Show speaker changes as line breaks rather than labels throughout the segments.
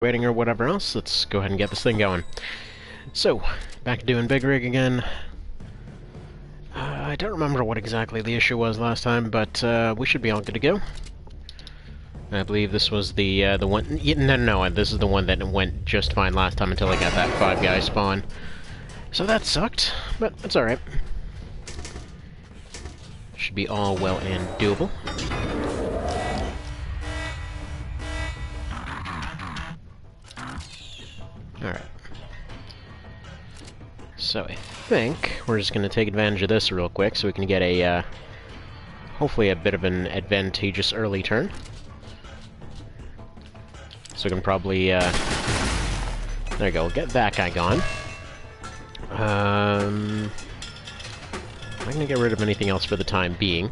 waiting or whatever else, let's go ahead and get this thing going. So, back to doing Big Rig again. I don't remember what exactly the issue was last time, but we should be all good to go. I believe this was the one... No, this is the one that went just fine last time until I got that 5-guy spawn. So that sucked, but that's alright. Should be all well and doable. Alright. So I think we're just going to take advantage of this real quick so we can get a, hopefully a bit of an advantageous early turn. So we can probably, there you go, we'll get that guy gone. I'm going to get rid of anything else for the time being.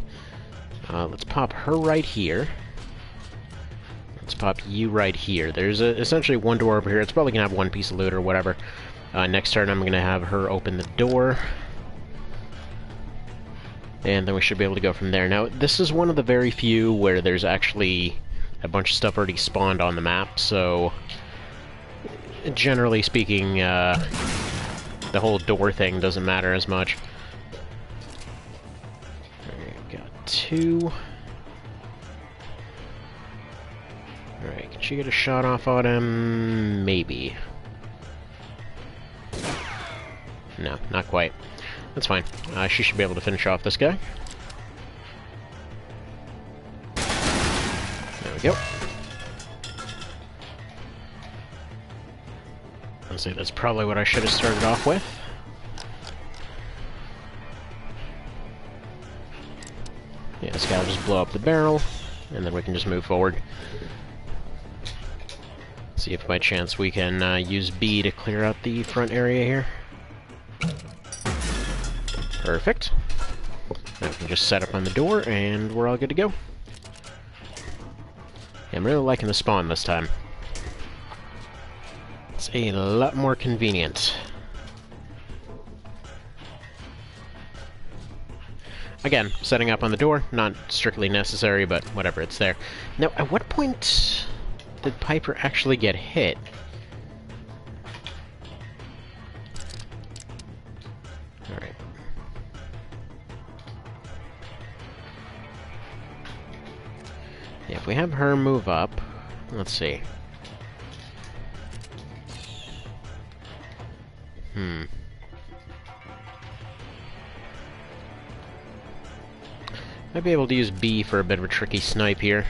Let's pop her right here. Let's pop you right here. There's essentially one door over here. It's probably going to have one piece of loot or whatever. Next turn I'm going to have her open the door. And then we should be able to go from there. Now, this is one of the very few where there's actually a bunch of stuff already spawned on the map, so... generally speaking, the whole door thing doesn't matter as much. Alright, got two. Alright, can she get a shot off on him? Maybe. No, not quite. That's fine. She should be able to finish off this guy. There we go. Honestly, that's probably what I should have started off with. Yeah, this guy will just blow up the barrel, and then we can just move forward. See if by chance we can use B to clear out the front area here. Perfect. Now we can just set up on the door, and we're all good to go. Yeah, I'm really liking the spawn this time. It's a lot more convenient. Again, setting up on the door, not strictly necessary, but whatever, it's there. Now, at what point did Piper actually get hit? Alright. Yeah, if we have her move up, let's see. Might be able to use B for a bit of a tricky snipe here.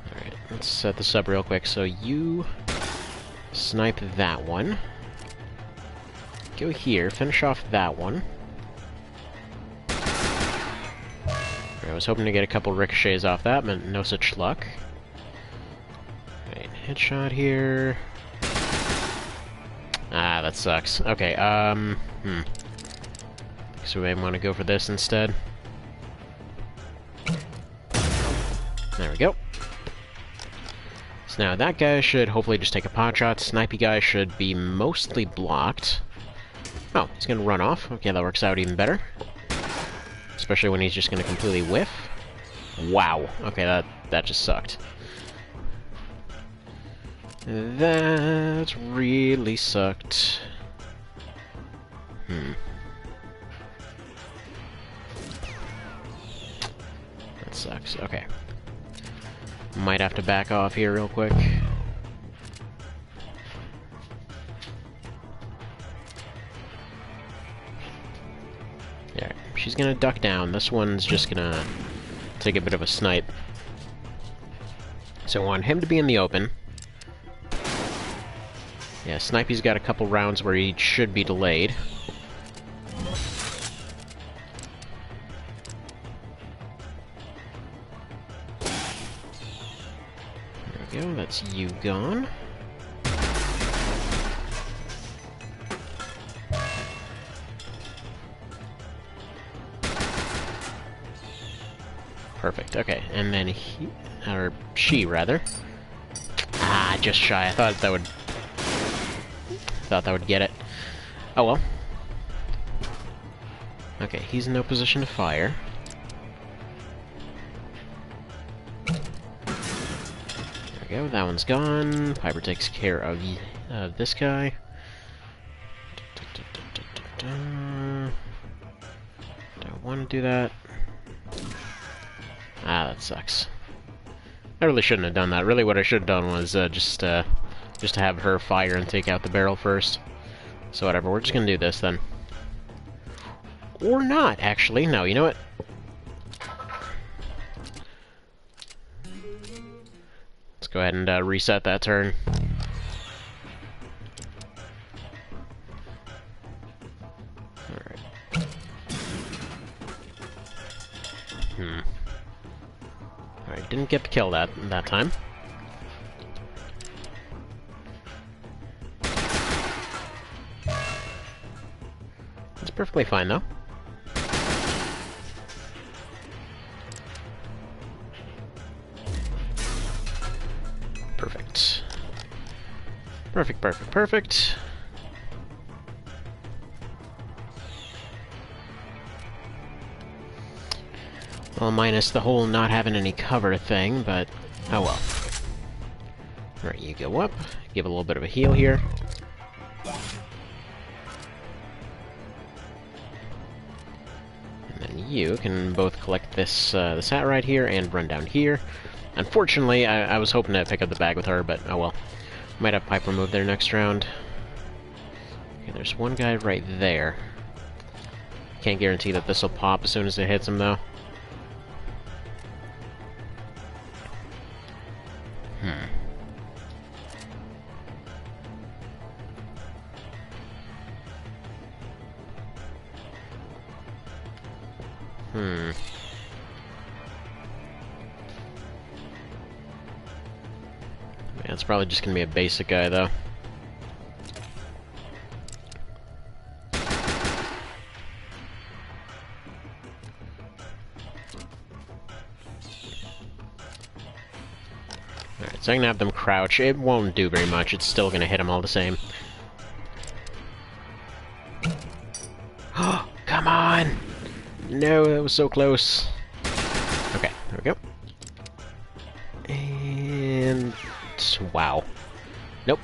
Alright, let's set this up real quick. So you snipe that one. Go here, finish off that one. I was hoping to get a couple ricochets off that, but no such luck. Right, headshot here. Ah, that sucks. Okay, so we may want to go for this instead. There we go. So now that guy should hopefully just take a pot shot. Snipey guy should be mostly blocked. Oh, he's gonna run off. Okay, that works out even better. Especially when he's just gonna completely whiff. Wow. Okay, that just sucked. That really sucked. That sucks. Okay. Might have to back off here real quick. Yeah, she's gonna duck down. This one's just gonna take a bit of a snipe. So I want him to be in the open. Yeah, Snipey's got a couple rounds where he should be delayed. There we go, that's you gone. Perfect, okay, and then he, or she, rather. Ah, just shy. I thought that would get it. Oh well. Okay, he's in no position to fire. There we go, that one's gone. Piper takes care of this guy. Don't want to do that. Ah, that sucks. I really shouldn't have done that. Really what I should have done was just to have her fire and take out the barrel first. So whatever, we're just gonna do this then. Or not, actually. No, you know what? Let's go ahead and reset that turn. Alright. Alright, didn't get the kill that time. It's perfectly fine, though. Perfect. Perfect, perfect, perfect. Well, minus the whole not having any cover thing, but oh well. Alright, you go up, give a little bit of a heal here. And then you can both collect this this hat right here and run down here. Unfortunately, I was hoping to pick up the bag with her, but oh well. Might have Piper move there next round. Okay, there's one guy right there. Can't guarantee that this will pop as soon as it hits him, though. Yeah, it's probably just gonna be a basic guy, though. Alright, so I'm gonna have them crouch. It won't do very much. It's still gonna hit him all the same. Oh, come on! No, that was so close. Okay, there we go. And... wow. Nope.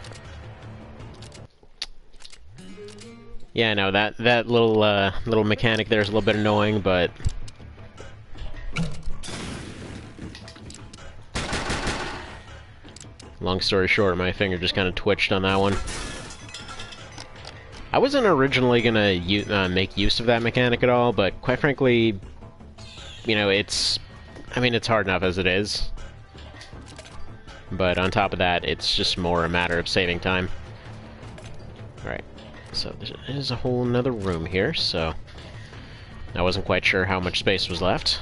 Yeah, no, that little mechanic there is a little bit annoying, but... long story short, my finger just kind of twitched on that one. I wasn't originally gonna make use of that mechanic at all, but quite frankly, you know, it's... I mean, it's hard enough as it is. But on top of that, it's just more a matter of saving time. Alright, so there's a whole nother room here, so... I wasn't quite sure how much space was left.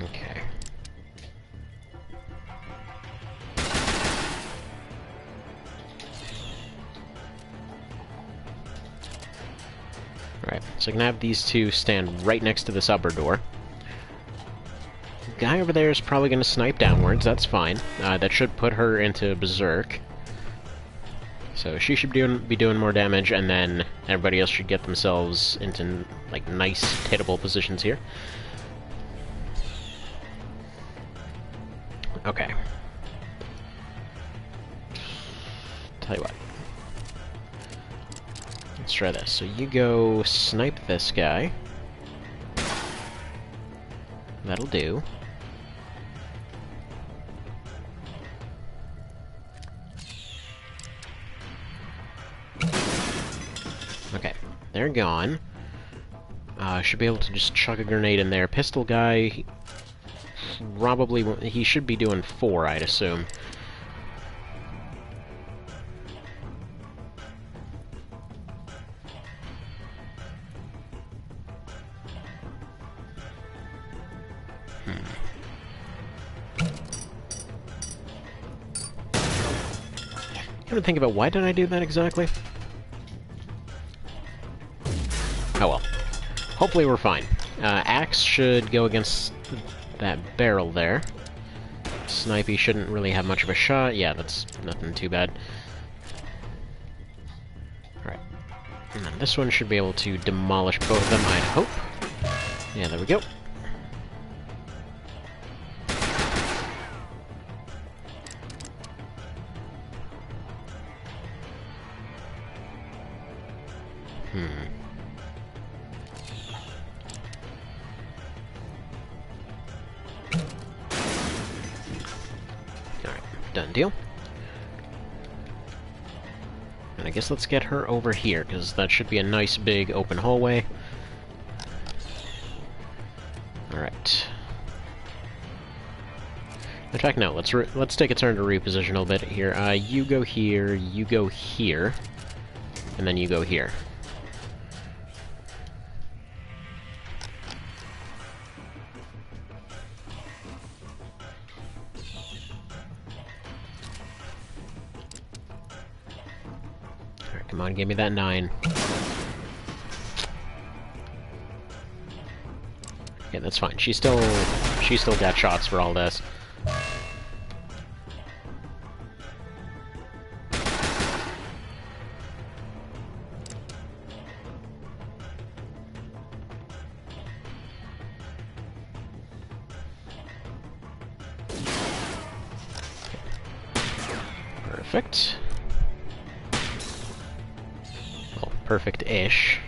Okay. Alright, so I can have these two stand right next to this upper door. The guy over there is probably going to snipe downwards, that's fine. That should put her into Berserk. So she should be doing more damage, and then everybody else should get themselves into, like, nice, hittable positions here. Okay. Tell you what. Let's try this. So you go snipe this guy. That'll do. Okay, they're gone. Should be able to just chuck a grenade in there. Pistol guy, probably, he should be doing 4, I'd assume. I'm trying to think about why did I do that exactly? Oh well. Hopefully we're fine. Axe should go against that barrel there. Snipey shouldn't really have much of a shot. Yeah, that's nothing too bad. Alright. And then this one should be able to demolish both of them, I'd hope. Yeah, there we go. Alright, done deal. And I guess let's get her over here, because that should be a nice big open hallway. Alright. In fact, no, let's take a turn to reposition a little bit here. You go here, and then you go here. Alright, come on, give me that 9. Okay, that's fine. She's still got shots for all this. Perfect. Well, perfect-ish.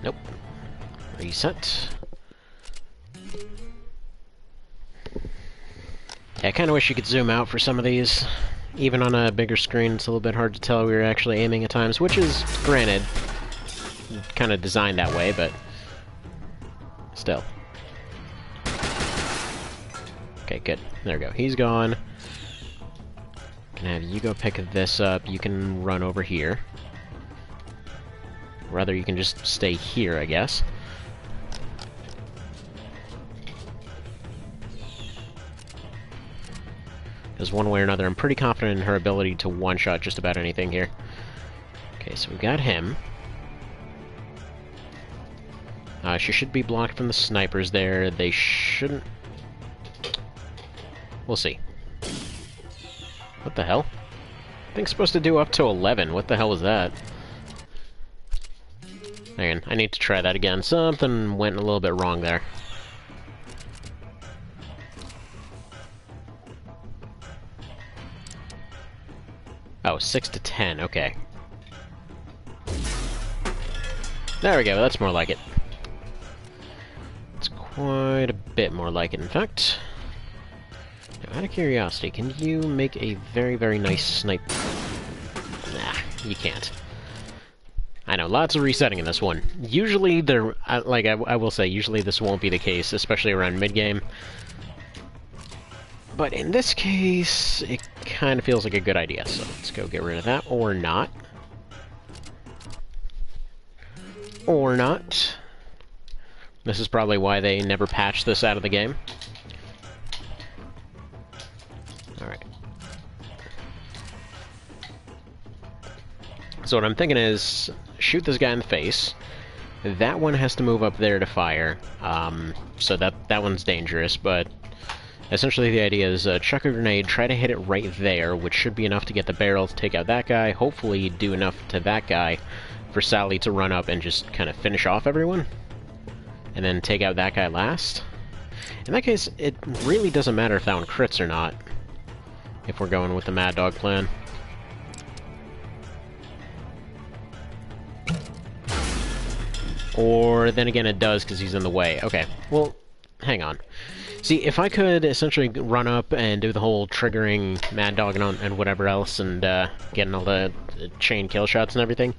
Nope. Reset. Yeah, I kind of wish you could zoom out for some of these. Even on a bigger screen, it's a little bit hard to tell we were actually aiming at times, which is, granted, kind of designed that way, but still. Okay, good. There we go. He's gone. Can have you go pick this up. You can run over here. Rather, you can just stay here, I guess. Because one way or another, I'm pretty confident in her ability to one-shot just about anything here. Okay, so we've got him. She should be blocked from the snipers there. They shouldn't... We'll see. What the hell? Thing's supposed to do up to 11. What the hell was that? Hang on, I need to try that again. Something went a little bit wrong there. Oh, 6 to 10, okay. There we go, that's more like it. It's quite a bit more like it, in fact. Now, out of curiosity, can you make a very, very nice snipe? Nah, you can't. I know, lots of resetting in this one. Usually, I will say, usually this won't be the case, especially around mid-game. But in this case, it kind of feels like a good idea, so let's go get rid of that, or not. Or not. This is probably why they never patched this out of the game. Alright. So what I'm thinking is, shoot this guy in the face. That one has to move up there to fire, so that one's dangerous, but essentially the idea is chuck a grenade, try to hit it right there, which should be enough to get the barrel to take out that guy, hopefully do enough to that guy for Sally to run up and just kind of finish off everyone, and then take out that guy last. In that case, it really doesn't matter if that one crits or not, if we're going with the Mad Dog plan. Or, then again, it does because he's in the way. Okay, well, hang on. See, if I could essentially run up and do the whole triggering Mad Dog and whatever else, and getting all the chain kill shots and everything,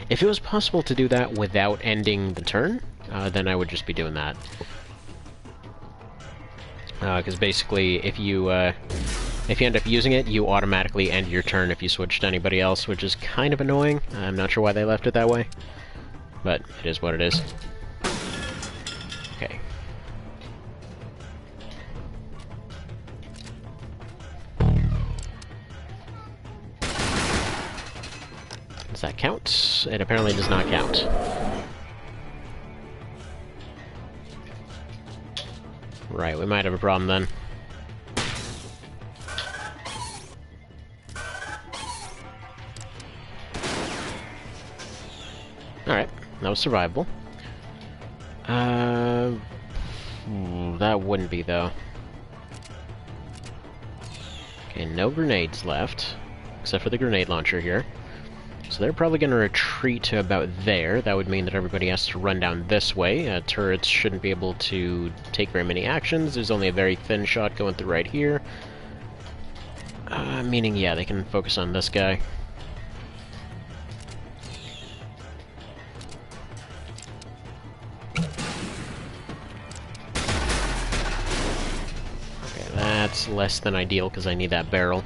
if it was possible to do that without ending the turn, then I would just be doing that. Because basically, if you end up using it, you automatically end your turn if you switch to anybody else, which is kind of annoying. I'm not sure why they left it that way, but it is what it is. Okay. Does that count? It apparently does not count. Right, we might have a problem then. Alright, that was survivable. That wouldn't be, though. Okay, no grenades left, except for the grenade launcher here. So they're probably going to retreat to about there. That would mean that everybody has to run down this way. Turrets shouldn't be able to take very many actions. There's only a very thin shot going through right here. Meaning, yeah, they can focus on this guy. Okay, that's less than ideal because I need that barrel.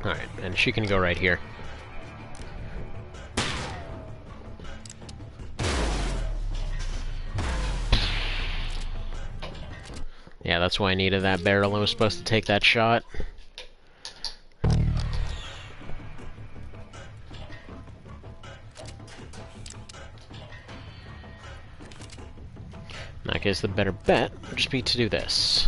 Alright, and she can go right here. Yeah, that's why I needed that barrel. I was supposed to take that shot. In that case, the better bet would just be to do this.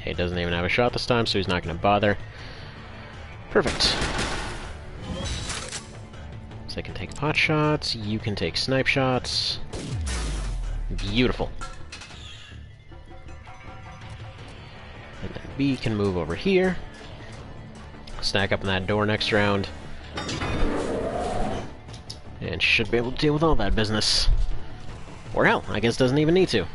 He doesn't even have a shot this time, so he's not going to bother. Perfect. So I can take pot shots, you can take snipe shots. Beautiful. And then B can move over here. Stack up in that door next round. And should be able to deal with all that business. Or hell, I guess doesn't even need to.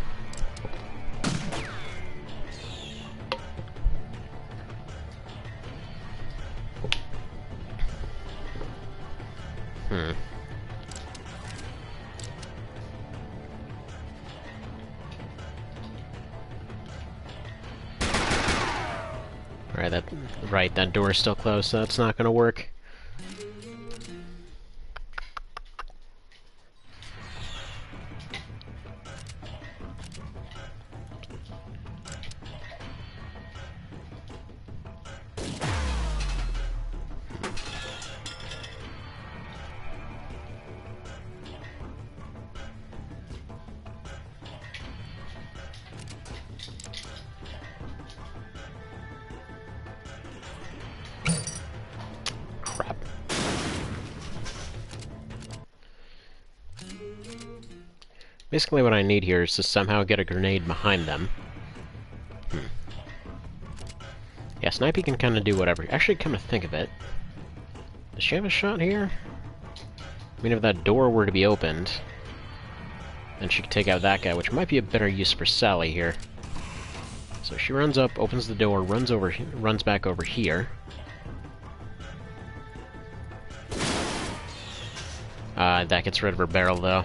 Right, that door is still closed, so that's not going to work. Basically what I need here is to somehow get a grenade behind them. Yeah, Snipey can kind of do whatever. Actually, come to think of it, does she have a shot here? I mean, if that door were to be opened, then she could take out that guy, which might be a better use for Sally here. So she runs up, opens the door, runs back over here. That gets rid of her barrel, though.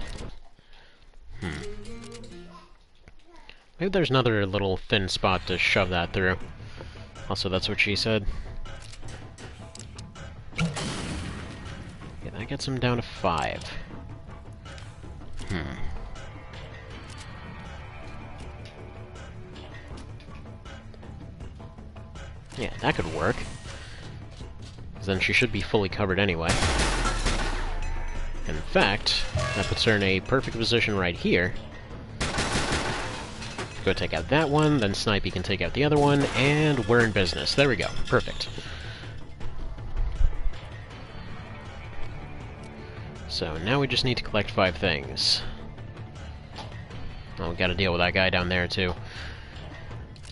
Maybe there's another little thin spot to shove that through. Also, that's what she said. Yeah, that gets him down to 5. Yeah, that could work. 'Cause then she should be fully covered anyway. In fact, that puts her in a perfect position right here. Go take out that one, then Snipey can take out the other one, and we're in business. There we go. Perfect. So now we just need to collect 5 things. Oh, we gotta deal with that guy down there, too.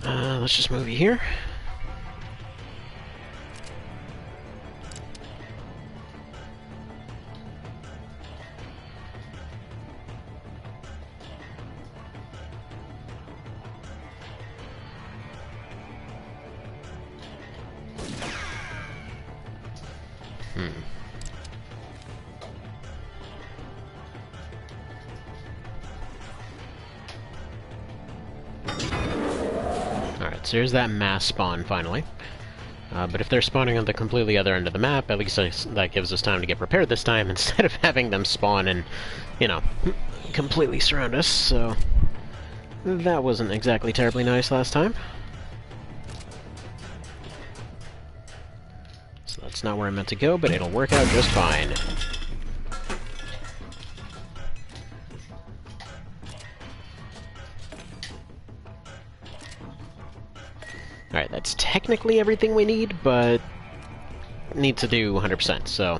Let's just move you here. So here's that mass spawn, finally. But if they're spawning on the completely other end of the map, at least that gives us time to get prepared this time, instead of having them spawn and, you know, completely surround us, so... That wasn't exactly terribly nice last time. So that's not where I meant to go, but it'll work out just fine. Alright, that's technically everything we need, but need to do 100%, so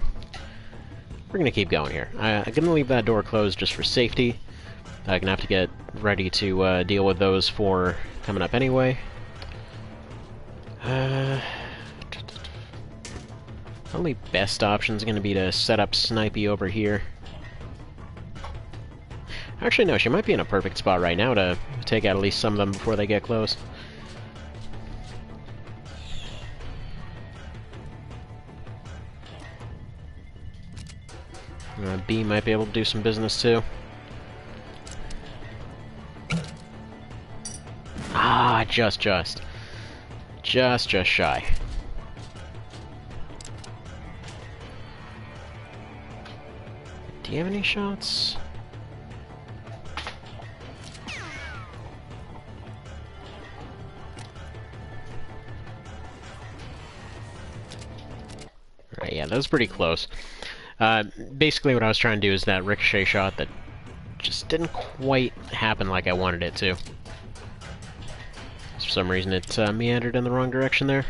we're gonna keep going here. I'm gonna leave that door closed just for safety. I'm gonna have to get ready to deal with those four coming up anyway. Probably best option is gonna be to set up Snipey over here. Actually, no, she might be in a perfect spot right now to take out at least some of them before they get close. B might be able to do some business too. Ah, just shy. Do you have any shots? Alright, yeah, that was pretty close. Basically what I was trying to do is that ricochet shot that just didn't quite happen like I wanted it to. For some reason it meandered in the wrong direction there.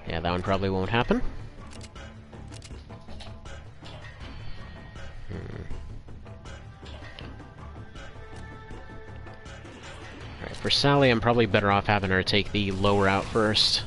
Yeah, that one probably won't happen. Alright, for Sally, I'm probably better off having her take the lower out first.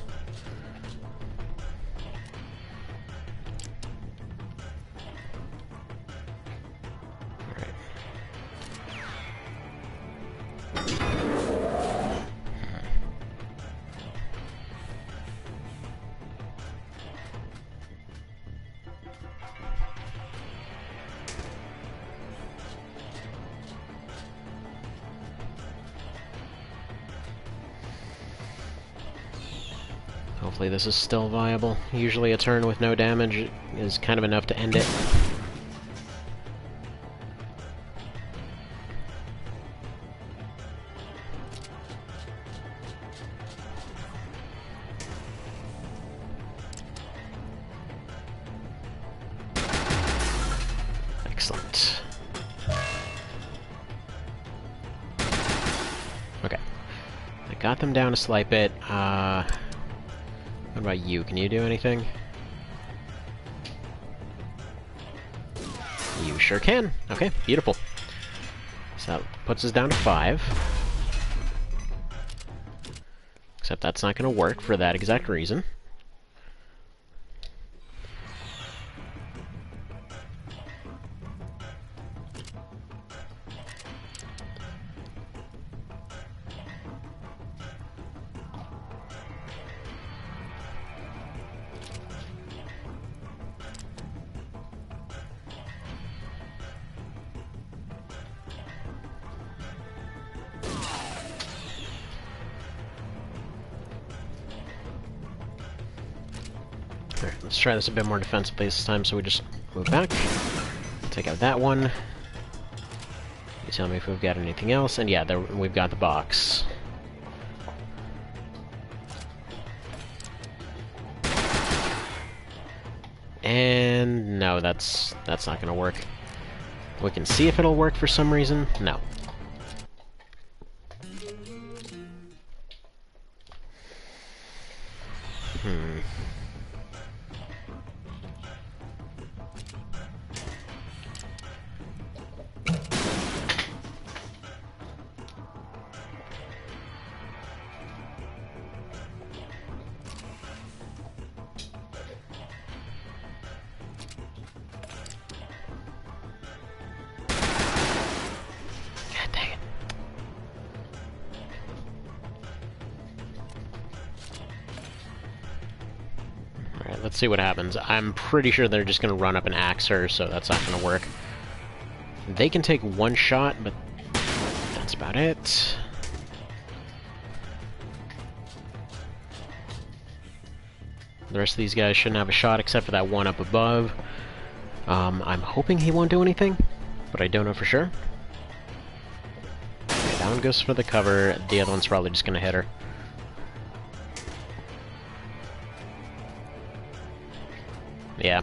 Hopefully this is still viable. Usually a turn with no damage is kind of enough to end it. Excellent. Okay. I got them down a slight bit. What about you? Can you do anything? You sure can. Okay, beautiful. So that puts us down to 5. Except that's not going to work for that exact reason. Alright, let's try this a bit more defensively this time, so we just move back, take out that one. You tell me if we've got anything else, and yeah, there, we've got the box. And no, that's not gonna work. We can see if it'll work for some reason. No. Let's see what happens. I'm pretty sure they're just going to run up and axe her, so that's not going to work. They can take one shot, but that's about it. The rest of these guys shouldn't have a shot except for that one up above. I'm hoping he won't do anything, but I don't know for sure. Okay, that one goes for the cover, the other one's probably just gonna hit her. Yeah.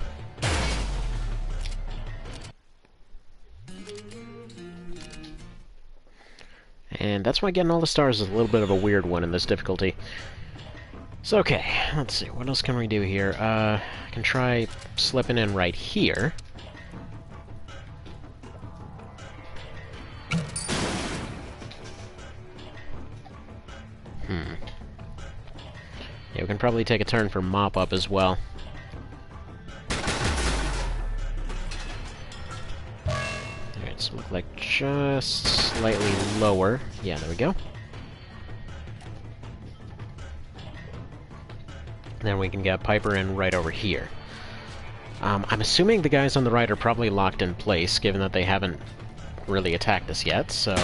And that's why getting all the stars is a little bit of a weird one in this difficulty. So, okay, let's see, what else can we do here? I can try slipping in right here. Yeah, we can probably take a turn for mop-up as well. Alright, so look like just slightly lower. Yeah, there we go. Then we can get Piper in right over here. I'm assuming the guys on the right are probably locked in place, given that they haven't really attacked us yet, so...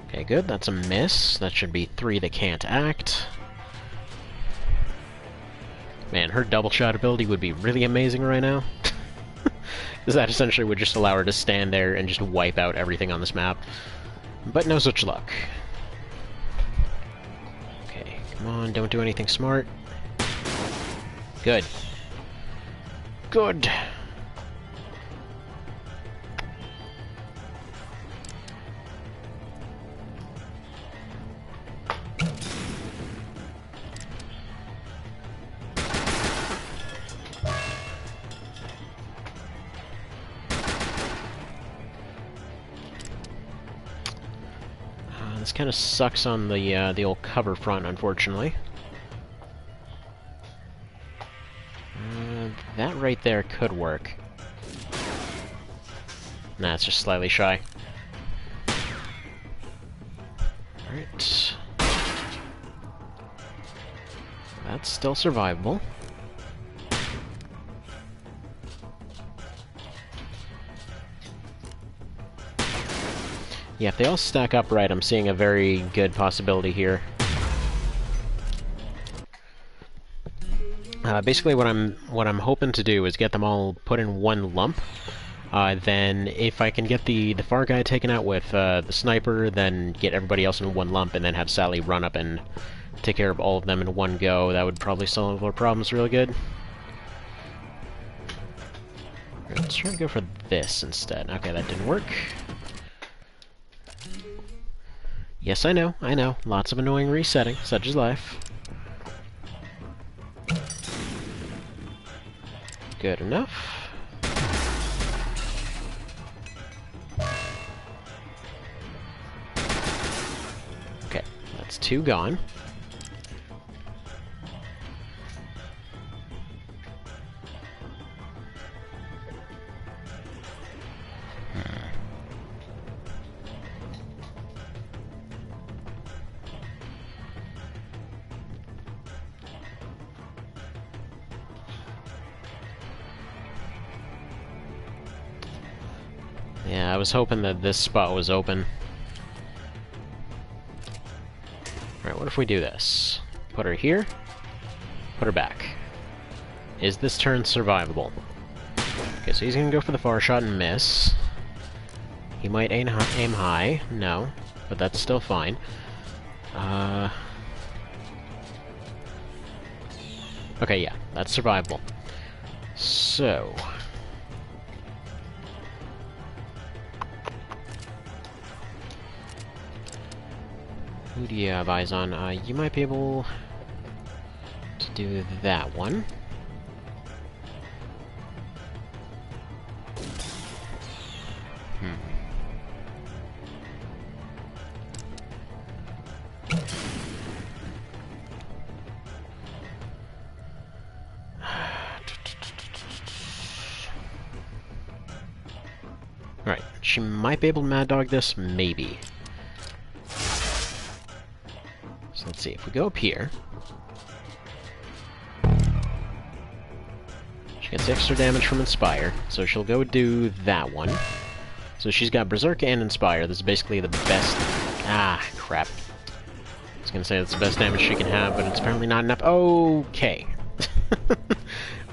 Okay, good, that's a miss. That should be 3 that can't act. Man, her double shot ability would be really amazing right now. Because that essentially would just allow her to stand there and just wipe out everything on this map. But no such luck. Okay, come on, don't do anything smart. Good. Good! This kind of sucks on the old cover front, unfortunately. That right there could work. Nah, it's just slightly shy. Alright. That's still survivable. Yeah, if they all stack up right, I'm seeing a very good possibility here. Basically, what I'm hoping to do is get them all put in one lump. Then, if I can get the far guy taken out with the sniper, then get everybody else in one lump, and then have Sally run up and take care of all of them in one go. That would probably solve our problems really good. Let's try to go for this instead. Okay, that didn't work. Yes, I know. Lots of annoying resetting, such is life. Good enough. Okay, that's 2 gone. Yeah, I was hoping that this spot was open. Alright, what if we do this? Put her here, put her back. Is this turn survivable? Okay, so he's gonna go for the far shot and miss. He might aim high. No, but that's still fine. Okay, yeah, that's survivable. So... who do you have eyes on? You might be able to do that one. Alright, she might be able to Mad Dog this, maybe. So let's see, if we go up here... she gets extra damage from Inspire, so she'll go do that one. So she's got Berserk and Inspire. This is basically the best Ah, crap. I was gonna say that's the best damage she can have, but it's apparently not enough. Okay.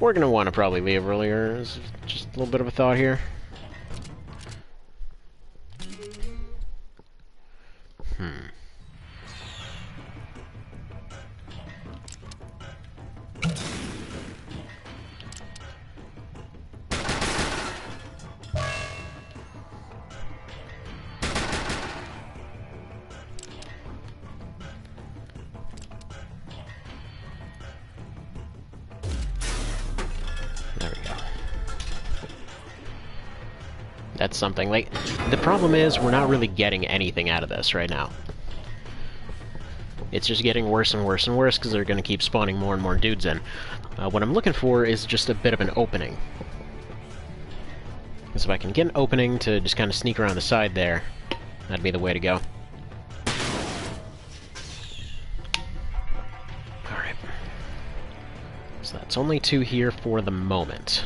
We're gonna want to probably leave earlier. Just a little bit of a thought here. There we go. That's something. Like, the problem is we're not really getting anything out of this right now. It's just getting worse and worse and worse because they're going to keep spawning more and more dudes in. What I'm looking for is just a bit of an opening. Because if I can get an opening to just kind of sneak around the side there, that'd be the way to go. Alright. So that's only 2 here for the moment.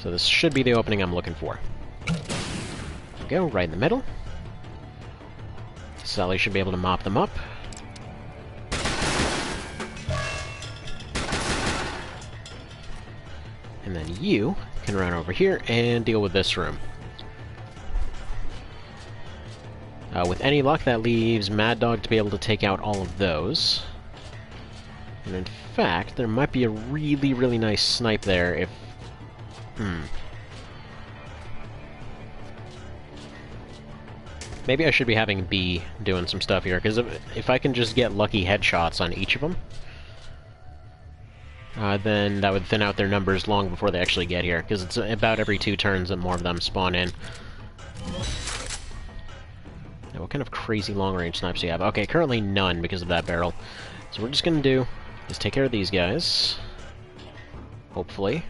So this should be the opening I'm looking for. There we go, right in the middle. Sally should be able to mop them up. And then you can run over here and deal with this room. With any luck, that leaves Mad Dog to be able to take out all of those. And in fact, there might be a really, really nice snipe there if... Maybe I should be having B doing some stuff here, because if I can just get lucky headshots on each of them, then that would thin out their numbers long before they actually get here, because it's about every 2 turns that more of them spawn in. Now, what kind of crazy long-range snipes do you have? Okay, currently none because of that barrel. So what we're just going to do is take care of these guys. Hopefully.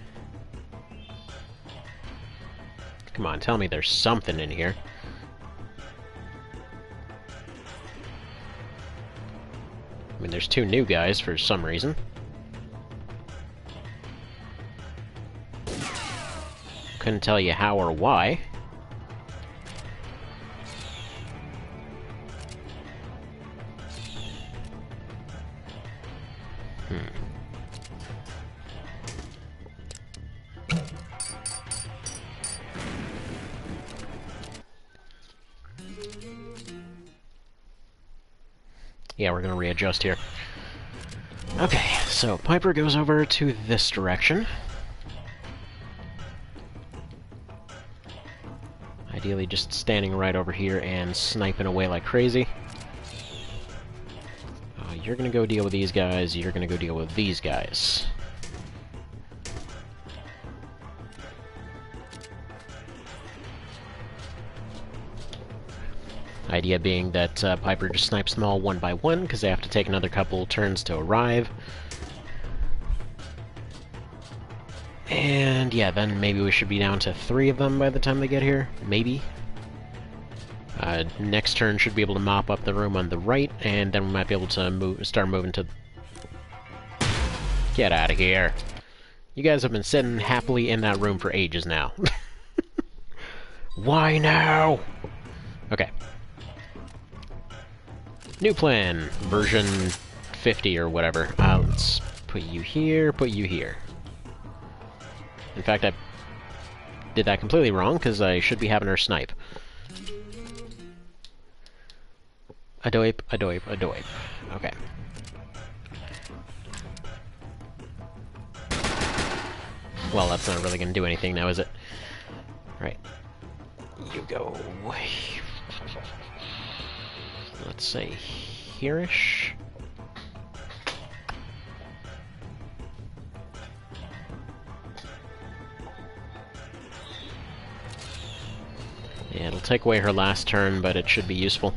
Come on, tell me there's something in here. I mean, there's 2 new guys for some reason. Couldn't tell you how or why. Yeah, we're gonna readjust here. Okay, so Piper goes over to this direction. Ideally just standing right over here and sniping away like crazy. You're gonna go deal with these guys, you're gonna go deal with these guys. Idea being that Piper just snipes them all one by one, because they have to take another couple turns to arrive. And yeah, then maybe we should be down to 3 of them by the time they get here. Maybe. Next turn should be able to mop up the room on the right, and then we might be able to start moving to... Get out of here. You guys have been sitting happily in that room for ages now. Why now? Okay. New plan, version 50 or whatever. Let's put you here, put you here. In fact, I did that completely wrong, because I should be having her snipe. A doip, a doip, a doip. Okay. Well, that's not really going to do anything now, is it? Right. You go... Let's say here-ish. Yeah, it'll take away her last turn, but it should be useful.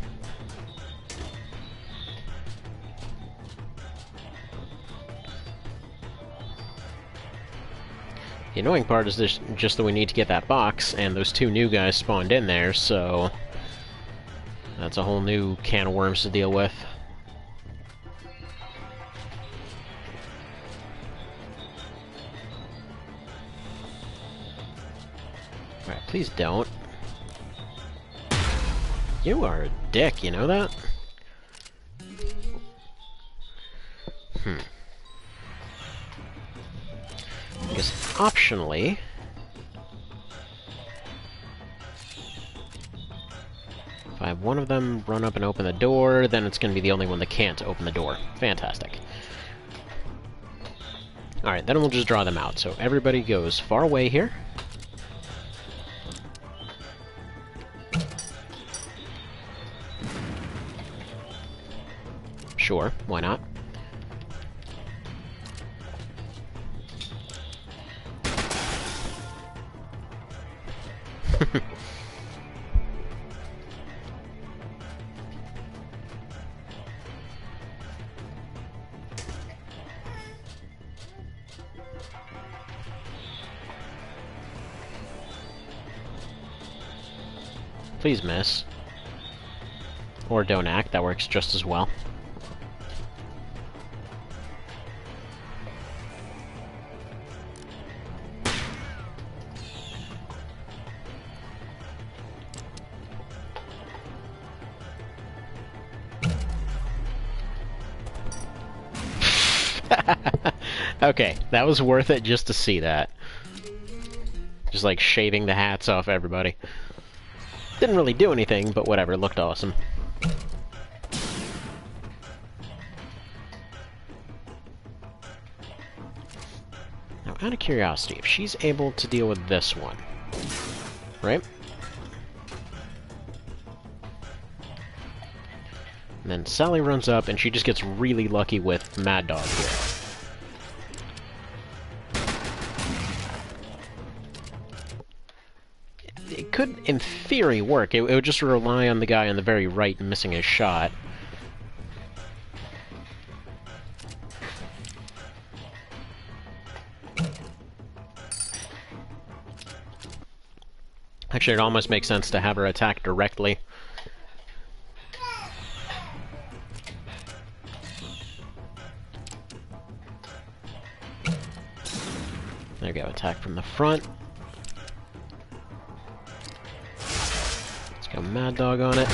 The annoying part is just that we need to get that box, and those 2 new guys spawned in there, so... That's a whole new can of worms to deal with. Alright, please don't. You are dick, you know that? I guess optionally... if I have one of them run up and open the door, then it's going to be the only one that can't open the door. Fantastic. Alright, then we'll just draw them out. So everybody goes far away here. Sure, why not? Please miss. Or don't act, that works just as well. Okay, that was worth it just to see that. Just like shaving the hats off everybody. Didn't really do anything, but whatever, it looked awesome. Now, out of curiosity, if she's able to deal with this one, right? And then Sally runs up, and she just gets really lucky with Mad Dog here. It could, in theory, work. It would just rely on the guy on the very right missing his shot. Actually, it almost makes sense to have her attack directly. There we go, attack from the front. Let's go Mad Dog on it.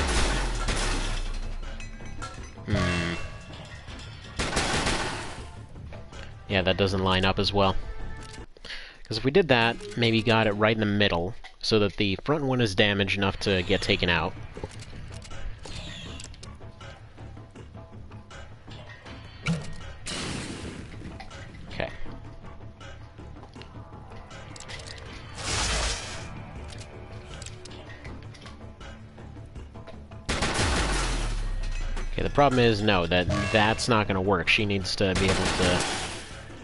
Yeah, that doesn't line up as well. Because if we did that, maybe got it right in the middle, so that the front one is damaged enough to get taken out. Okay. Okay, the problem is, no, that's not going to work. She needs to be able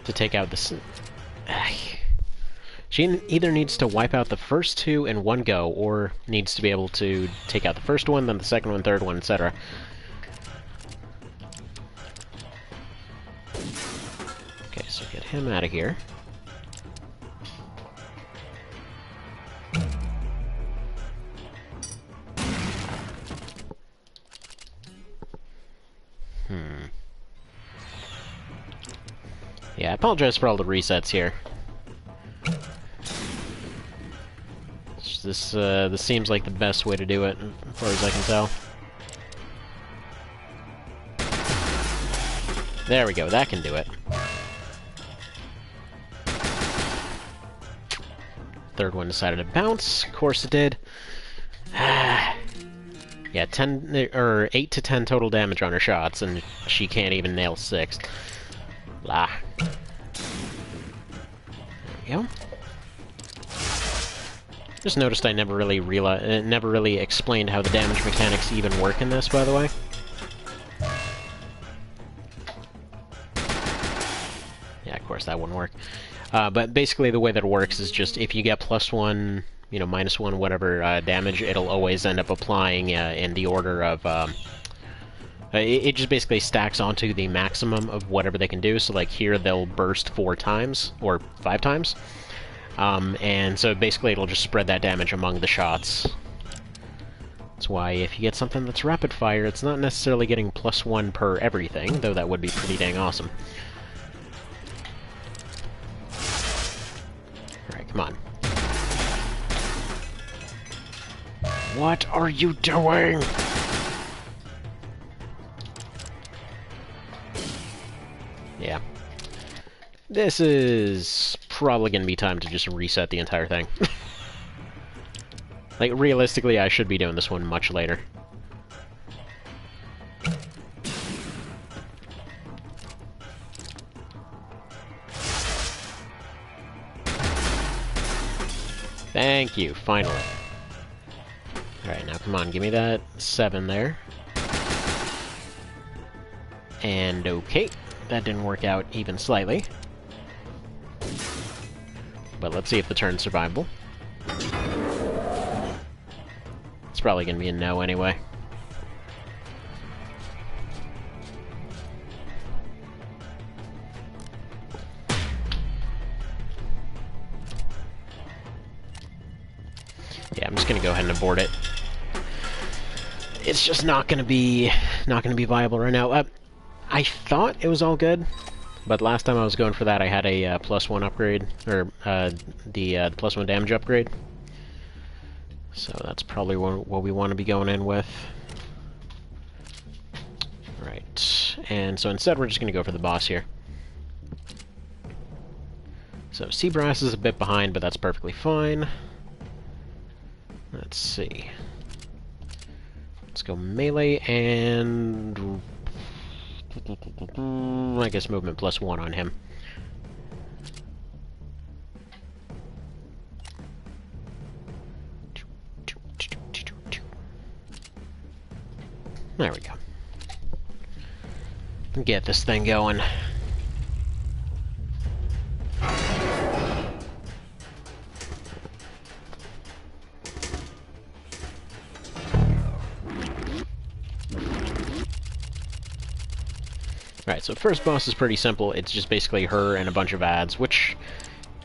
to take out the... She either needs to wipe out the first two in one go, or needs to be able to take out the first one, then the second one, third one, etc. Okay, so get him out of here. Yeah, I apologize for all the resets here. This seems like the best way to do it, as far as I can tell. There we go, that can do it. Third one decided to bounce, of course it did. Yeah, 8 to 10 total damage on her shots, and she can't even nail 6. Blah. There we go. Just noticed I never really explained how the damage mechanics even work in this, by the way. Yeah, of course that wouldn't work. But basically the way that it works is just if you get +1, you know, -1, whatever damage, it'll always end up applying in the order of... it just basically stacks onto the maximum of whatever they can do. So like here they'll burst 4 times, or 5 times. And so basically it'll just spread that damage among the shots. That's why if you get something that's rapid fire, it's not necessarily getting +1 per everything, though that would be pretty dang awesome. Alright, come on. What are you doing? This is probably going to be time to just reset the entire thing. Like, realistically, I should be doing this one much later. Thank you, finally. Alright, now come on, give me that 7 there. And okay, that didn't work out even slightly. But let's see if the turn's survivable. It's probably going to be a no anyway. Yeah, I'm just going to go ahead and abort it. It's just not going to be viable right now. I thought it was all good, but last time I was going for that, I had a +1 upgrade, or the +1 damage upgrade. So that's probably what we want to be going in with. Right, and so instead we're just going to go for the boss here. So Seabrass is a bit behind, but that's perfectly fine. Let's see. Let's go melee and... I guess movement +1 on him. There we go. Get this thing going. Alright, so first boss is pretty simple. It's just basically her and a bunch of ads, which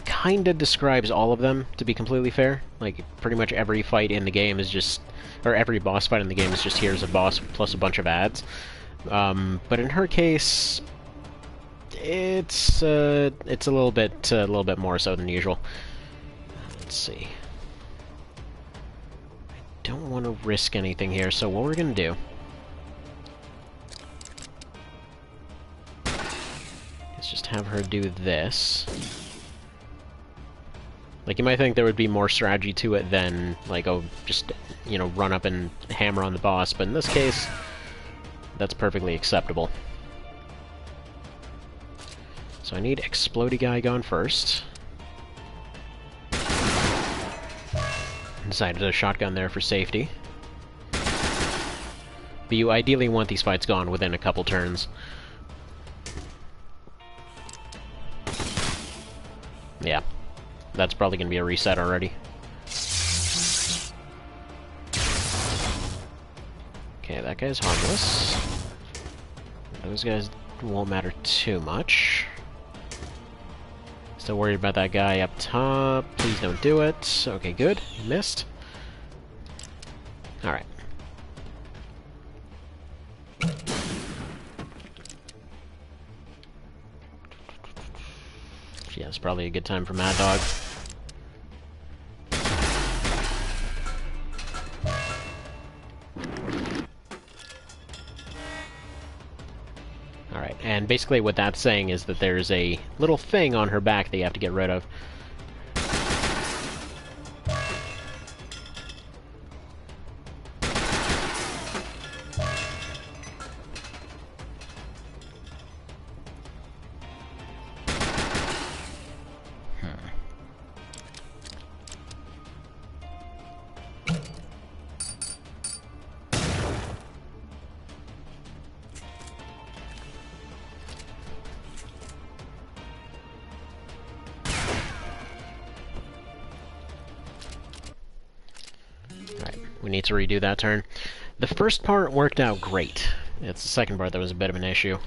kinda describes all of them, to be completely fair. Like, pretty much every fight in the game is just... or every boss fight in the game is just here's a boss plus a bunch of ads. But in her case, it's a little bit more so than usual. Let's see. I don't want to risk anything here, so what we're gonna do is just have her do this. Like, you might think there would be more strategy to it than, like, oh, just, you know, run up and hammer on the boss, but in this case, that's perfectly acceptable. So I need Explodey Guy going first. Decided to shotgun there for safety. But you ideally want these fights gone within a couple turns. Yeah. That's probably going to be a reset already. Okay, that guy's harmless. Those guys won't matter too much. Still worried about that guy up top. Please don't do it. Okay, good. Missed. Alright. Yeah, it's probably a good time for Mad Dog. Alright, and basically what that's saying is that there's a little thing on her back that you have to get rid of. We need to redo that turn. The first part worked out great. It's the second part that was a bit of an issue.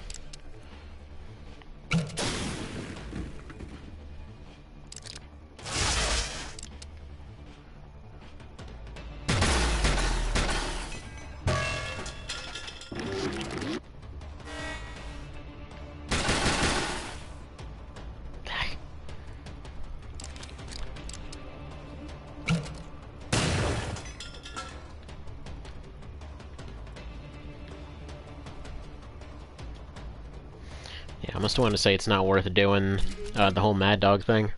must want to say it's not worth doing the whole Mad Dog thing.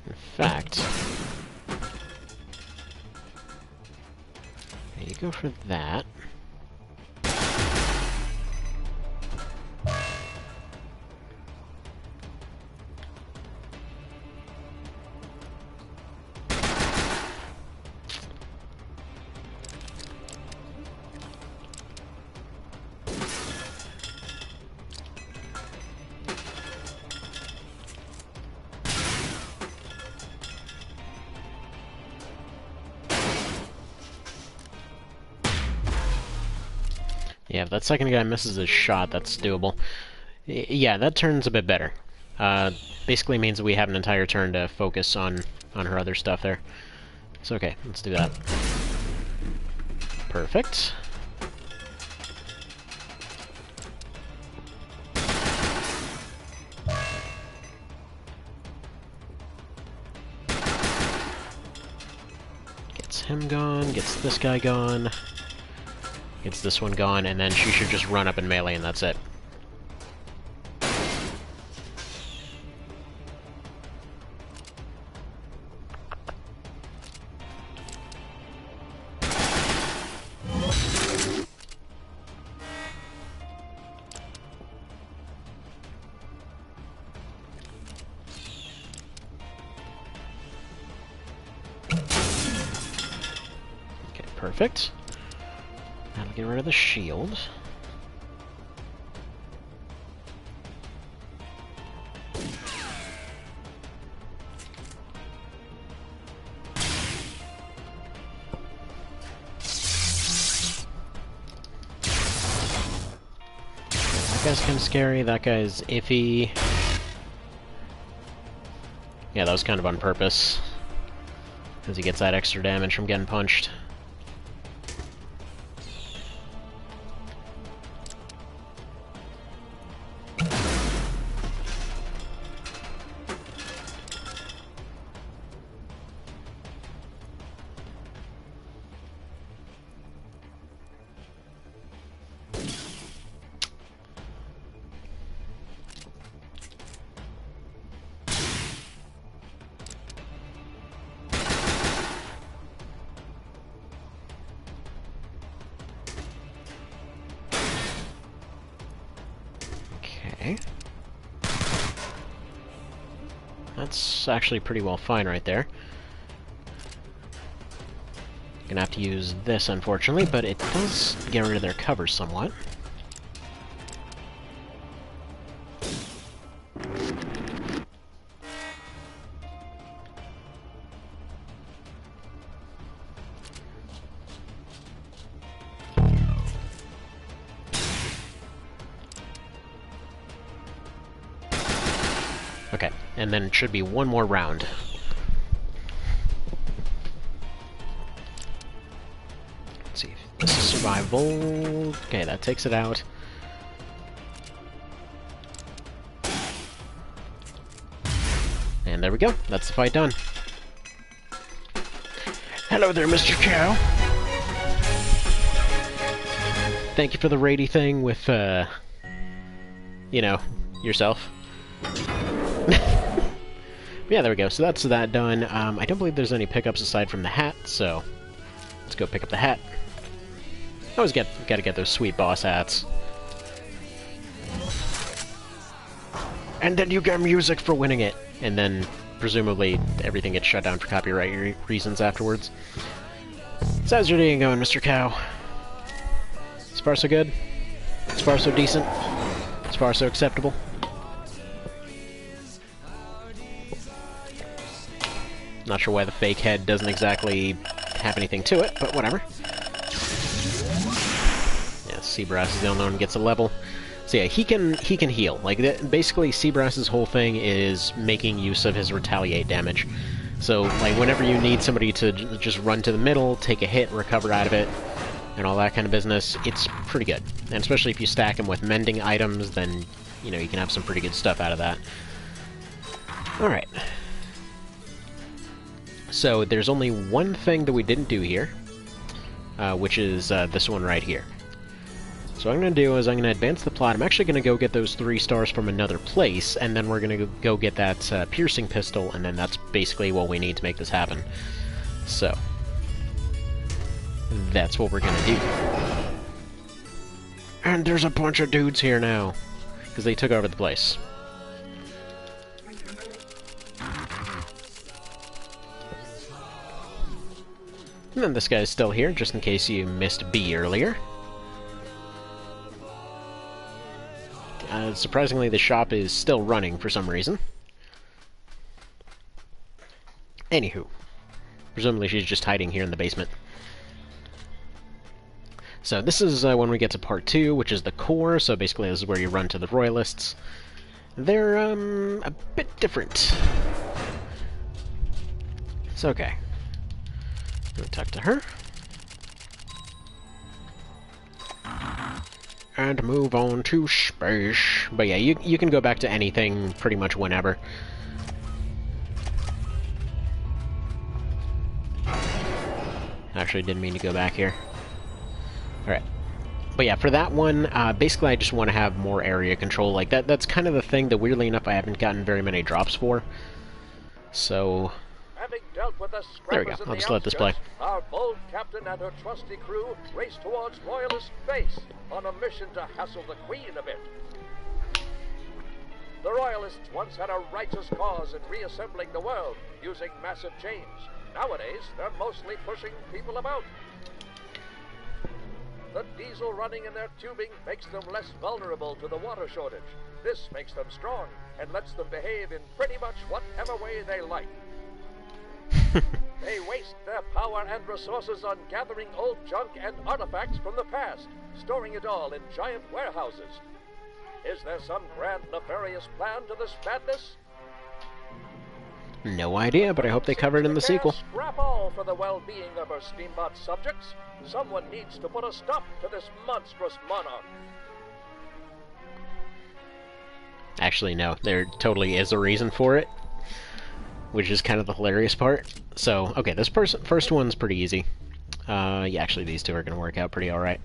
In fact, you go for that. Yeah, if that second guy misses his shot, that's doable. Yeah, that turn's a bit better. Basically means that we have an entire turn to focus on her other stuff there. So okay, let's do that. Perfect. Gets him gone, gets this guy gone. Gets this one gone, and then she should just run up and melee, and that's it. Okay, perfect. That'll get rid of the shield. That guy's kind of scary, that guy's iffy. Yeah, that was kind of on purpose, because he gets that extra damage from getting punched. Okay. That's actually pretty well fine right there. Gonna have to use this, unfortunately, but it does get rid of their cover somewhat. Okay, and then it should be one more round. Let's see if this is survival. Okay, that takes it out. And there we go. That's the fight done. Hello there, Mr. Cow. Thank you for the raidy thing with, you know, yourself. Yeah, there we go. So that's that done. I don't believe there's any pickups aside from the hat, so let's go pick up the hat. Always gotta get those sweet boss hats. And then you get music for winning it. And then, presumably, everything gets shut down for copyright reasons afterwards. So how's your day going, Mr. Cow? As far so good? As far so decent? As far so acceptable? Not sure why the fake head doesn't exactly have anything to it, but whatever. Yeah, Seabrass is the only one who gets a level. So yeah, he can heal. Like, basically, Seabrass's whole thing is making use of his retaliate damage. So, like, whenever you need somebody to just run to the middle, take a hit, recover out of it, and all that kind of business, it's pretty good. And especially if you stack him with mending items, then, you know, you can have some pretty good stuff out of that. Alright. So, there's only one thing that we didn't do here. which is this one right here. So what I'm going to do is I'm going to advance the plot. I'm actually going to go get those 3 stars from another place, and then we're going to go get that piercing pistol, and then that's basically what we need to make this happen. So, that's what we're going to do. And there's a bunch of dudes here now, because they took over the place. And then this guy's still here, just in case you missed B earlier. Surprisingly, the shop is still running for some reason. Anywho. Presumably she's just hiding here in the basement. So this is when we get to part 2, which is the core, so basically this is where you run to the Royalists. They're, a bit different. It's okay. I'm gonna talk to her. And move on to space. But yeah, you can go back to anything pretty much whenever. Actually, didn't mean to go back here. Alright. But yeah, for that one, basically I just want to have more area control. Like, that's kind of the thing that, weirdly enough, I haven't gotten very many drops for. So... there we go. I'll just let this play.
Our bold captain and her trusty crew race towards Royalist base on a mission to hassle the Queen a bit. The Royalists once had a righteous cause in reassembling the world using massive change. Nowadays, they're mostly pushing people about. The diesel running in their tubing makes them less vulnerable to the water shortage. This makes them strong and lets them behave in pretty much whatever way they like. They waste their power and resources on gathering old junk and artifacts from the past, storing it all in giant warehouses. Is there some grand nefarious plan to this madness?
No idea, but I hope they cover it in the sequel.
Scrap all for the well-being of our Steambot subjects. Someone needs to put a stop to this monstrous monarch.
Actually, no. There totally is a reason for it, which is kind of the hilarious part. So, okay, this first one's pretty easy. Yeah, actually, these two are going to work out pretty alright.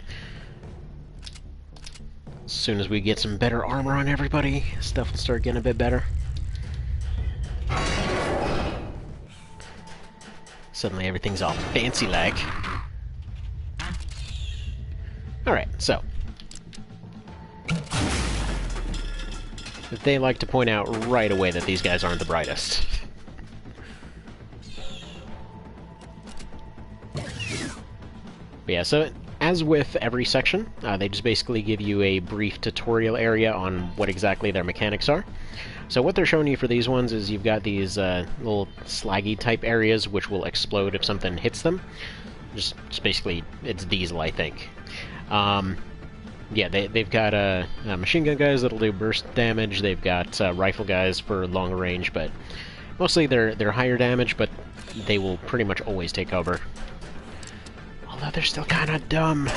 As soon as we get some better armor on everybody, stuff will start getting a bit better. Suddenly everything's all fancy-like. Alright, so. They like to point out right away that these guys aren't the brightest. But yeah, so as with every section, they just basically give you a brief tutorial area on what exactly their mechanics are. So what they're showing you for these ones is you've got these little slaggy type areas which will explode if something hits them. Just basically, it's diesel, I think. Yeah, they've got machine gun guys that'll do burst damage. They've got rifle guys for longer range, but mostly they're higher damage, but they will pretty much always take over. Although they're still kind of dumb.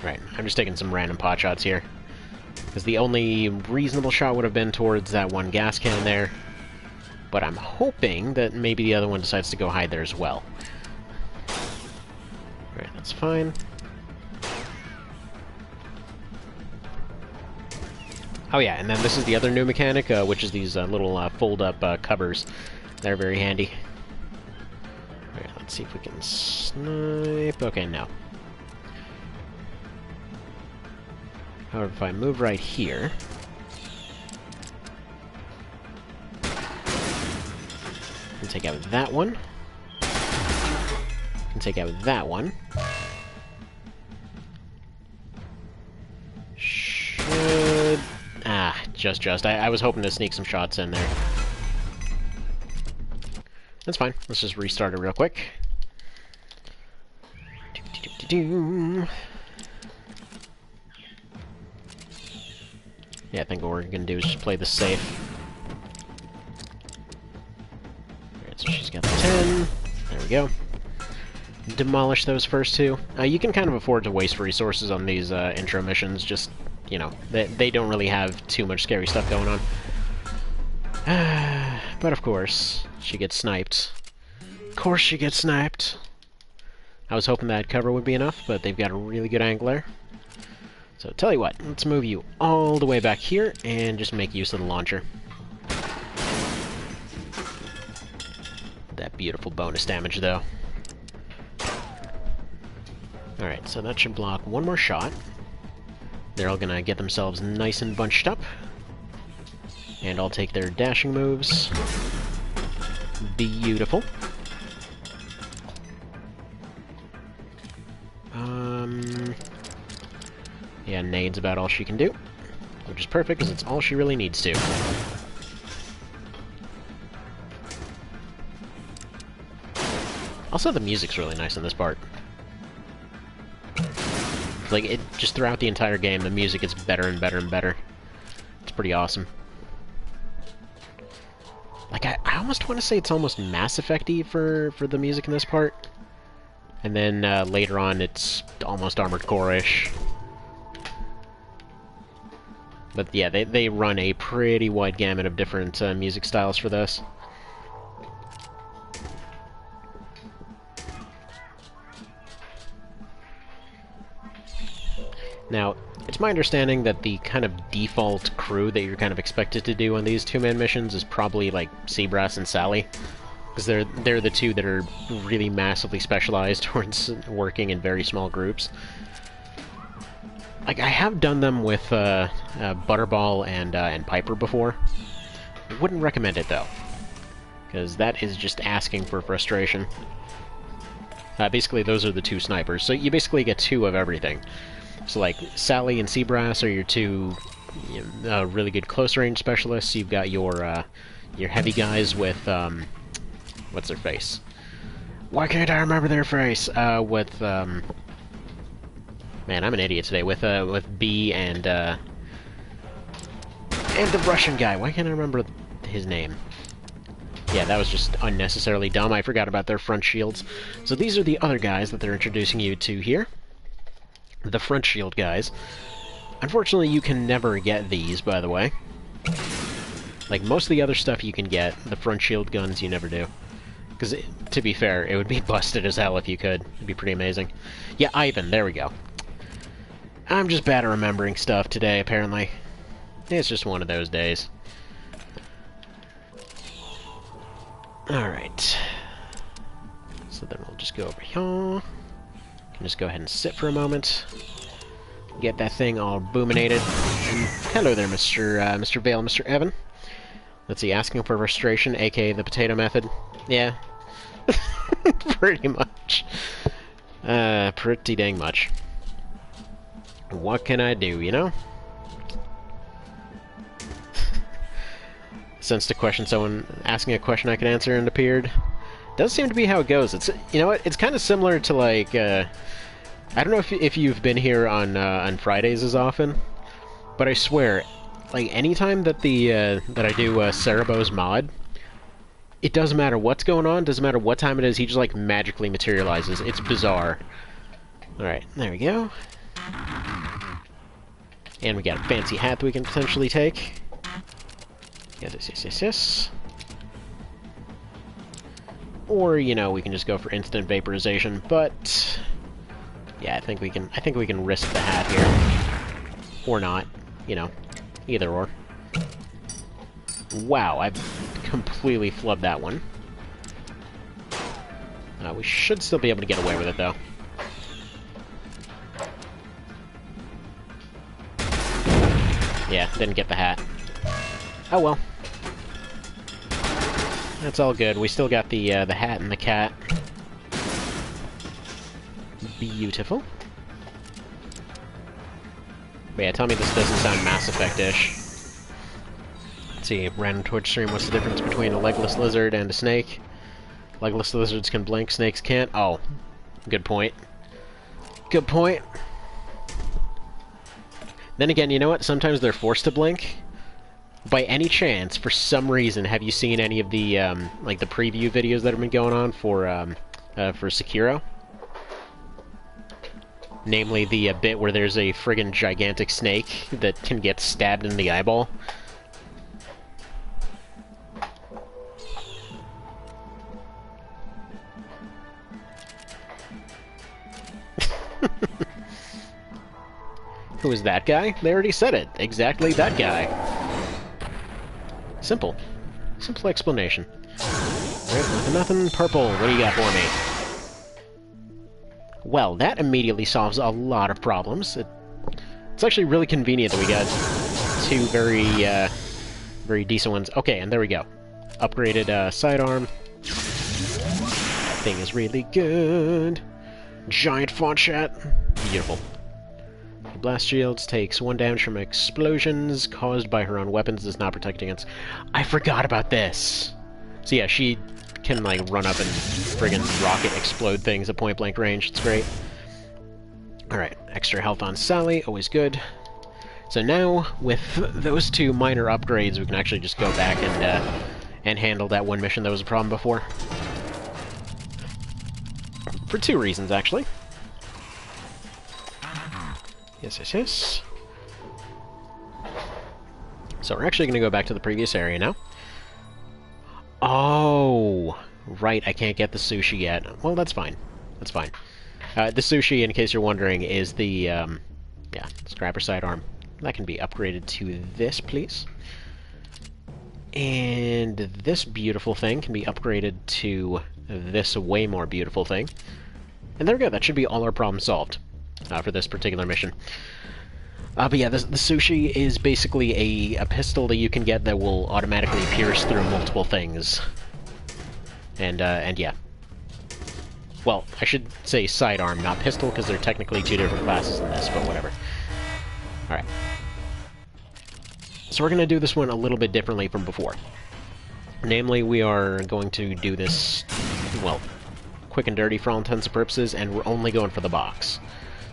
Right, I'm just taking some random pot shots here. Because the only reasonable shot would have been towards that one gas can there. But I'm hoping that maybe the other one decides to go hide there as well. Right, that's fine. Oh yeah, and then this is the other new mechanic, which is these little fold-up covers. They're very handy. Alright, let's see if we can snipe. Okay, no. However, if I move right here... and take out that one. And take out that one. Should... just. I was hoping to sneak some shots in there. That's fine. Let's just restart it real quick. Yeah, I think what we're gonna do is just play this safe. Alright, so she's got the 10. There we go. Demolish those first two. You can kind of afford to waste resources on these intro missions, just, you know, they don't really have too much scary stuff going on. But of course, she gets sniped course she gets sniped. I was hoping that cover would be enough, but they've got a really good angle there. So, tell you what, let's move you all the way back here and just make use of the launcher. That beautiful bonus damage, though. Alright, so that should block one more shot. They're all gonna get themselves nice and bunched up. And I'll take their dashing moves. Beautiful. Yeah, nade's about all she can do. Which is perfect, because it's all she really needs to. Also, the music's really nice in this part. Like, it just throughout the entire game, the music is better and better and better. It's pretty awesome. Like, I almost want to say it's almost Mass Effect-y for the music in this part. And then later on, it's almost Armored Core-ish. But yeah, they run a pretty wide gamut of different music styles for this. Now, it's my understanding that the kind of default crew that you're kind of expected to do on these two-man missions is probably, like, Seabrass and Sally. Because they're the two that are really massively specialized towards working in very small groups. Like, I have done them with Butterball and Piper before. I wouldn't recommend it, though. Because that is just asking for frustration. Basically, those are the two snipers. So you basically get two of everything. So, like, Sally and Seabrass are your two really good close-range specialists. You've got your heavy guys with, what's their face? Why can't I remember their face? Man, I'm an idiot today. With B and the Russian guy. Why can't I remember his name? Yeah, that was just unnecessarily dumb. I forgot about their front shields. So these are the other guys that they're introducing you to here. The front shield guys. Unfortunately, you can never get these, by the way. Like, most of the other stuff you can get, the front shield guns you never do. Because, to be fair, it would be busted as hell if you could. It'd be pretty amazing. Yeah, Ivan, there we go. I'm just bad at remembering stuff today, apparently. It's just one of those days. Alright. So then we'll just go over here. Can just go ahead and sit for a moment. Get that thing all boominated. And hello there, Mr. Vale, Mr. Evan. Let's see, asking for frustration, aka the potato method. Yeah. Pretty much. Pretty dang much. What can I do, you know? Sensed a question, someone asking a question I could answer and appeared. Does seem to be how it goes. It's, you know what, it's kind of similar to, like, I don't know if you've been here on Fridays as often, but I swear, like, anytime that that I do Cerebos mod, it doesn't matter what's going on, doesn't matter what time it is, he just, like, magically materializes. It's bizarre. Alright, there we go. And we got a fancy hat that we can potentially take. Yes. Or, you know, we can just go for instant vaporization, but yeah, I think we can risk the hat here. Or not, you know. Either or. Wow, I've completely flubbed that one. We should still be able to get away with it, though. Yeah, didn't get the hat. Oh well. That's all good. We still got the hat and the cat. Beautiful. But yeah, tell me this doesn't sound Mass Effect-ish. Let's see, random Twitch stream, what's the difference between a legless lizard and a snake? Legless lizards can blink, snakes can't? Oh, good point. Good point. Then again, you know what? Sometimes they're forced to blink. By any chance, for some reason, have you seen any of the, like, the preview videos that have been going on for Sekiro? Namely, the bit where there's a friggin' gigantic snake that can get stabbed in the eyeball. Who is that guy? They already said it. Exactly that guy. Simple. Simple explanation. Alright, nothing purple. What do you got for me? Well, that immediately solves a lot of problems. It's actually really convenient that we got two very decent ones. Okay, and there we go. Upgraded sidearm. Thing is really good. Giant font chat. Beautiful. Blast shields takes 1 damage from explosions caused by her own weapons, does not protect against... I forgot about this! So yeah, she can, like, run up and friggin' rocket explode things at point-blank range. It's great. Alright, extra health on Sally, always good. So now, with those two minor upgrades, we can actually just go back and handle that one mission that was a problem before. For 2 reasons, actually. Yes. So we're actually going to go back to the previous area now. Oh, right, I can't get the sushi yet. Well, that's fine. That's fine. The sushi, in case you're wondering, is the, yeah, scrapper sidearm. That can be upgraded to this, please. And this beautiful thing can be upgraded to this way more beautiful thing. And there we go, that should be all our problems solved. For this particular mission. But yeah, the sushi is basically a pistol that you can get that will automatically pierce through multiple things. And yeah. Well, I should say sidearm, not pistol, because they're technically 2 different classes in this, but whatever. Alright. So we're going to do this one a little bit differently from before. Namely, we are going to do this, well, quick and dirty for all intents and purposes, and we're only going for the box.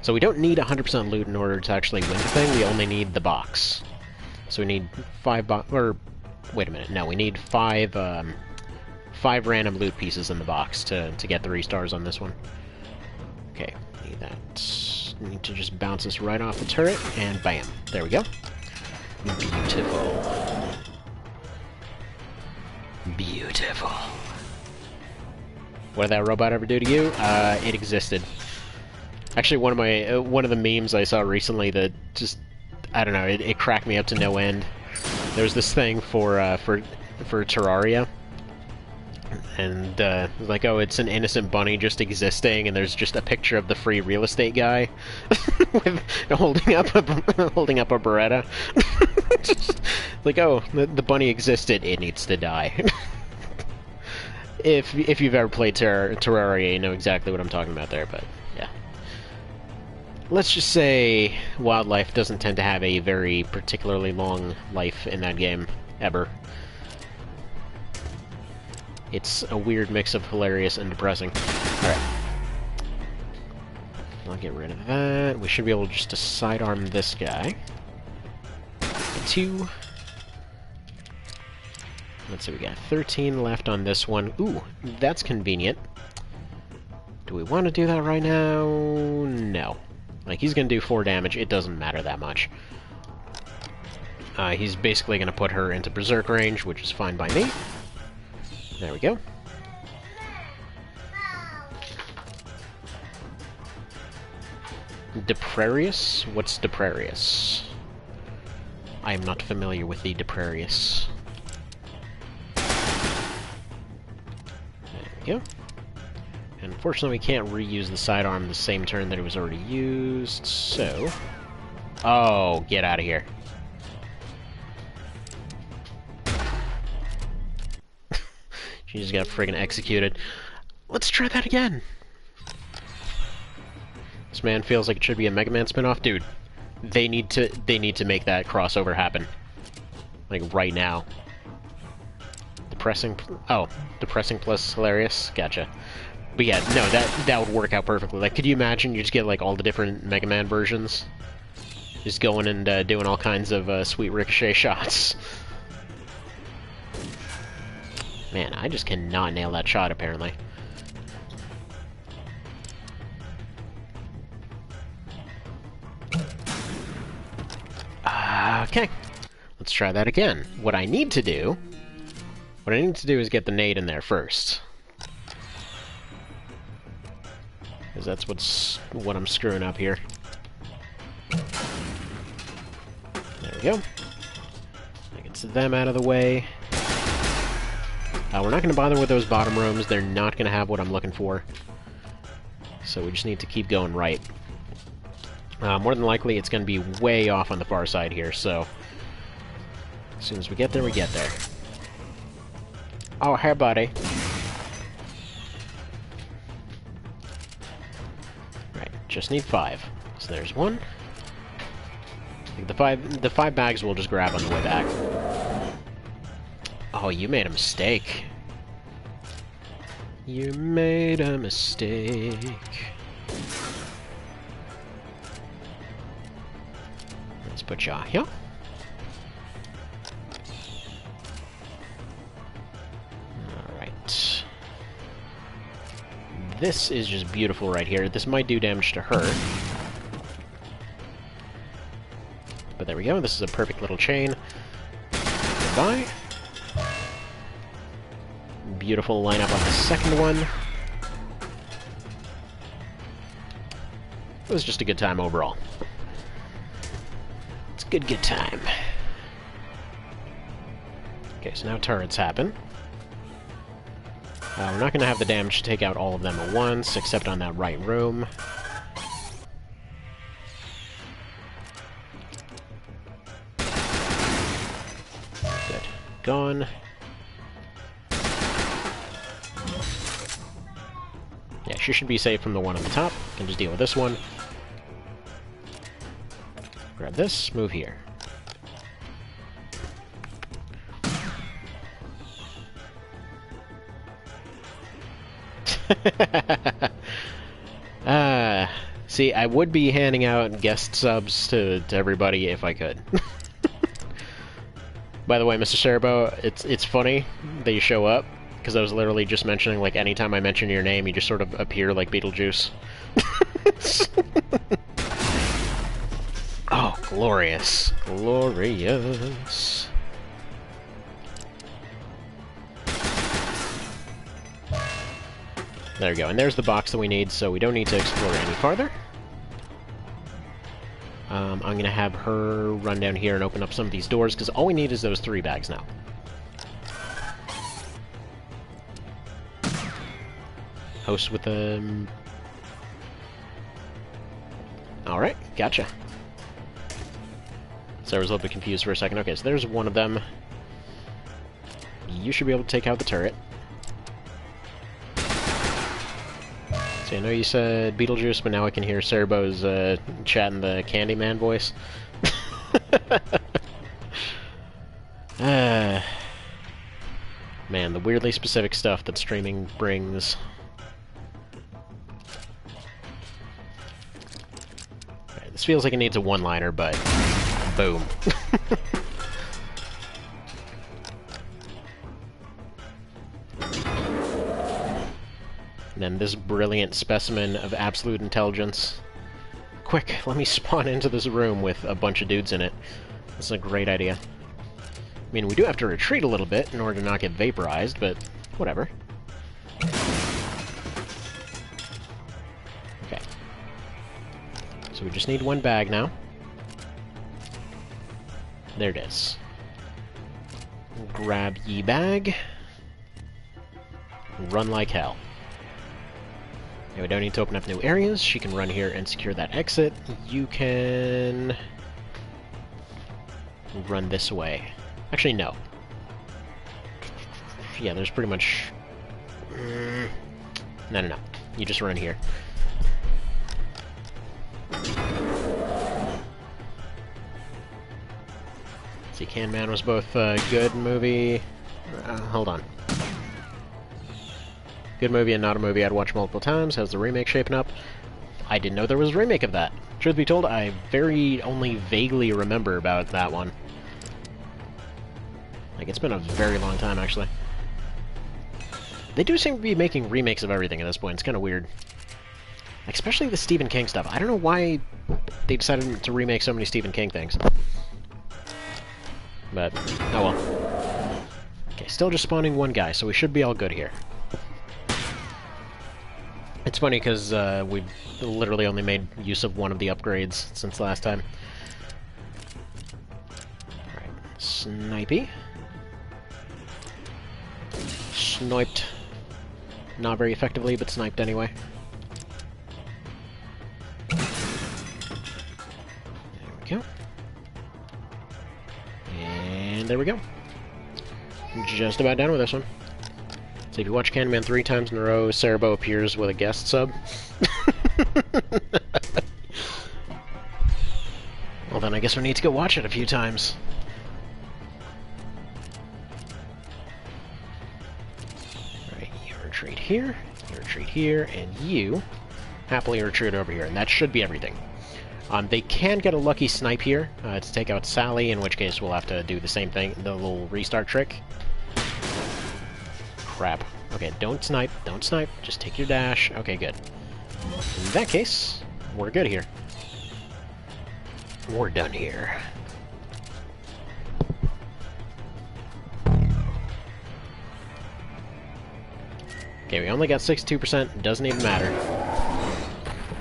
So we don't need 100% loot in order to actually win the thing, we only need the box. So we need 5 or, wait a minute, no, we need 5 random loot pieces in the box to get the restars on this one. Okay, need that. Need to just bounce this right off the turret, and bam, there we go. Beautiful. Beautiful. What did that robot ever do to you? It existed. Actually, one of the memes I saw recently that just, I don't know, it cracked me up to no end. There's this thing for Terraria, and like, oh, it's an innocent bunny just existing, and there's just a picture of the free real estate guy with holding up a Beretta. Just, like, oh, the bunny existed, it needs to die. If you've ever played Terraria, you know exactly what I'm talking about there, but yeah. Let's just say wildlife doesn't tend to have a very particularly long life in that game, ever. It's a weird mix of hilarious and depressing. Alright. I'll get rid of that. We should be able just to sidearm this guy. 2. Let's see, we got 13 left on this one. Ooh, that's convenient. Do we want to do that right now? No. Like, he's going to do 4 damage. It doesn't matter that much. He's basically going to put her into berserk range, which is fine by me. There we go. Deprarius? What's Deprarius? I am not familiar with the Deprarius. There we go. And unfortunately we can't reuse the sidearm the same turn that it was already used, so... Oh, get out of here. She just got friggin' executed. Let's try that again! This man feels like it should be a Mega Man spinoff. Dude, they need to make that crossover happen. Like, right now. Depressing... Oh, depressing plus hilarious? Gotcha. But yeah, no, that would work out perfectly. Like, could you imagine you just get, like, all the different Mega Man versions? Just going and doing all kinds of sweet ricochet shots. Man, I just cannot nail that shot, apparently. Okay. Let's try that again. What I need to do is get the nade in there first. Because that's what I'm screwing up here. There we go. That gets them out of the way. We're not going to bother with those bottom rooms. They're not going to have what I'm looking for. So we just need to keep going right. More than likely, it's going to be way off on the far side here, so... As soon as we get there, we get there. Oh, hey, buddy. Right, just need 5. So there's 1. I think the five bags we'll just grab on the way back. Oh, you made a mistake. You made a mistake. Let's put you here. Alright. This is just beautiful right here. This might do damage to her. But there we go. This is a perfect little chain. Goodbye. Beautiful lineup on the second one. It was just a good time overall. It's a good time. Okay, so now turrets happen. We're not going to have the damage to take out all of them at once, except on that right room. Good. Gone. Yeah, she should be safe from the one on the top. Can just deal with this one. Grab this, move here. See, I would be handing out guest subs to everybody if I could. By the way, Mr. Cerebo, it's funny that you show up, because I was literally just mentioning, like, anytime I mention your name, you just sort of appear like Beetlejuice. Oh, glorious. Glorious. There we go, and there's the box that we need, so we don't need to explore any farther. I'm going to have her run down here and open up some of these doors, because all we need is those 3 bags now. Host with them. Alright, gotcha. So I was a little bit confused for a second. Okay, so there's one of them. You should be able to take out the turret. So I know you said Beetlejuice, but now I can hear Cerebo's chatting the Candyman voice. Man, the weirdly specific stuff that streaming brings. Right, this feels like it needs a one-liner, but boom. And then this brilliant specimen of absolute intelligence. Quick, let me spawn into this room with a bunch of dudes in it. That's a great idea. I mean, we do have to retreat a little bit in order to not get vaporized, but whatever. Okay. So we just need 1 bag now. There it is. Grab ye bag. Run like hell. Okay, we don't need to open up new areas. She can run here and secure that exit. You can run this way. Actually, no. Yeah, there's pretty much... No. You just run here. See, Can Man was both a good movie... hold on. Good movie and not a movie I'd watch multiple times. How's the remake shaping up? I didn't know there was a remake of that. Truth be told, I only vaguely remember about that one. Like, it's been a very long time, actually. They do seem to be making remakes of everything at this point. It's kind of weird. Especially the Stephen King stuff. I don't know why they decided to remake so many Stephen King things. But, oh well. Okay, still just spawning 1 guy, so we should be all good here. It's funny because we've literally only made use of one of the upgrades since last time. Alright, snipey. Sniped. Not very effectively, but sniped anyway. There we go. And there we go. Just about done with this one. So if you watch Candyman 3 times in a row, Cerebro appears with a guest sub. Well then I guess we need to go watch it a few times. Alright, you retreat here, you retreat here, and you happily retreat over here, and that should be everything. They can get a lucky snipe here to take out Sally, in which case we'll have to do the same thing, the little restart trick. Crap. Okay, don't snipe, just take your dash. Okay, good. In that case, we're good here. We're done here. Okay, we only got 62%, doesn't even matter.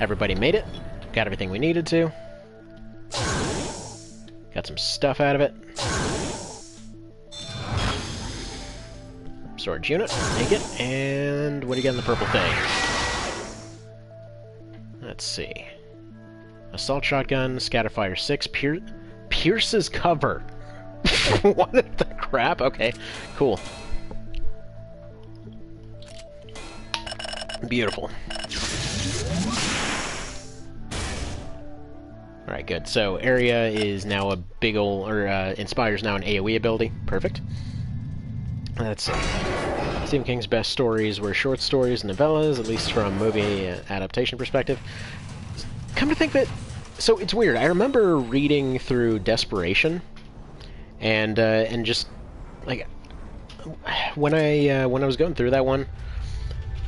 Everybody made it, got everything we needed to. Got some stuff out of it. Storage unit, take it, and what do you get in the purple thing? Let's see. Assault shotgun, scatterfire 6, pierces cover. What the crap? Okay, cool. Beautiful. Alright, good. So, area is now a big ol', or Inspire's now an AoE ability. Perfect. Let's see. Stephen King's best stories were short stories and novellas, at least from a movie adaptation perspective. Come to think that... So, it's weird. I remember reading through Desperation, and just, like, when I was going through that one,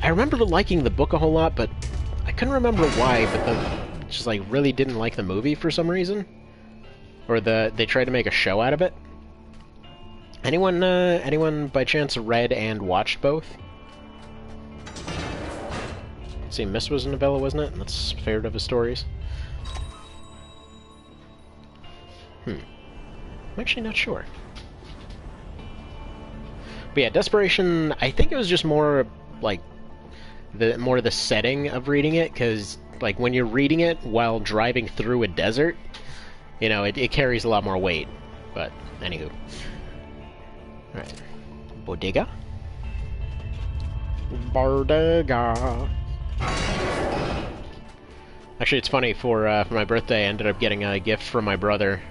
I remember liking the book a whole lot, but I couldn't remember why, but just, like, really didn't like the movie for some reason. Or they tried to make a show out of it. Anyone by chance read and watched both? See, Mist was a novella, wasn't it? That's favorite of his stories. I'm actually not sure. But yeah, Desperation, I think it was just more, like, the setting of reading it, because, like, when you're reading it while driving through a desert, you know, it carries a lot more weight. But, anywho. Alright. Bodega. Bodega. Actually, it's funny, for my birthday, I ended up getting a gift from my brother.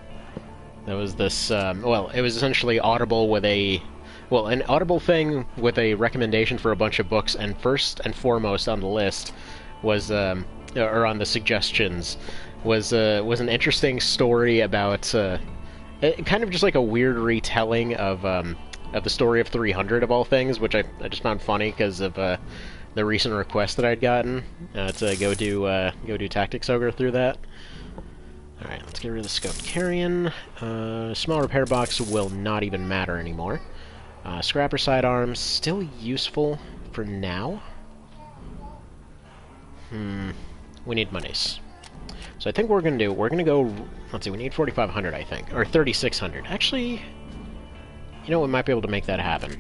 That was this, well, it was essentially Audible with a... Well, an Audible thing with a recommendation for a bunch of books, and first and foremost on the list was, or on the suggestions, was an interesting story about, kind of just like a weird retelling of the story of 300 of all things, which I just found funny because of the recent request that I'd gotten to go do Tactics Ogre through that. All right, let's get rid of the Scoped Carrion. Small repair box will not even matter anymore. Scrapper sidearms still useful for now. We need monies. So I think what we're gonna go. Let's see, we need 4,500, I think, or 3,600. Actually, you know, we might be able to make that happen.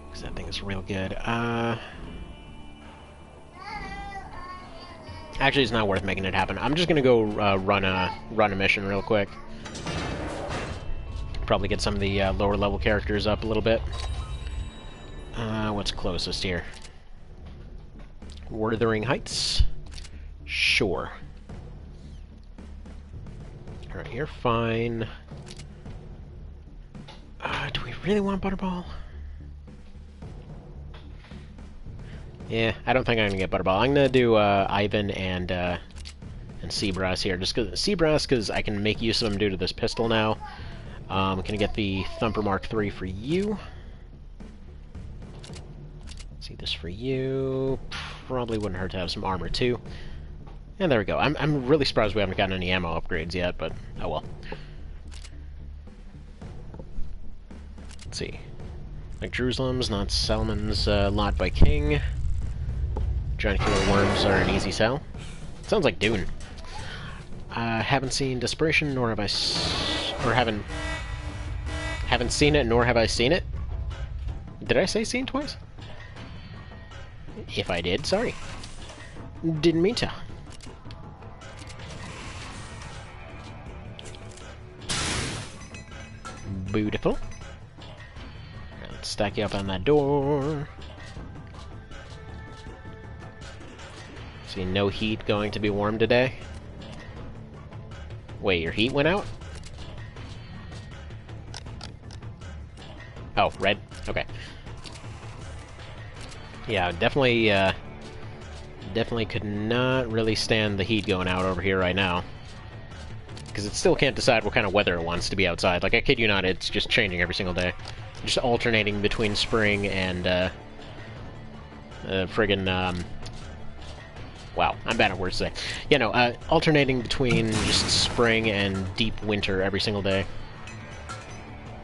Because that thing is real good. Actually, it's not worth making it happen. I'm just gonna go run a mission real quick. Probably get some of the lower level characters up a little bit. What's closest here? Wuthering Heights? Sure. Alright, you're fine. Do we really want Butterball? Yeah, I don't think I'm gonna get Butterball. I'm gonna do Ivan and Seabrass here, just because Seabrass, because I can make use of him due to this pistol now. I'm gonna get the Thumper Mark III for you. See this for you. Probably wouldn't hurt to have some armor too. And there we go. I'm really surprised we haven't gotten any ammo upgrades yet, but oh well. Let's see. Like Jerusalem's, not Salmon's lot by King. Giant killer worms are an easy sell. Sounds like Dune. Haven't seen Desperation, nor have I haven't seen it, nor have I seen it. Did I say seen twice? If I did, sorry. Didn't mean to. Beautiful. Let's stack you up on that door. See, no heat going to be warm today. Wait, your heat went out? Oh, red? Okay. Yeah, definitely, definitely could not really stand the heat going out over here right now. Because it still can't decide what kind of weather it wants to be outside. Like, I kid you not, it's just changing every single day. Just alternating between spring and, friggin', wow, I'm bad at words today. Yeah, no, alternating between just spring and deep winter every single day.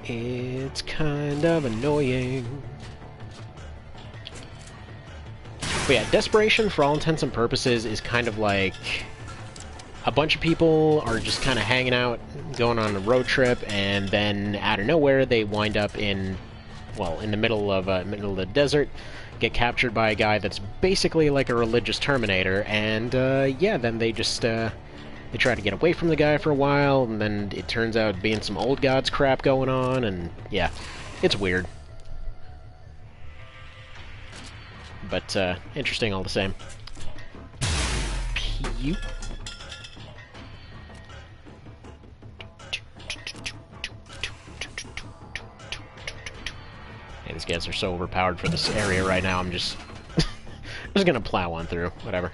It's kind of annoying. But yeah, Desperation, for all intents and purposes, is kind of like a bunch of people are just kind of hanging out, going on a road trip, and then out of nowhere they wind up in, well, in the middle of the desert, get captured by a guy that's basically like a religious Terminator, and yeah, then they just they try to get away from the guy for a while, and then it turns out being some old gods crap going on, and yeah, it's weird. But interesting all the same. Pew. Hey, these guys are so overpowered for this area right now, I'm just gonna plow on through, whatever.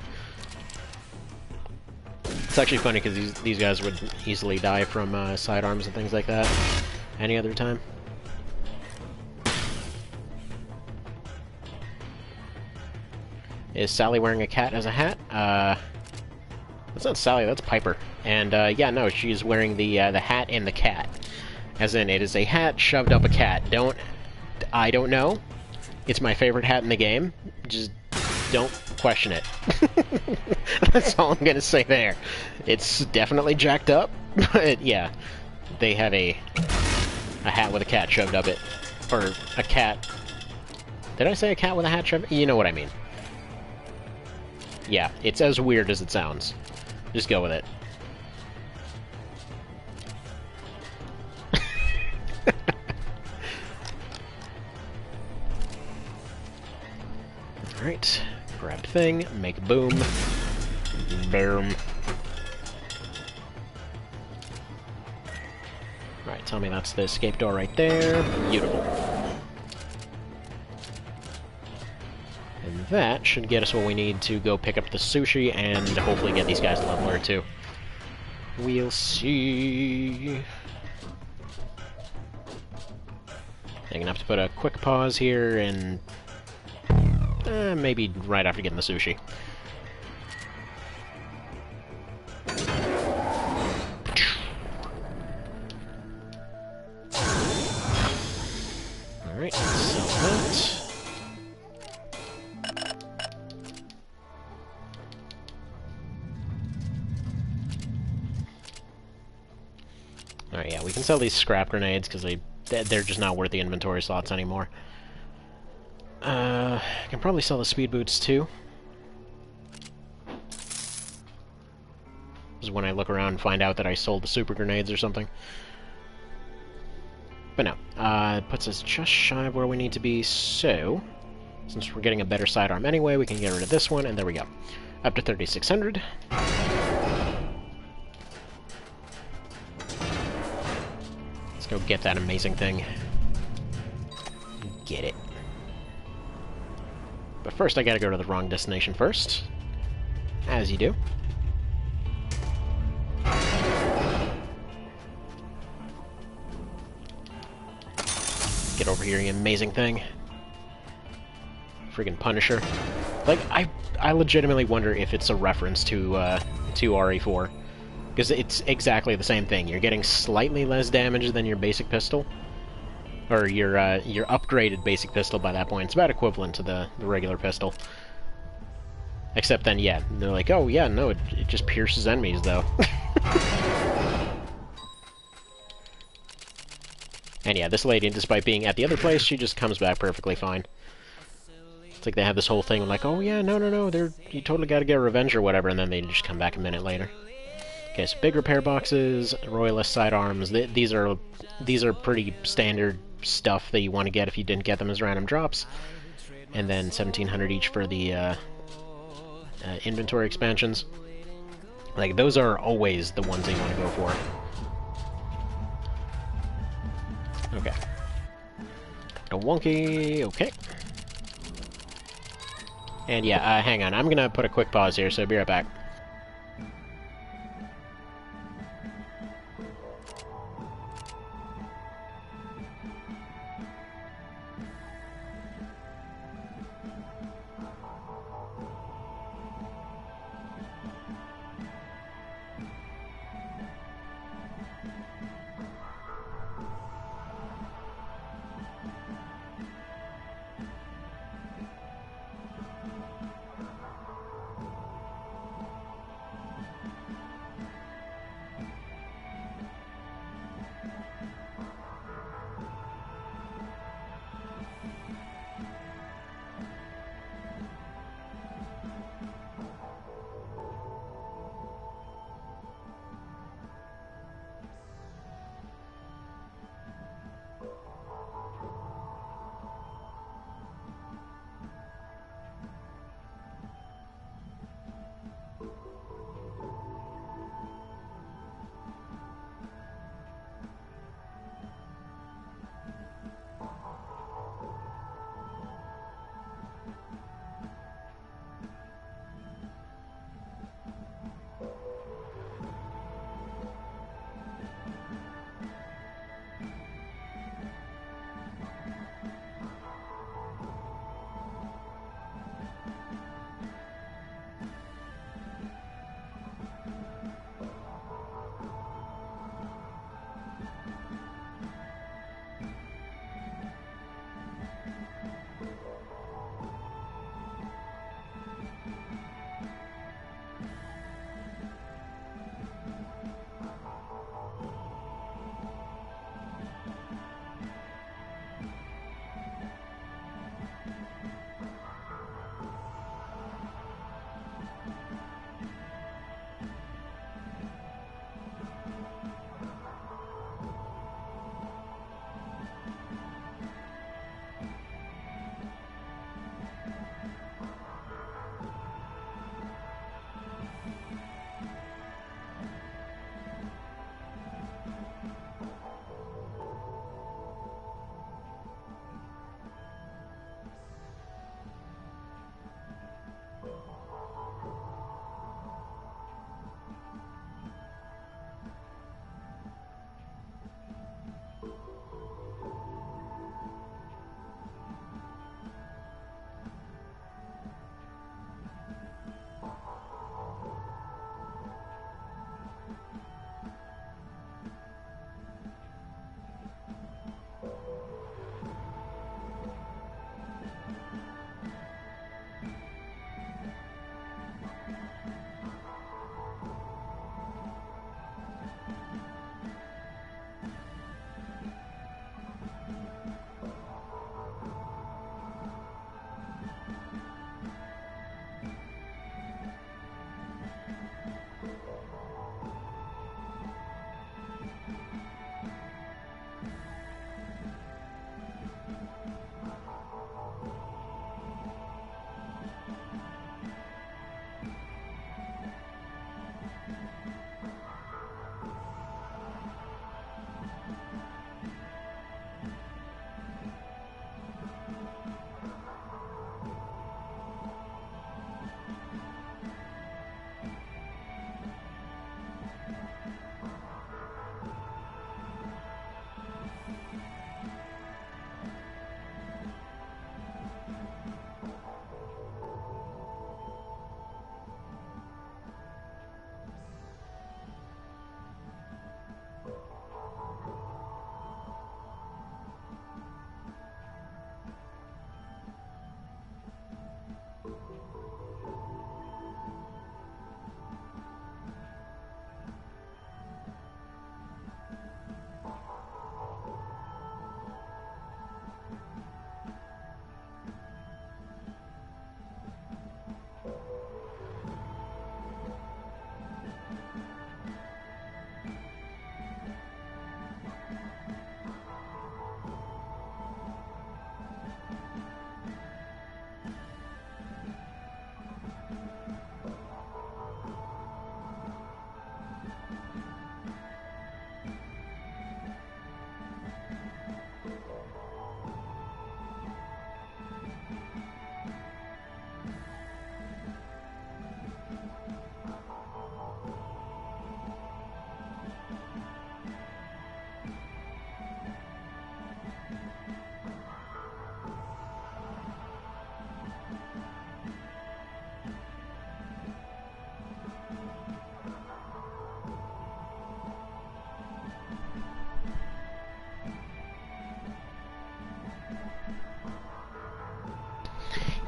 It's actually funny because these guys would easily die from sidearms and things like that any other time. Is Sally wearing a cat as a hat? That's not Sally, that's Piper. And yeah, no, she's wearing the hat and the cat. As in, it is a hat shoved up a cat. I don't know. It's my favorite hat in the game. Just don't question it. That's all I'm gonna say there. It's definitely jacked up, but yeah, they have a hat with a cat shoved up it, or a cat. Did I say a cat with a hat shoved? You know what I mean. Yeah, it's as weird as it sounds. Just go with it. Alright, grab thing, make boom. Boom. Alright, tell me that's the escape door right there. Beautiful. And that should get us what we need to go pick up the sushi and hopefully get these guys a level or two. We'll see. I'm gonna have to put a quick pause here and maybe right after getting the sushi. Alright, sell that. Alright, yeah, we can sell these scrap grenades because they're just not worth the inventory slots anymore. I can probably sell the speed boots too. This is when I look around and find out that I sold the super grenades or something. But no, it puts us just shy of where we need to be, so since we're getting a better sidearm anyway, we can get rid of this one, and there we go. Up to 3,600. Let's go get that amazing thing. Get it. But first I gotta go to the wrong destination first. As you do. Get over here, you amazing thing. Friggin' Punisher. Like, I legitimately wonder if it's a reference to RE4. Because it's exactly the same thing. You're getting slightly less damage than your basic pistol. or your upgraded basic pistol by that point. It's about equivalent to the regular pistol. Except then, yeah, they're like, oh yeah, no, it just pierces enemies though. And yeah, this lady, despite being at the other place, she just comes back perfectly fine. It's like they have this whole thing like, oh yeah, no, you totally gotta get revenge or whatever, and then they just come back a minute later. Okay, so big repair boxes, Royalist sidearms. These are pretty standard stuff that you want to get if you didn't get them as random drops. And then 1,700 each for the inventory expansions. Like, those are always the ones that you want to go for. Okay. Don't wonky, okay. And yeah, hang on, I'm gonna put a quick pause here, so be right back.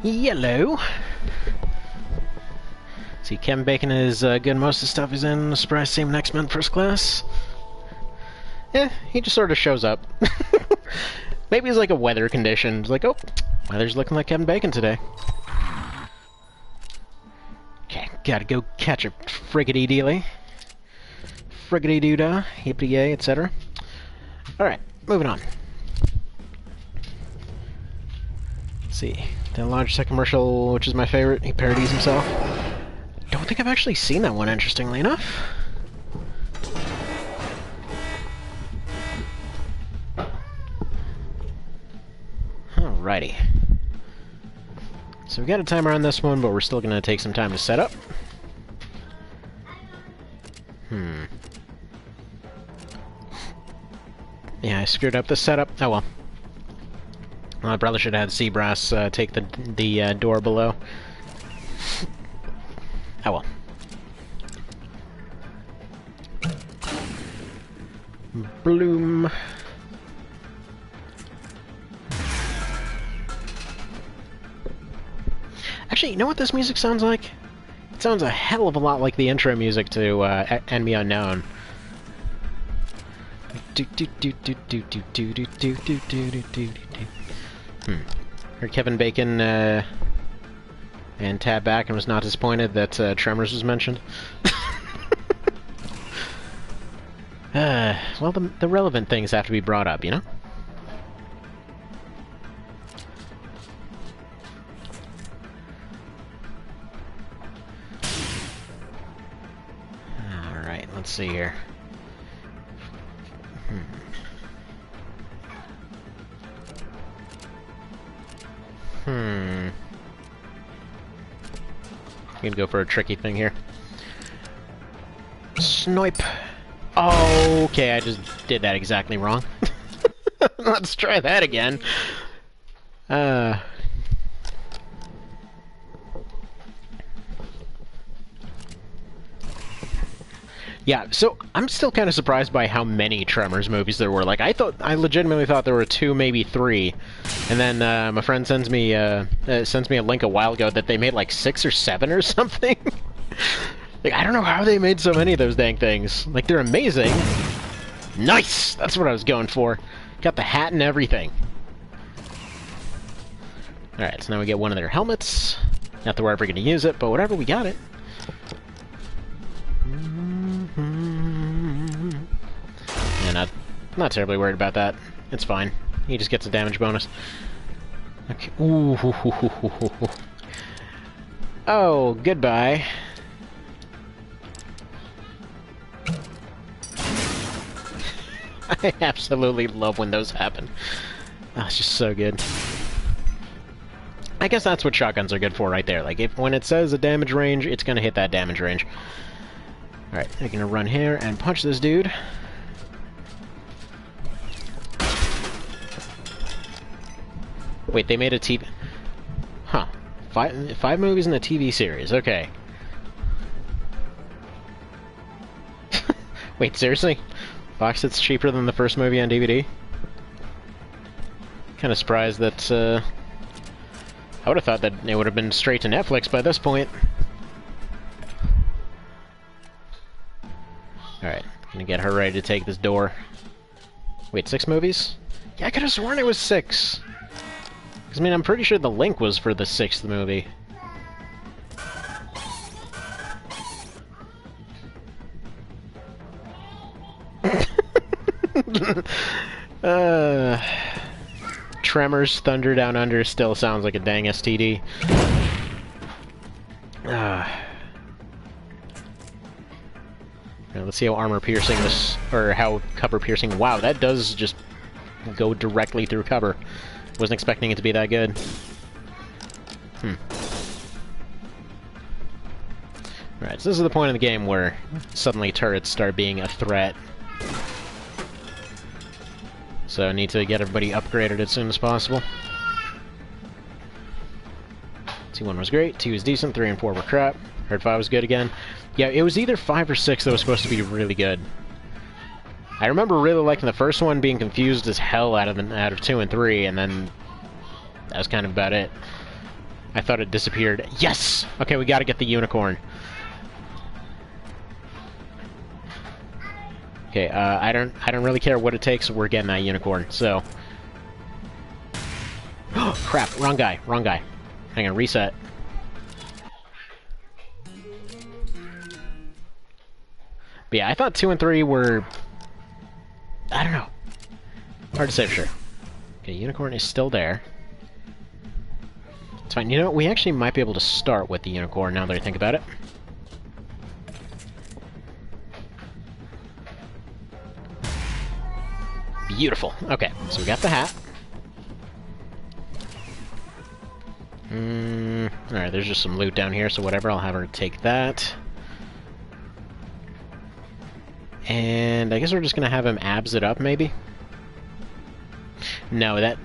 Yellow. See, Kevin Bacon is good. Most of the stuff is in. Surprise, same X-Men First Class. Yeah, he just sort of shows up. Maybe it's like a weather condition. It's like, oh, weather's looking like Kevin Bacon today. Okay, gotta go catch a friggity-dealy. Friggity-doo-dah, hippity-yay, etc. Alright, moving on. Let's see. The Logitech commercial, which is my favorite. He parodies himself. Don't think I've actually seen that one, interestingly enough. Alrighty. So we got a timer on this one, but we're still going to take some time to set up. Yeah, I screwed up the setup. Oh well. I probably should have had Seabrass take the door below. Oh well. Bloom. Actually, you know what this music sounds like? It sounds a hell of a lot like the intro music to Enemy Unknown. Heard Kevin Bacon and tabbed back and was not disappointed that Tremors was mentioned. Well, the relevant things have to be brought up, you know? Alright, let's see here. I'm gonna go for a tricky thing here. Snipe! Oh, okay, I just did that exactly wrong. Let's try that again. Yeah, so I'm still kind of surprised by how many Tremors movies there were. Like, I legitimately thought there were 2, maybe 3, and then my friend sends me a link a while ago that they made like 6 or 7 or something. Like, I don't know how they made so many of those dang things. Like, they're amazing. Nice! That's what I was going for. Got the hat and everything. Alright, so now we get one of their helmets. Not that we're ever going to use it, but whatever, we got it. Yeah, not terribly worried about that. It's fine. He just gets a damage bonus. Okay. Ooh. Oh, goodbye. I absolutely love when those happen. Oh, it's just so good. I guess that's what shotguns are good for right there. Like, when it says a damage range, it's gonna hit that damage range. Alright, I'm gonna run here and punch this dude. Wait, they made a TV... Huh. Five movies in a TV series, okay. Wait, seriously? Box set's cheaper than the first movie on DVD? Kinda surprised that, I would've thought that it would've been straight to Netflix by this point. Alright, gonna get her ready to take this door. Wait, 6 movies? Yeah, I could've sworn it was 6. Because, I mean, I'm pretty sure the link was for the 6th movie. Tremors, Thunder Down Under still sounds like a dang STD. Right, let's see how armor piercing this, or how cover piercing. Wow, that does just go directly through cover. Wasn't expecting it to be that good. Right, so this is the point of the game where suddenly turrets start being a threat. So I need to get everybody upgraded as soon as possible. 2-1 was great, 2 was decent, 3 and 4 were crap. Heard 5 was good again. Yeah, it was either 5 or 6 that was supposed to be really good. I remember really liking the first one, being confused as hell out of 2 and 3, and then that was kind of about it. I thought it disappeared. Yes! Okay, we gotta get the unicorn. Okay, I don't really care what it takes, we're getting that unicorn, so... Crap, wrong guy, wrong guy. Hang on, reset. But yeah, I thought 2 and 3 were... I don't know. Hard to say for sure. Okay, unicorn is still there. It's fine. You know, we actually might be able to start with the unicorn now that I think about it. Beautiful. Okay, so we got the hat. Alright, there's just some loot down here, so whatever, I'll have her take that. And I guess we're just gonna have him abs it up, maybe? No, that...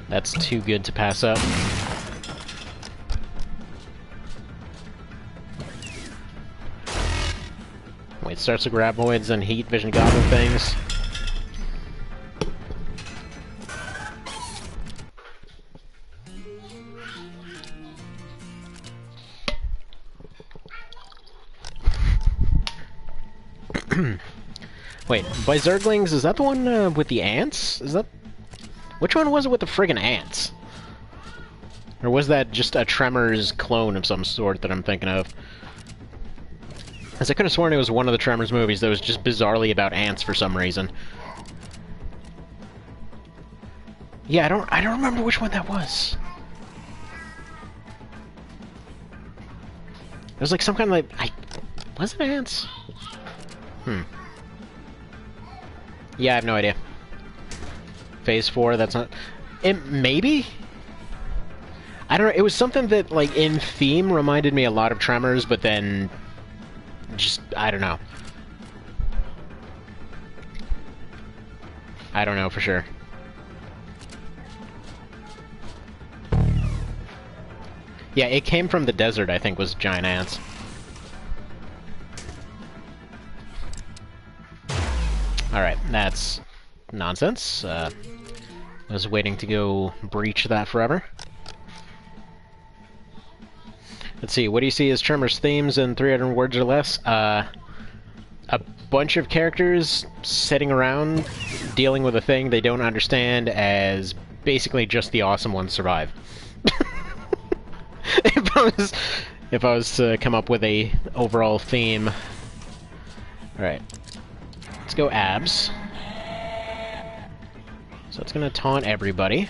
That's too good to pass up. Wait, starts with graboids and heat vision goblin things. Wait, by Zerglings, is that the one with the ants? Is that... Which one was it with the friggin' ants? Or was that just a Tremors clone of some sort that I'm thinking of? As I could have sworn it was one of the Tremors movies that was just bizarrely about ants for some reason. Yeah, I don't remember which one that was. It was like some kind of like... Was it ants? Yeah, I have no idea. Phase 4, that's not... maybe? I don't know, it was something that, like, in theme reminded me a lot of Tremors, but then... Just, I don't know. I don't know for sure. Yeah, it came from the desert, I think, was giant ants. Alright, that's nonsense. I was waiting to go breach that forever. Let's see, what do you see as Tremors themes in 300 words or less? A bunch of characters sitting around dealing with a thing they don't understand as basically just the awesome ones survive. If I was to come up with a overall theme. Alright. Let's go abs. So it's gonna taunt everybody.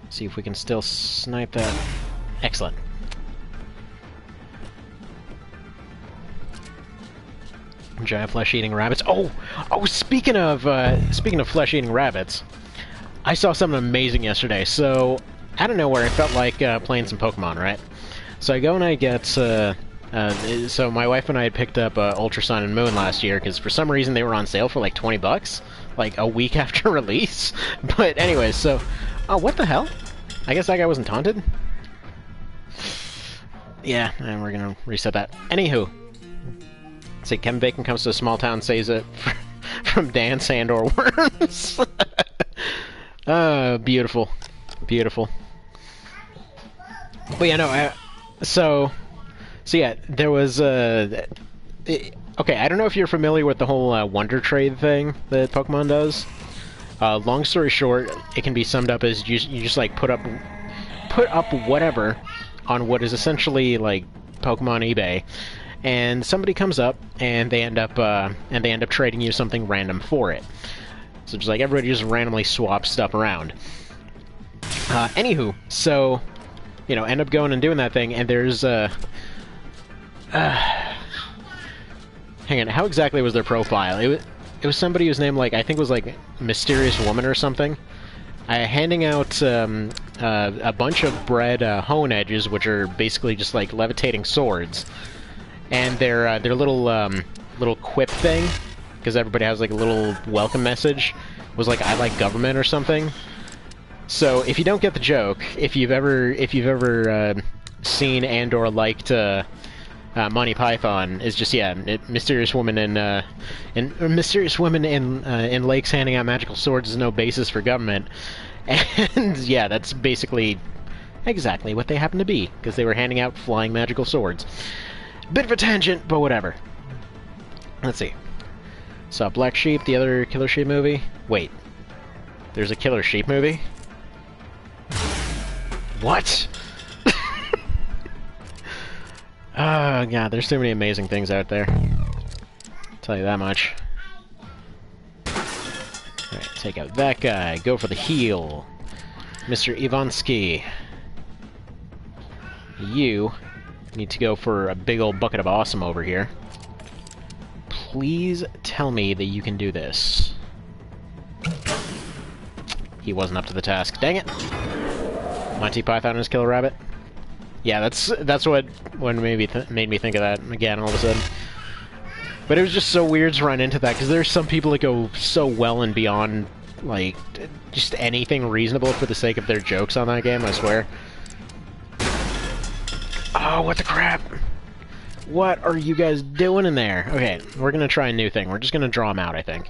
See if we can still snipe that. Excellent. Giant flesh-eating rabbits. Oh, speaking of flesh-eating rabbits, I saw something amazing yesterday. So out of nowhere, I felt like playing some Pokemon, right? So I go and I get. So my wife and I had picked up Ultra Sun and Moon last year because for some reason they were on sale for like $20, like a week after release. But anyways, so oh, what the hell? I guess that guy wasn't taunted. Yeah, and we're gonna reset that. Anywho, say Kevin Bacon comes to a small town, saves it from dance and or worms. Beautiful, beautiful. But yeah, no, so yeah, there was okay, I don't know if you're familiar with the whole Wonder Trade thing that Pokemon does. Long story short, it can be summed up as you just like put up whatever on what is essentially like Pokemon eBay, and somebody comes up and they end up trading you something random for it. So just like everybody just randomly swaps stuff around. Anywho, so you know, end up going and doing that thing, and there's hang on, how exactly was their profile? It was somebody whose name, like, I think was like Mysterious Woman or something. Handing out a bunch of bred hone edges, which are basically just like levitating swords, and their little quip thing, because everybody has like a little welcome message, was like "I like government" or something. So if you don't get the joke, if you've ever seen and or liked Monty Python is just mysterious woman in lakes handing out magical swords is no basis for government, and yeah, that's basically exactly what they happen to be because they were handing out flying magical swords. Bit of a tangent, but whatever. Let's see. Saw Black Sheep, the other Killer Sheep movie. Wait, there's a Killer Sheep movie? What? Oh, God, there's so many amazing things out there. I'll tell you that much. Alright, take out that guy. Go for the heel. Mr. Ivansky. You need to go for a big old bucket of awesome over here. Please tell me that you can do this. He wasn't up to the task. Dang it! Monty Python and his Killer Rabbit. Yeah, that's what made me think of that again all of a sudden. But it was just so weird to run into that, because there's some people that go so well and beyond, like, just anything reasonable for the sake of their jokes on that game, I swear. Oh, what the crap? What are you guys doing in there? Okay, we're gonna try a new thing. We're just gonna draw them out, I think.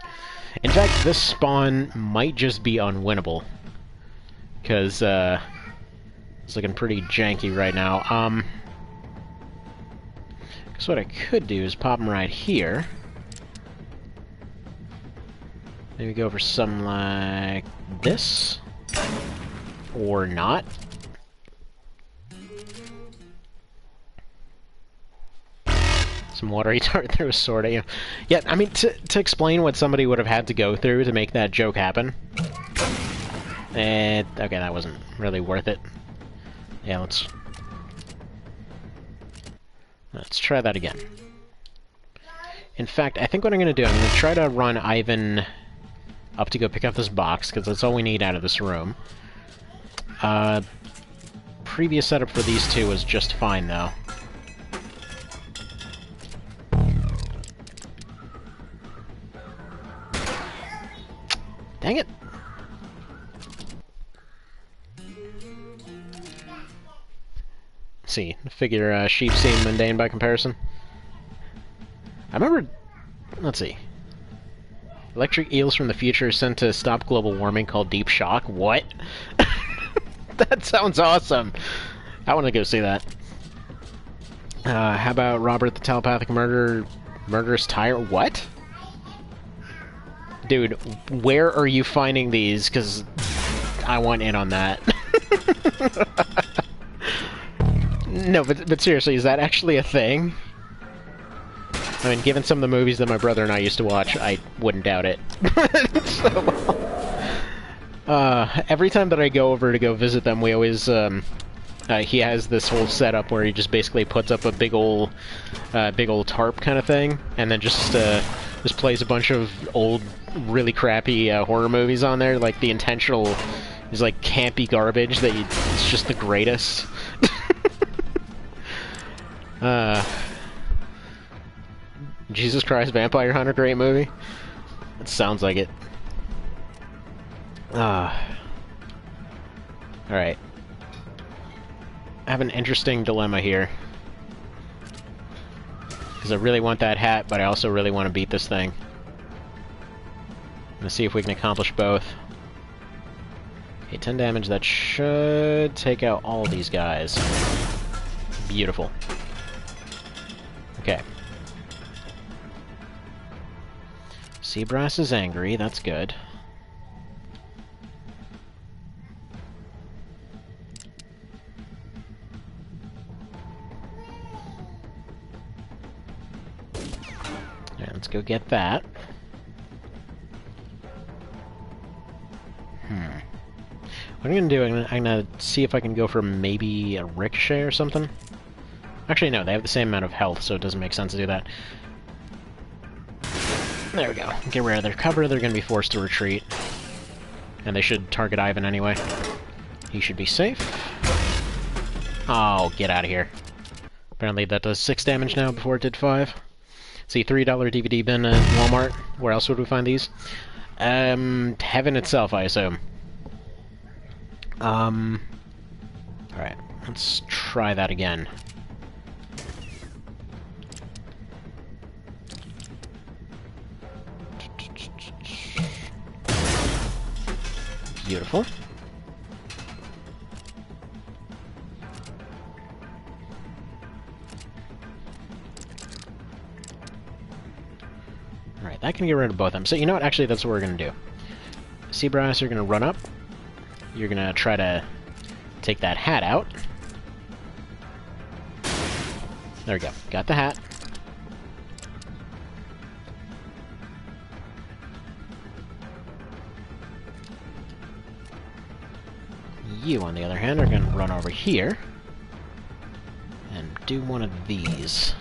In fact, this spawn might just be unwinnable. Because, it's looking pretty janky right now. So what I could do is pop them right here. Maybe go for something like this. Or not. Some watery dart through a sword at you. Yeah, I mean, to explain what somebody would have had to go through to make that joke happen. Okay, that wasn't really worth it. Yeah, let's try that again. In fact, I think what I'm going to do, I'm going to try to run Ivan up to go pick up this box, because that's all we need out of this room. Previous setup for these two was just fine, though. Dang it! See, figure sheep seem mundane by comparison. I remember, let's see. Electric eels from the future sent to stop global warming called Deep Shock. What? That sounds awesome. I want to go see that. How about Robert the Telepathic Murderous Tire? What? Dude, where are you finding these? Because I want in on that. No, but seriously, is that actually a thing? I mean, given some of the movies that my brother and I used to watch, I wouldn't doubt it. Every time that I go over to go visit them, we always, he has this whole setup where he just basically puts up a big old tarp kind of thing, and then just plays a bunch of old, really crappy horror movies on there. Like, the intentional is like campy garbage that it's just the greatest. Jesus Christ, Vampire Hunter, great movie. It sounds like it. Alright. I have an interesting dilemma here. Because I really want that hat, but I also really want to beat this thing. Let's see if we can accomplish both. Okay, 10 damage, that should take out all these guys. Beautiful. Okay. Seabrass is angry, that's good. Alright, let's go get that. What I'm gonna do, I'm gonna see if I can go for maybe a ricochet or something. Actually, no, they have the same amount of health, so it doesn't make sense to do that. There we go. Get rid of their cover, they're gonna be forced to retreat. And they should target Ivan anyway. He should be safe. Oh, get out of here. Apparently that does 6 damage now before it did 5. See, $3 DVD bin at Walmart. Where else would we find these? Heaven itself, I assume. Alright, let's try that again. Beautiful. Alright, that can get rid of both of them. So you know what? Actually, that's what we're going to do. Sea Brass, you're going to run up. You're going to try to take that hat out. There we go. Got the hat. You, on the other hand, are going to run over here and do one of these.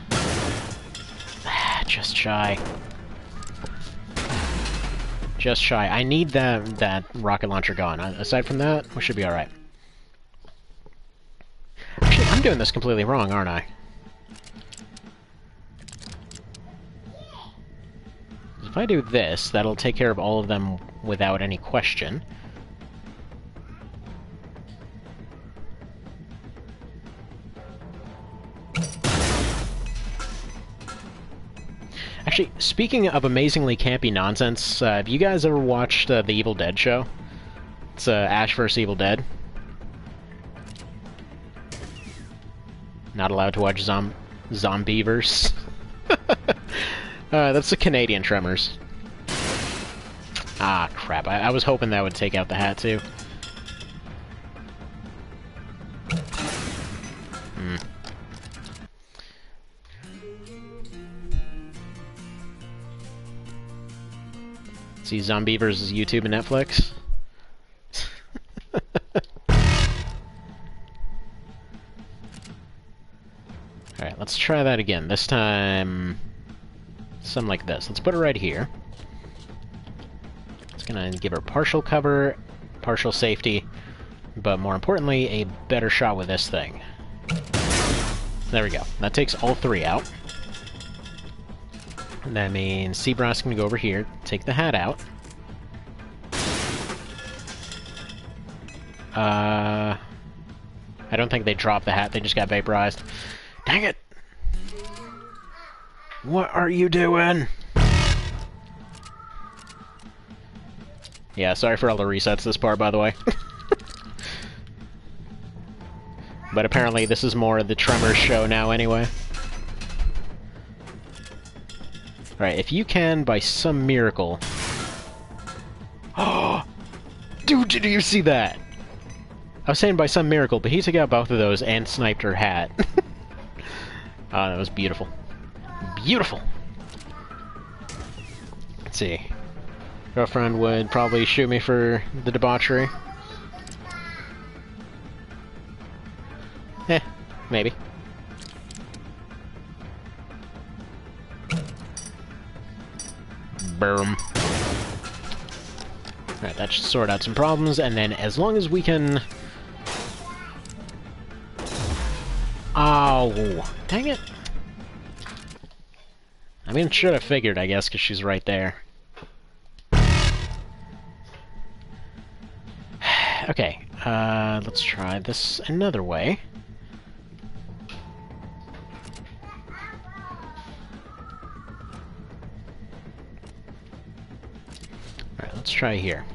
Just shy. Just shy. I need that rocket launcher gone. Aside from that, we should be alright. Actually, I'm doing this completely wrong, aren't I? If I do this, that'll take care of all of them without any question. Actually, speaking of amazingly campy nonsense, have you guys ever watched the Evil Dead show? It's Ash vs. Evil Dead. Not allowed to watch Zombieverse. That's the Canadian Tremors. Ah, crap. I was hoping that would take out the hat, too. See Zombieverse' YouTube and Netflix? Alright, let's try that again. This time... something like this. Let's put it right here. It's gonna give her partial cover, partial safety, but more importantly, a better shot with this thing. There we go. That takes all three out. And that means Seabrass can go over here, take the hat out. I don't think they dropped the hat, they just got vaporized. Dang it! What are you doing? Yeah, sorry for all the resets this part, by the way. But apparently this is more of the Tremors show now anyway. Alright, if you can, by some miracle... Oh! Dude, did you see that? I was saying by some miracle, but he took out both of those and sniped her hat. Oh, that was beautiful. Beautiful! Let's see. Girlfriend would probably shoot me for the debauchery. Maybe. Boom. Alright, that should sort out some problems, and then as long as we can... Oh, dang it. I mean, should have figured, I guess, because she's right there. Okay, let's try this another way. Alright, let's try here.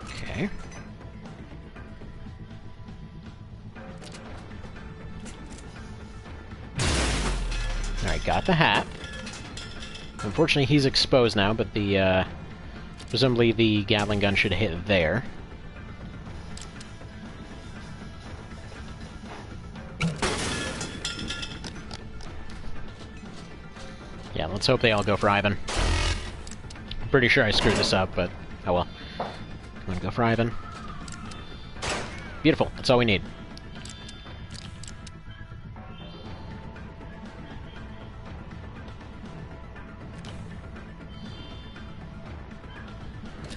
Okay. Alright, got the hat. Unfortunately, he's exposed now, but the, presumably the Gatling gun should hit there. Yeah, let's hope they all go for Ivan. I'm pretty sure I screwed this up, but oh well. Come on, go for Ivan. Beautiful, that's all we need.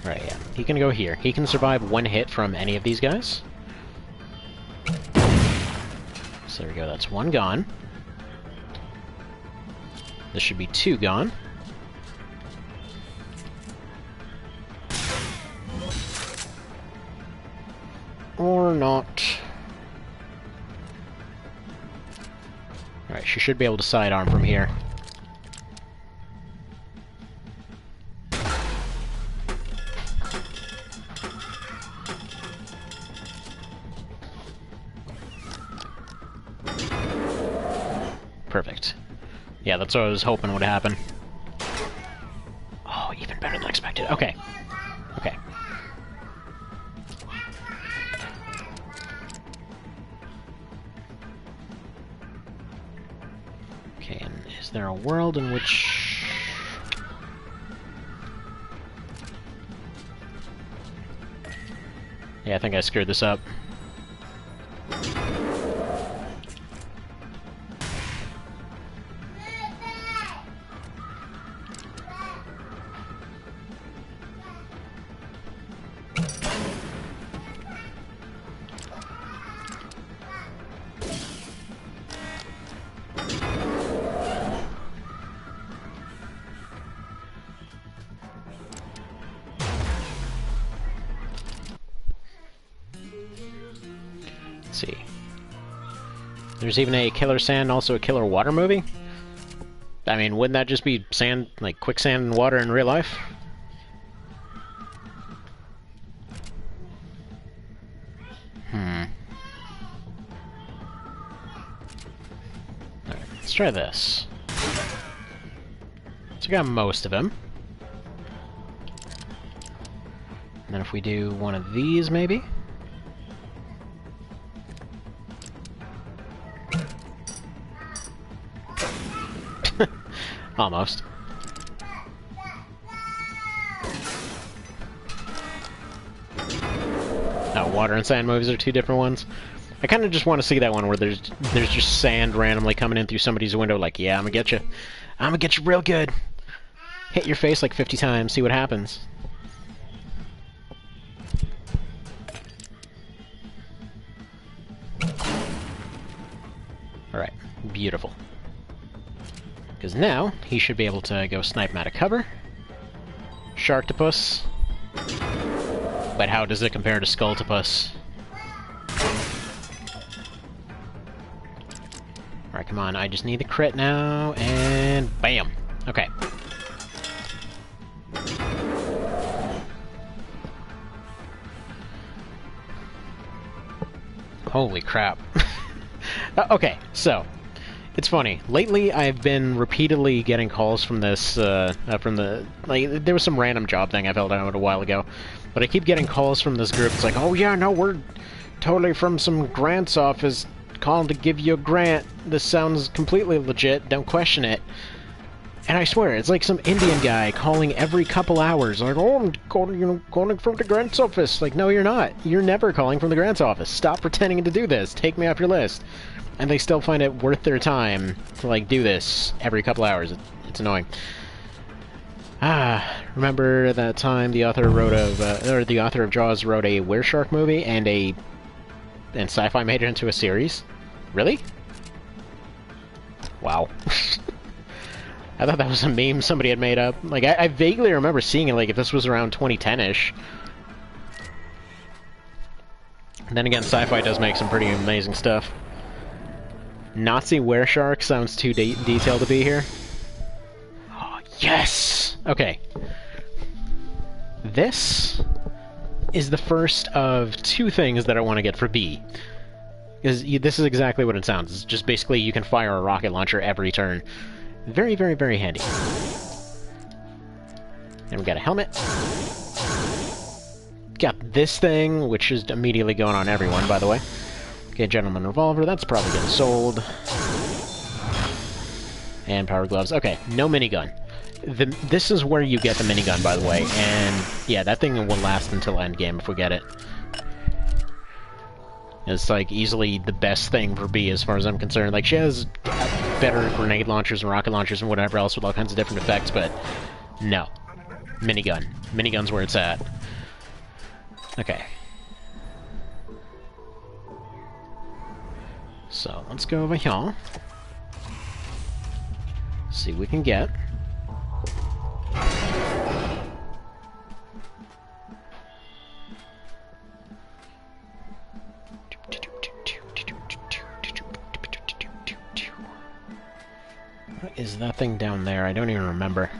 Right, yeah. He can go here. He can survive one hit from any of these guys. So there we go, that's one gone. This should be two gone. Or not. Alright, she should be able to sidearm from here. Perfect. Yeah, that's what I was hoping would happen. Oh, even better than expected. Okay. Okay. Okay, and is there a world in which... Yeah, I think I screwed this up. Let's see. There's even a Killer Sand, also a Killer Water movie? I mean, wouldn't that just be sand, like quicksand and water in real life? Alright, let's try this. So we got most of them. And then if we do one of these, maybe? Almost. Oh, water and sand movies are two different ones. I kind of just want to see that one where there's just sand randomly coming in through somebody's window like, yeah, I'm gonna get you. I'm gonna get you real good. Hit your face like 50 times, see what happens. Alright, beautiful. Because now, he should be able to go snipe him out of cover. Sharktopus. But how does it compare to Skulltopus? Alright, come on, I just need the crit now, and bam! Okay. Holy crap. Okay, so... It's funny. Lately, I've been repeatedly getting calls from this, from the... Like, there was some random job thing I filled out a while ago. But I keep getting calls from this group. It's like, oh yeah, no, we're totally from some grants office calling to give you a grant. This sounds completely legit. Don't question it. And I swear, it's like some Indian guy calling every couple hours. Like, oh, I'm calling from the grants office. Like, no, you're not. You're never calling from the grants office. Stop pretending to do this. Take me off your list. And they still find it worth their time to, like, do this every couple hours. It's annoying. Remember that time the author wrote the author of Jaws wrote a Wereshark movie and Sci-Fi made it into a series? Really? Wow. I thought that was a meme somebody had made up. Like, I vaguely remember seeing it, like, if this was around 2010-ish. And then again, Sci-Fi does make some pretty amazing stuff. Nazi Wereshark sounds too detailed to be here. Oh, yes! Okay. This is the first of two things that I want to get for B. Because this is exactly what it sounds. It's just basically you can fire a rocket launcher every turn. Very, very, very handy. And we got a helmet. Got this thing, which is immediately going on everyone, by the way. Okay, Gentleman Revolver, that's probably getting sold. And Power Gloves. Okay, no minigun. This is where you get the minigun, by the way, and yeah, that thing will last until endgame if we get it. It's like easily the best thing for B as far as I'm concerned. Like, she has better grenade launchers and rocket launchers and whatever else with all kinds of different effects, but no. Minigun. Minigun's where it's at. Okay. So, let's go over here. See what we can get. What is that thing down there? I don't even remember.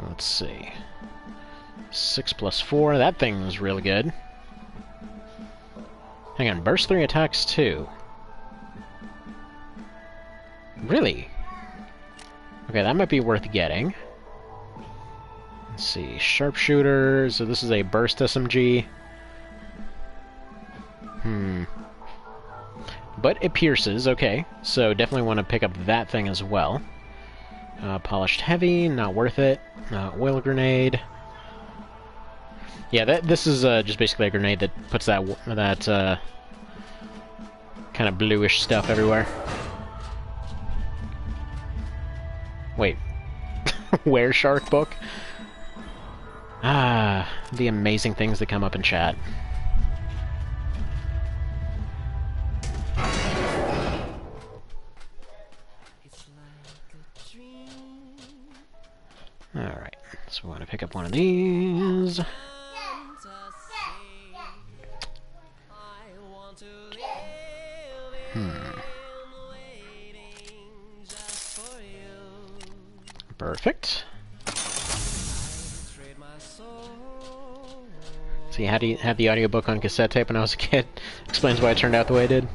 Let's see. 6 plus 4. That thing was really good. Hang on, burst 3 attacks 2. Really? Okay, that might be worth getting. Let's see, sharpshooter, so this is a burst SMG. But it pierces, okay, so definitely want to pick up that thing as well. Polished heavy, not worth it. Oil grenade. Yeah, this is just basically a grenade that puts that kind of bluish stuff everywhere. Wait. Where, Shark Book? Ah, the amazing things that come up in chat. Alright, so we want to pick up one of these. Perfect. See, I had the audiobook on cassette tape when I was a kid. Explains why it turned out the way it did.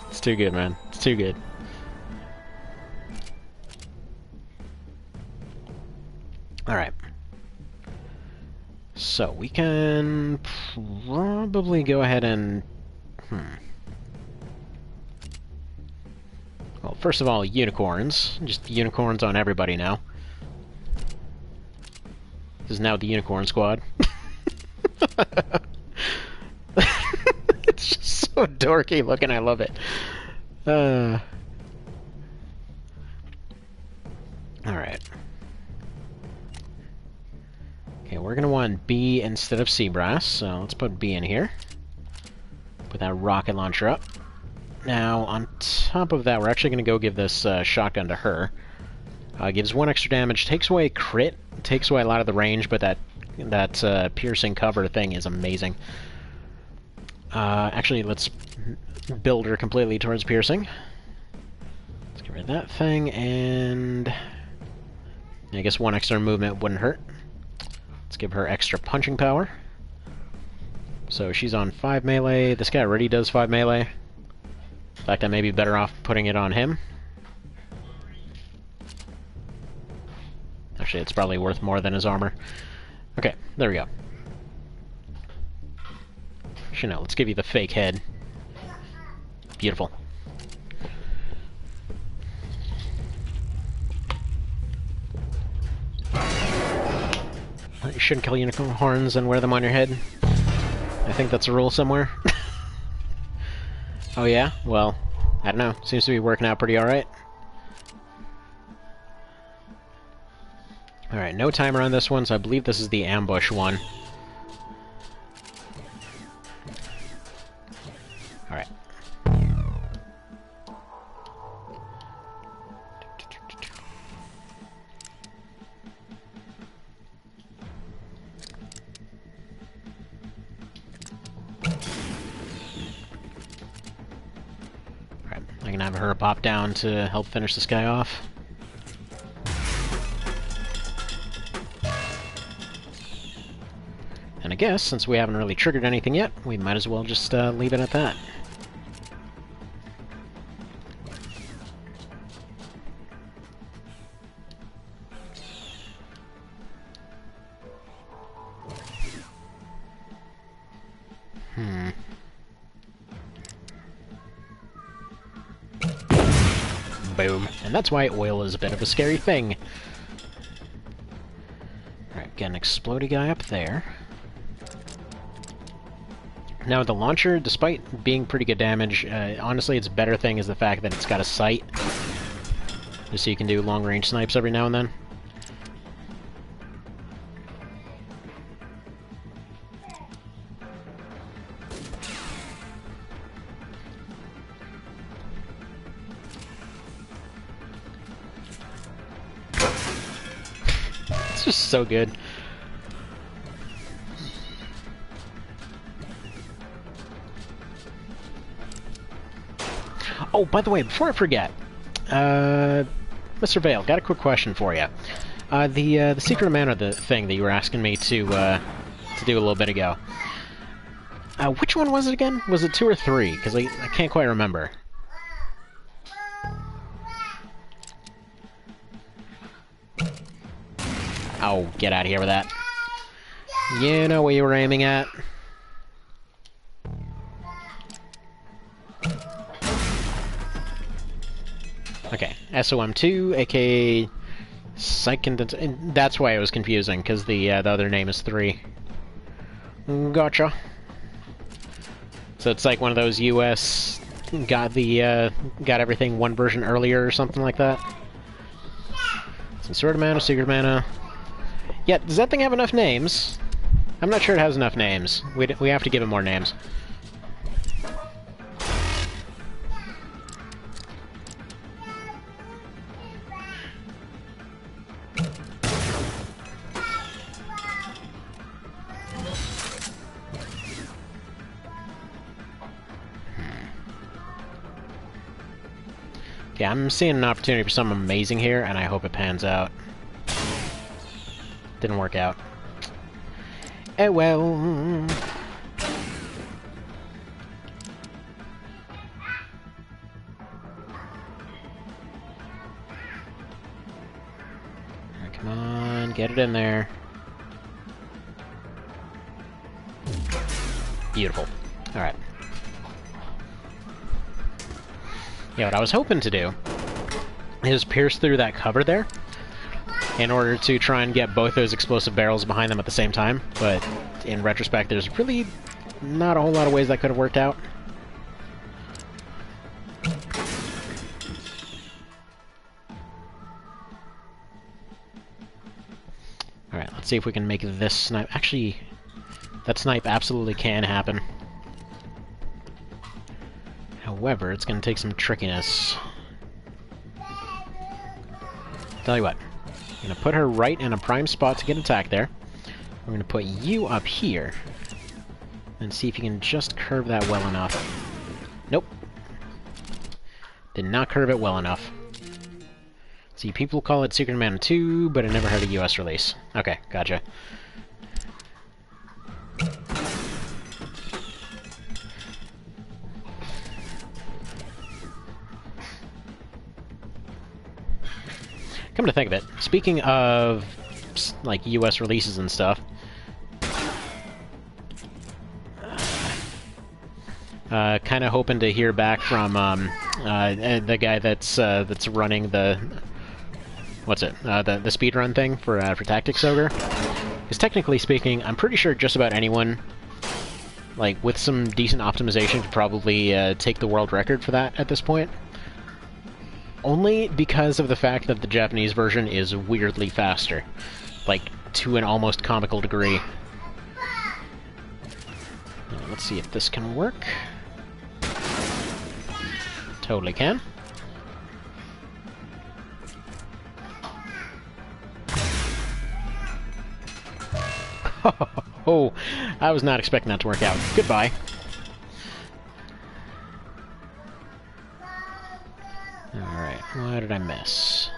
It's too good, man. It's too good. Alright. So, we can probably go ahead and... Well, first of all, unicorns. Just unicorns on everybody now. This is now the Unicorn Squad. It's just so dorky looking, I love it. Alright. Okay, we're gonna want B instead of C brass, so let's put B in here. Put that rocket launcher up. Now, on top of that, we're actually gonna go give this shotgun to her. Gives 1 extra damage, takes away crit, takes away a lot of the range, but that piercing cover thing is amazing. Actually, let's build her completely towards piercing. Let's get rid of that thing, and I guess 1 extra movement wouldn't hurt. Let's give her extra punching power. So she's on 5 melee. This guy already does 5 melee. In fact, I may be better off putting it on him. Actually, it's probably worth more than his armor. Okay, there we go. Actually, no, let's give you the fake head. Beautiful. You shouldn't kill unicorns and wear them on your head. I think that's a rule somewhere. Oh yeah? Well, I don't know. Seems to be working out pretty alright. Alright, no timer on this one, so I believe this is the ambush one. Alright. Alright, I can have her pop down to help finish this guy off. And I guess, since we haven't really triggered anything yet, we might as well just leave it at that. Boom. And that's why oil is a bit of a scary thing. Alright, get an explodey guy up there. Now, the launcher, despite being pretty good damage, honestly, its better thing is the fact that it's got a sight. Just so you can do long-range snipes every now and then. It's just so good. Oh, by the way, before I forget, Mr. Vale, got a quick question for you. The Secret of Mana thing that you were asking me to do a little bit ago. Which one was it again? Was it 2 or 3? Because I can't quite remember. Oh, get out of here with that. You know what you were aiming at. Okay, SOM2, aka Psych and that's why it was confusing, because the other name is 3. Gotcha. So it's like one of those US got everything one version earlier or something like that. Some sort of mana, secret mana. Yeah, does that thing have enough names? I'm not sure it has enough names. We have to give it more names. Yeah, I'm seeing an opportunity for something amazing here, and I hope it pans out. Didn't work out. Eh well. Come on, get it in there. Beautiful. Alright. Yeah, what I was hoping to do is pierce through that cover there in order to try and get both those explosive barrels behind them at the same time, but in retrospect, there's really not a whole lot of ways that could have worked out. Alright, let's see if we can make this snipe. Actually, that snipe absolutely can happen. However, it's going to take some trickiness. Tell you what, I'm going to put her right in a prime spot to get attacked there. We're going to put you up here, and see if you can just curve that well enough. Nope. Did not curve it well enough. See, people call it Secret of Mana 2, but it never had a US release. Okay, gotcha. Come to think of it, speaking of, like, US releases and stuff, kind of hoping to hear back from the guy that's running the the speedrun thing for Tactics Ogre. Because technically speaking, I'm pretty sure just about anyone, like, with some decent optimization could probably take the world record for that at this point. Only because of the fact that the Japanese version is weirdly faster. Like, to an almost comical degree. Let's see if this can work. Totally can. Oh, I was not expecting that to work out. Goodbye. Alright, what did I miss?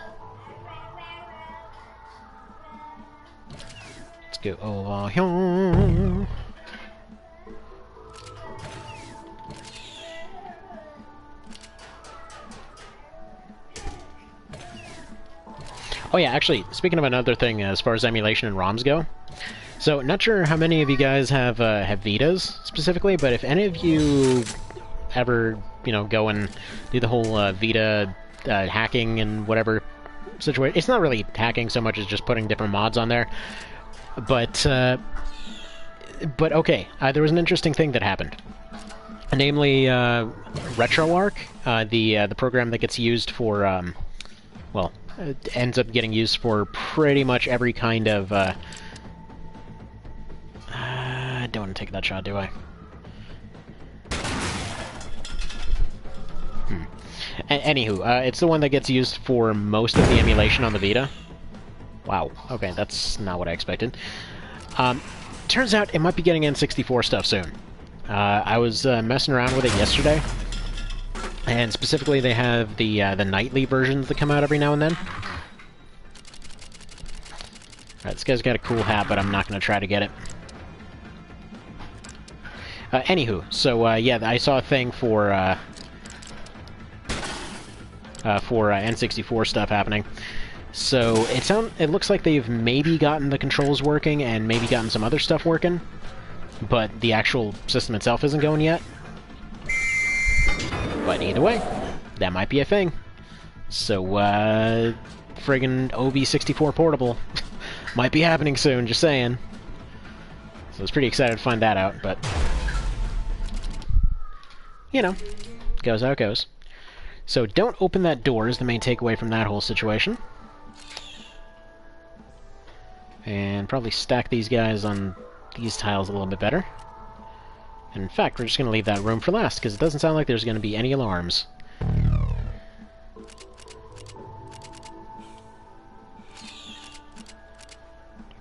Let's go over here. Oh yeah, actually, speaking of another thing as far as emulation and ROMs go, so not sure how many of you guys have Vitas specifically, but if any of you ever, you know, go and do the whole Vita hacking and whatever situation. It's not really hacking so much as just putting different mods on there. But okay, there was an interesting thing that happened. Namely, RetroArch, the program that gets used for, well, it ends up getting used for pretty much every kind of, I don't want to take that shot, do I? Anywho, it's the one that gets used for most of the emulation on the Vita. Wow, okay, that's not what I expected. Turns out it might be getting N64 stuff soon. I was messing around with it yesterday, And specifically, they have the nightly versions that come out every now and then. Alright, this guy's got a cool hat, but I'm not going to try to get it. Anywho, so, yeah, I saw a thing for N64 stuff happening. So, it looks like they've maybe gotten the controls working and maybe gotten some other stuff working, but the actual system itself isn't going yet. But either way, that might be a thing. So, friggin' OB64 portable might be happening soon, just saying. So I was pretty excited to find that out, but... you know, goes how it goes. So don't open that door is the main takeaway from that whole situation. And probably stack these guys on these tiles a little bit better. And in fact, we're just going to leave that room for last, because it doesn't sound like there's going to be any alarms.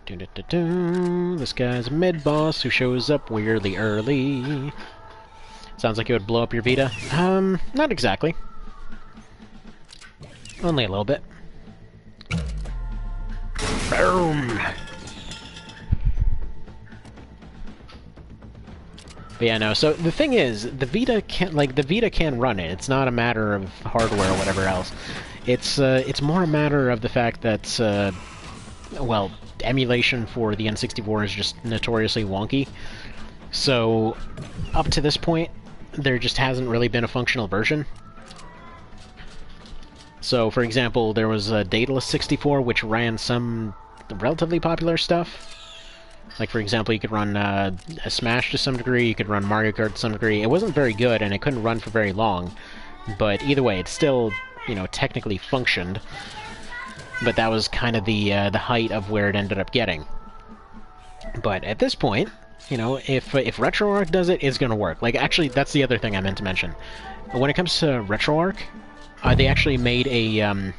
This guy's a mid-boss who shows up weirdly early. Sounds like it would blow up your Vita. Not exactly. Only a little bit. Boom! But yeah, no, so the thing is, the Vita can run it. It's not a matter of hardware or whatever else. It's more a matter of the fact that, well, emulation for the N64 is just notoriously wonky. So, up to this point, there just hasn't really been a functional version. So, for example, there was a Daedalus 64, which ran some relatively popular stuff. Like, for example, you could run a Smash to some degree, you could run Mario Kart to some degree. It wasn't very good, and it couldn't run for very long. But either way, it still, you know, technically functioned. But that was kind of the height of where it ended up getting. But at this point, you know, if RetroArch does it, it's going to work. Like, actually, that's the other thing I meant to mention. When it comes to RetroArch, they actually made a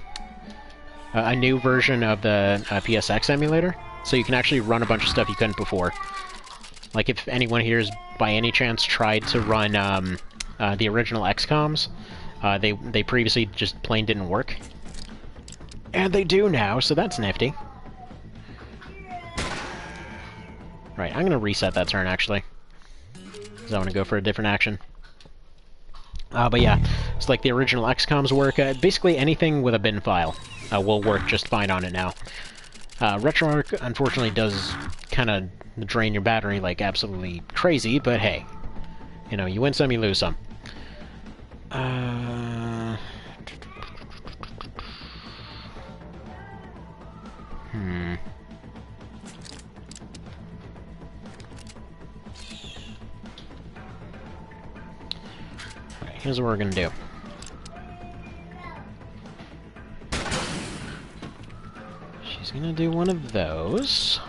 new version of the PSX emulator, so you can actually run a bunch of stuff you couldn't before. Like, if anyone here's by any chance tried to run the original XCOMs, they previously just plain didn't work. And they do now, so that's nifty. Right, I'm going to reset that turn, actually. Because I want to go for a different action. But yeah, it's like the original XCOMs work. Basically anything with a bin file will work just fine on it now. RetroArch, unfortunately, does kind of drain your battery like absolutely crazy, but hey. You know, you win some, you lose some. Here's what we're gonna do. She's gonna do one of those.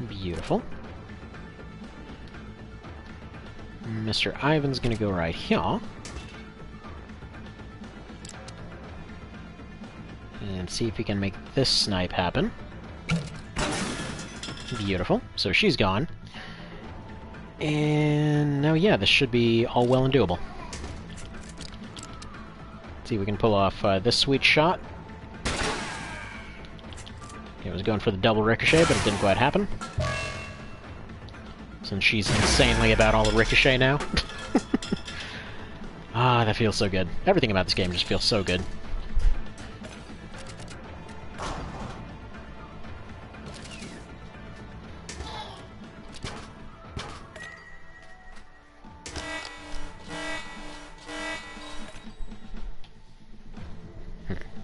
Beautiful. Mr. Ivan's gonna go right here. And see if we can make this snipe happen. Beautiful. So she's gone. And now, yeah, this should be all well and doable. Let's see if we can pull off this sweet shot. It was going for the double ricochet, but it didn't quite happen. Since she's insanely about all the ricochet now. Ah, that feels so good. Everything about this game just feels so good.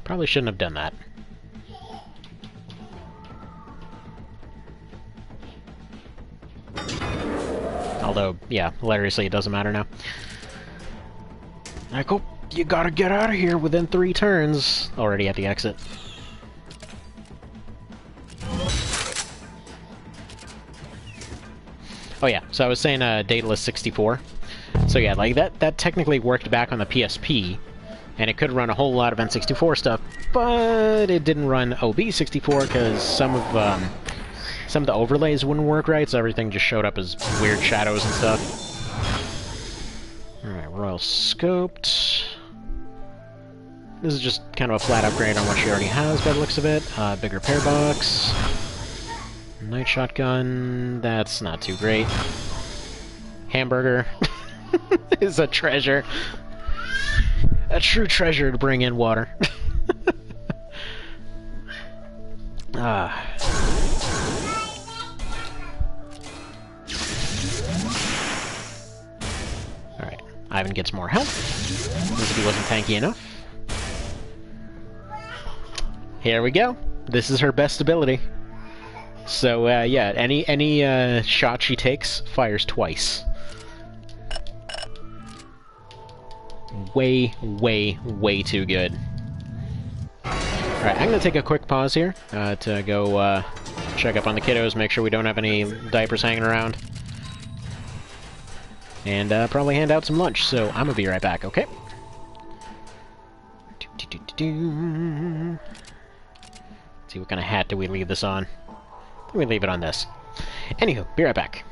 Probably shouldn't have done that. Although, yeah, hilariously, it doesn't matter now. Like, oh, you gotta get out of here within 3 turns. Already at the exit. Oh yeah, so I was saying Daedalus 64. So yeah, like that technically worked back on the PSP, And it could run a whole lot of N64 stuff, but it didn't run OB64 because some of the overlays wouldn't work right, so everything just showed up as weird shadows and stuff. Alright, Royal Scoped. This is just kind of a flat upgrade on what she already has by the looks of it. Big repair box. Night shotgun. That's not too great. Hamburger is a treasure. A true treasure to bring in water. Alright. Ivan gets more health, as if he wasn't tanky enough. Here we go. This is her best ability. So, yeah, any shot she takes fires twice. Way, way, way too good. Alright, I'm gonna take a quick pause here to go check up on the kiddos, make sure we don't have any diapers hanging around. And probably hand out some lunch, so I'm gonna be right back, okay? Let's see, what kind of hat do we leave this on? I think we leave it on this. Anywho, be right back.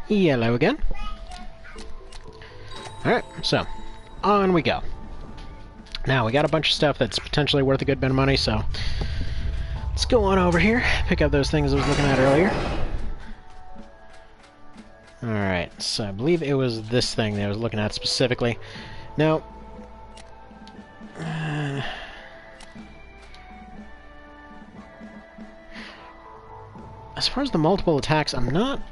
Yellow again. Alright, so, on we go. Now, we got a bunch of stuff that's potentially worth a good bit of money, so let's go on over here, pick up those things I was looking at earlier. Alright, so I believe it was this thing that I was looking at specifically. Now, as far as the multiple attacks, I'm not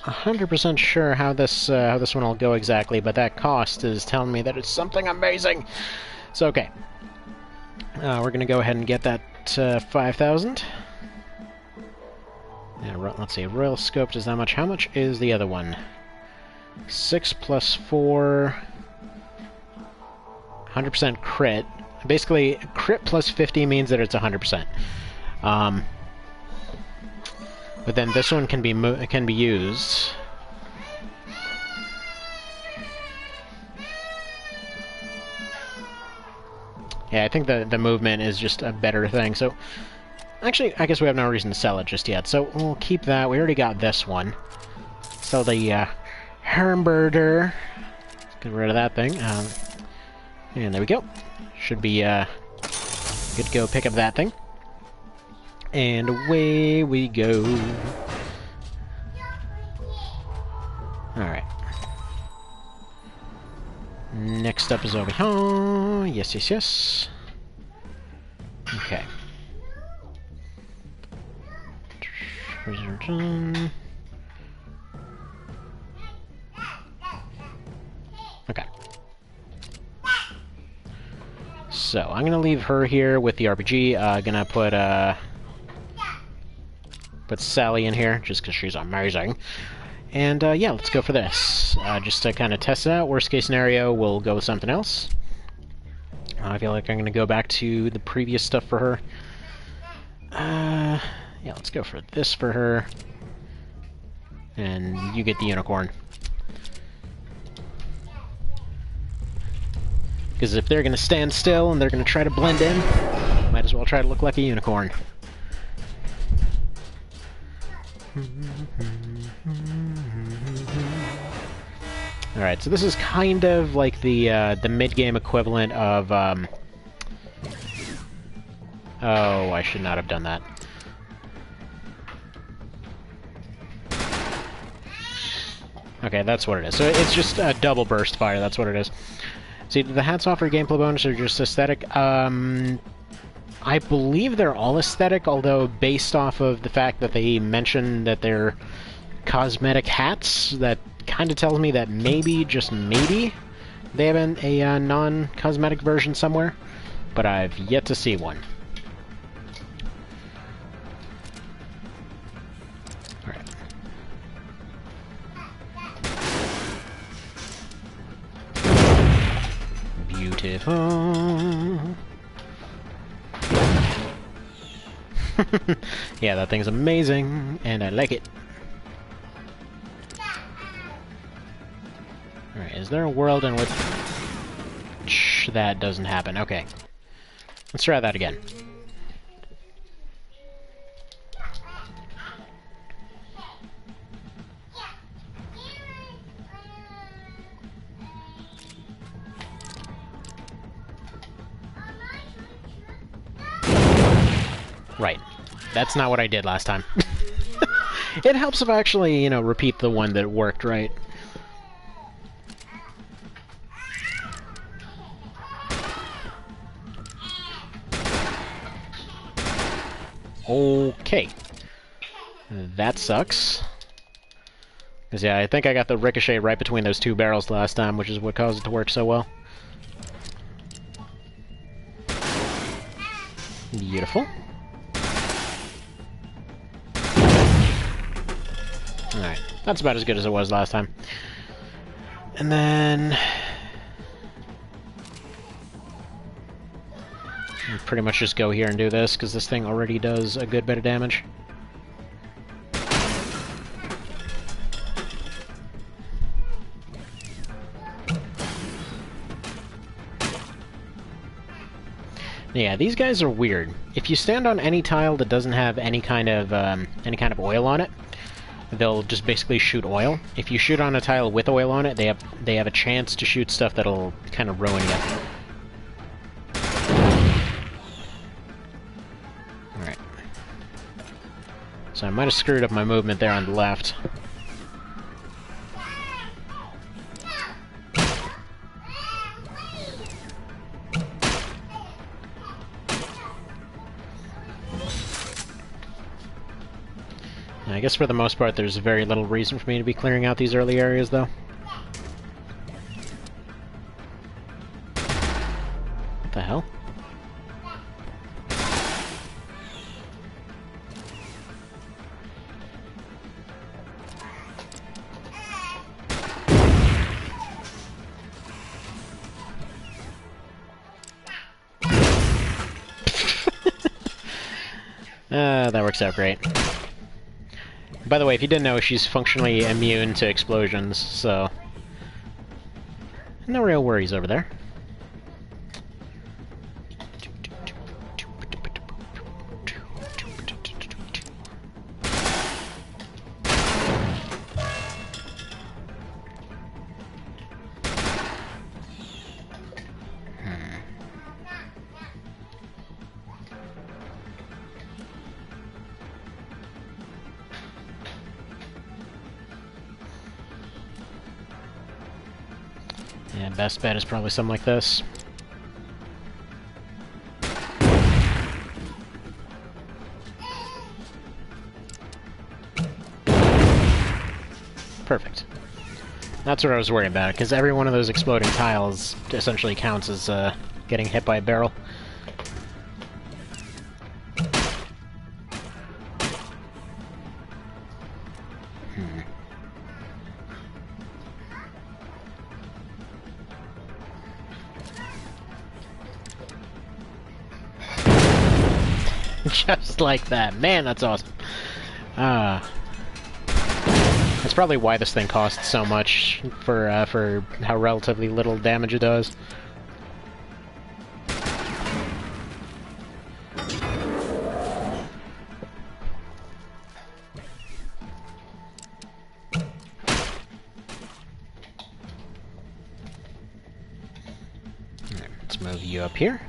100% sure how this one will go exactly, but that cost is telling me that it's something amazing. So, okay. We're going to go ahead and get that 5,000. Yeah, let's see, Royal Scope does that much. How much is the other one? 6 plus 4... 100% crit. Basically, crit plus 50 means that it's 100%. But then this one can be used. Yeah, I think the movement is just a better thing. So, actually, I guess we have no reason to sell it just yet. So we'll keep that. We already got this one. Sell the Hermberger. Let's get rid of that thing. And there we go. Should be good to go pick up that thing. And away we go. Alright. Next up is over here. Yes, yes, yes. Okay. Okay. So, I'm gonna leave her here with the RPG. Gonna put Sally in here, just because she's amazing. And, yeah, let's go for this. Just to kind of test it out. Worst case scenario, we'll go with something else. I feel like I'm gonna go back to the previous stuff for her. Yeah, let's go for this for her. And you get the unicorn. Because if they're gonna stand still and they're gonna try to blend in, might as well try to look like a unicorn. Alright, so this is kind of like the mid-game equivalent of, oh, I should not have done that. Okay, that's what it is. So it's just a double burst fire, that's what it is. See, the hats off for gameplay bonus are just aesthetic. I believe they're all aesthetic, although based off of the fact that they mentioned that they're cosmetic hats, that kind of tells me that maybe, just maybe, they have a non-cosmetic version somewhere, but I've yet to see one. Alright. Beautiful. Yeah, that thing's amazing, and I like it. Alright, is there a world in which that doesn't happen? Okay. Let's try that again. Right. That's not what I did last time. It helps if I actually, you know, repeat the one that worked right. Okay. That sucks. Because, yeah, I think I got the ricochet right between those two barrels last time, which is what caused it to work so well. Beautiful. Alright, that's about as good as it was last time. And then... I'll pretty much just go here and do this, because this thing already does a good bit of damage. Yeah, these guys are weird. If you stand on any tile that doesn't have any kind of oil on it, they'll just basically shoot oil. If you shoot on a tile with oil on it, they have a chance to shoot stuff that'll kind of ruin you. Alright. So I might have screwed up my movement there on the left. I guess for the most part there's very little reason for me to be clearing out these early areas, though. What the hell? That works out great. By the way, if you didn't know, she's functionally immune to explosions, so... no real worries over there. Yeah, best bet is probably something like this. Perfect. That's what I was worried about, because every one of those exploding tiles essentially counts as getting hit by a barrel. Just like that. Man, that's awesome. That's probably why this thing costs so much for how relatively little damage it does. Alright, let's move you up here.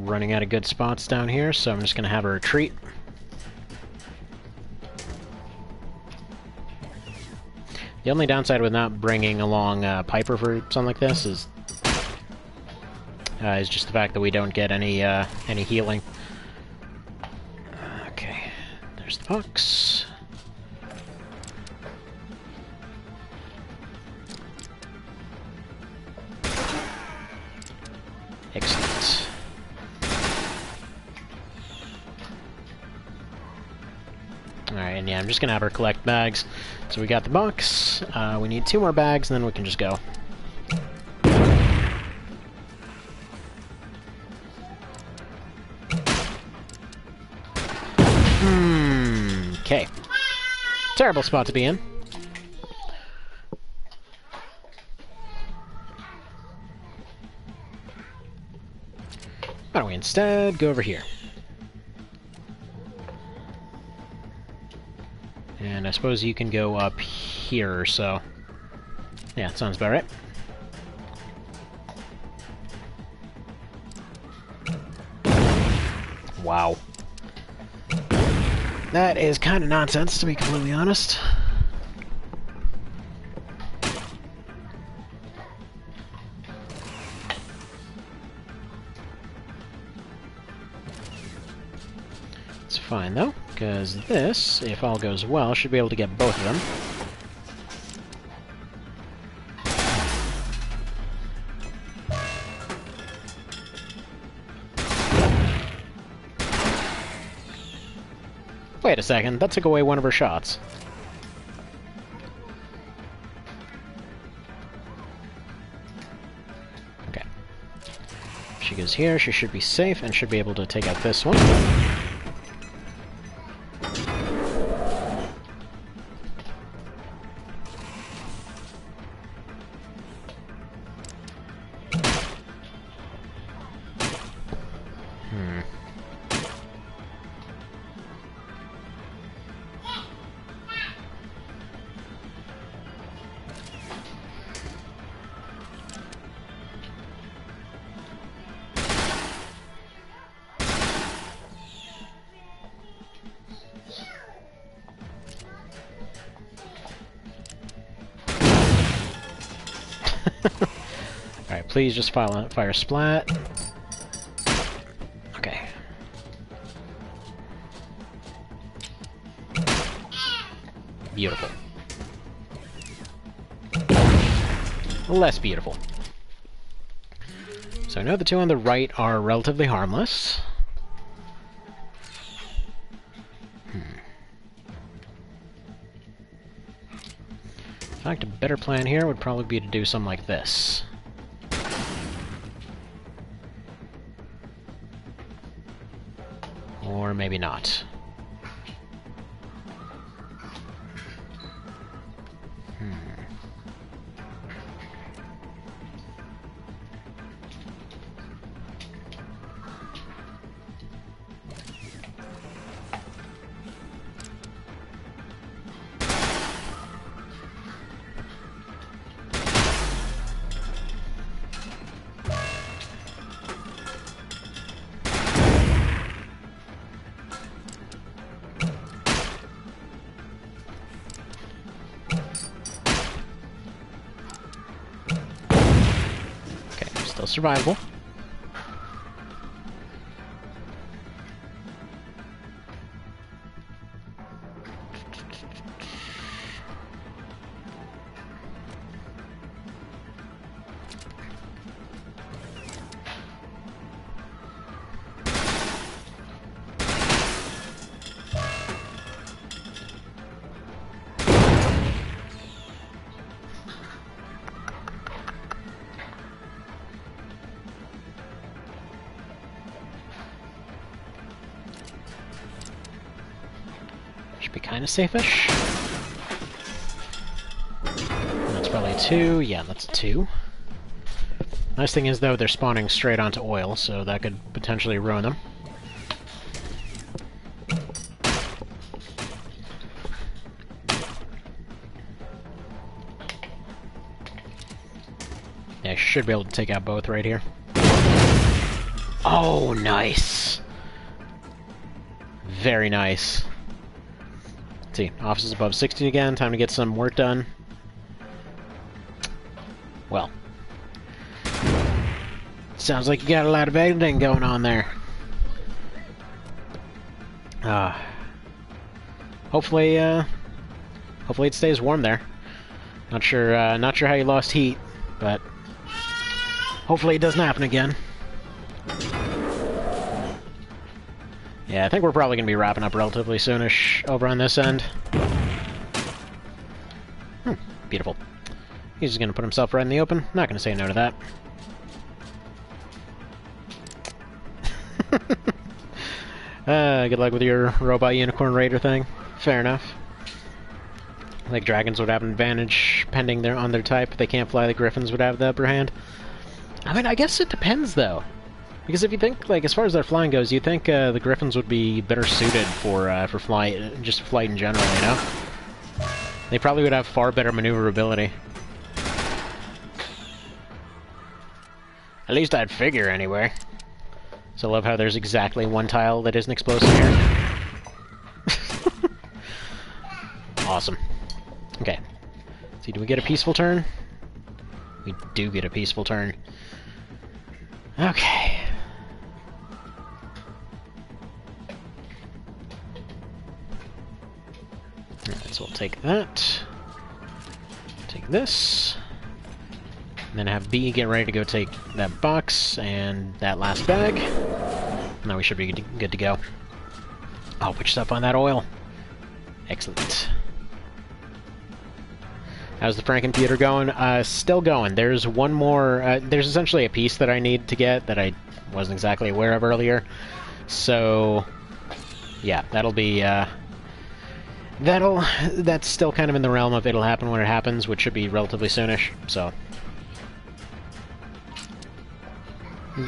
Running out of good spots down here, so I'm just going to have a retreat. The only downside with not bringing along Piper for something like this is just the fact that we don't get any healing. Okay, there's the box. Excellent. Alright, and yeah, I'm just gonna have her collect bags. So we got the box, we need 2 more bags, and then we can just go. Okay. Terrible spot to be in. Why don't we instead go over here? And I suppose you can go up here or so. Yeah, sounds about right. Wow. That is kind of nonsense, to be completely honest. It's fine, though, because this, if all goes well, should be able to get both of them. Wait a second, that took away one of her shots. Okay. If she goes here, she should be safe and should be able to take out this one. Alright, please just fire splat. Okay. Beautiful. Less beautiful. So I know the two on the right are relatively harmless. In fact, a better plan here would probably be to do something like this. Or maybe not. Still survivable. Be kind of safe-ish. That's probably a 2. Yeah, that's a 2. Nice thing is, though, they're spawning straight onto oil, so that could potentially ruin them. Yeah, I should be able to take out both right here. Oh, nice! Very nice. Let's see, office is above 60 again, time to get some work done. Well. Sounds like you got a lot of editing going on there. Hopefully it stays warm there. Not sure how you lost heat, but hopefully it doesn't happen again. Yeah, I think we're probably going to be wrapping up relatively soonish over on this end. Beautiful. He's just going to put himself right in the open. Not going to say no to that. Good luck with your robot unicorn raider thing. Fair enough. Like dragons would have an advantage pending on their type. If they can't fly, the griffins would have the upper hand. I mean, I guess it depends, though. Because if you think, like, as far as their flying goes, you'd think the Griffins would be better suited for flight, just flight in general, you know? They probably would have far better maneuverability. At least I'd figure, anyway. So I love how there's exactly one tile that isn't explosive here. Awesome. Okay. See, do we get a peaceful turn? We do get a peaceful turn. Okay. Alright, so we'll take that. Take this. And then have B get ready to go take that box and that last bag. Now we should be good to go. Oh, put yourself on that oil. Excellent. How's the Frankenpeter going? Still going. There's one more... there's essentially a piece that I need to get that I wasn't exactly aware of earlier. So... yeah, that'll be... that's still kind of in the realm of it'll happen when it happens, which should be relatively soonish, so...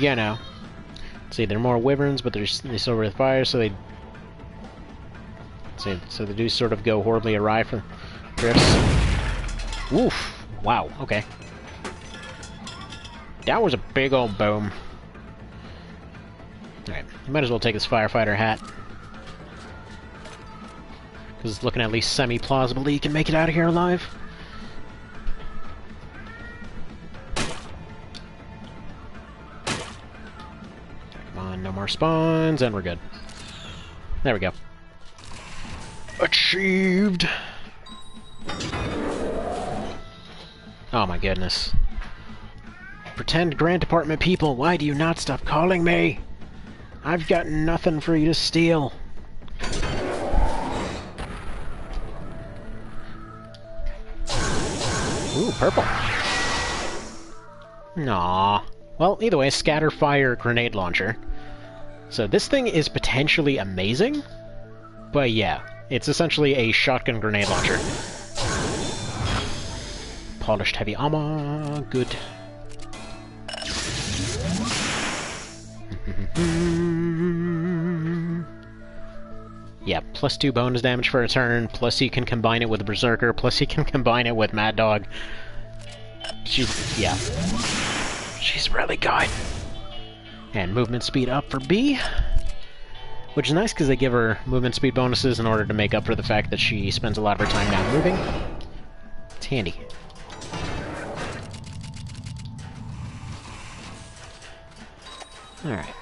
you know. See, there are more wyverns, but they still breathe fire, so they... so they do sort of go horribly awry for drifts. Oof! Wow, okay. That was a big old boom. Alright, might as well take this firefighter hat. Because it's looking at least semi-plausible that you can make it out of here alive. no more spawns, and we're good. There we go. Achieved! Oh my goodness. Pretend Grant Department people, why do you not stop calling me? I've got nothing for you to steal. Ooh, purple. Aww. Well, either way, scatter fire grenade launcher. So this thing is potentially amazing, but yeah, it's essentially a shotgun grenade launcher. Polished heavy armor, good. Yeah, +2 bonus damage for a turn, plus you can combine it with Berserker, plus you can combine it with Mad Dog. Yeah. She's really good. And movement speed up for B, which is nice because they give her movement speed bonuses in order to make up for the fact that she spends a lot of her time now moving. It's handy. Alright.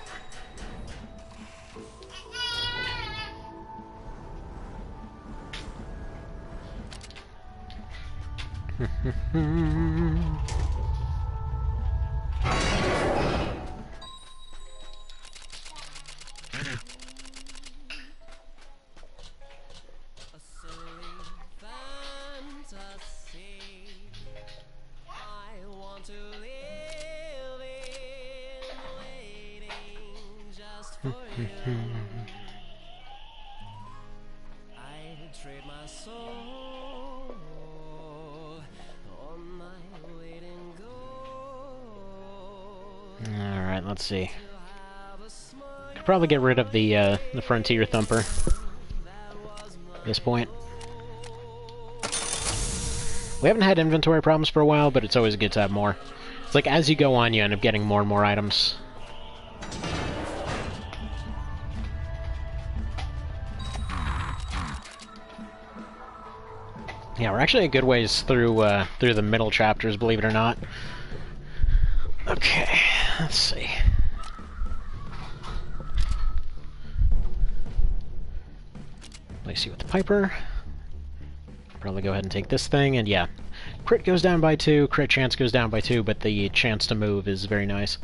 Alright, let's see. Could probably get rid of the Frontier Thumper at this point. We haven't had inventory problems for a while, but it's always good to have more. It's like as you go on, you end up getting more and more items. Yeah, we're actually a good ways through through the middle chapters, believe it or not. Okay, let's see. Place you with the Piper. Probably go ahead and take this thing, and yeah. Crit goes down by 2, crit chance goes down by 2, but the chance to move is very nice.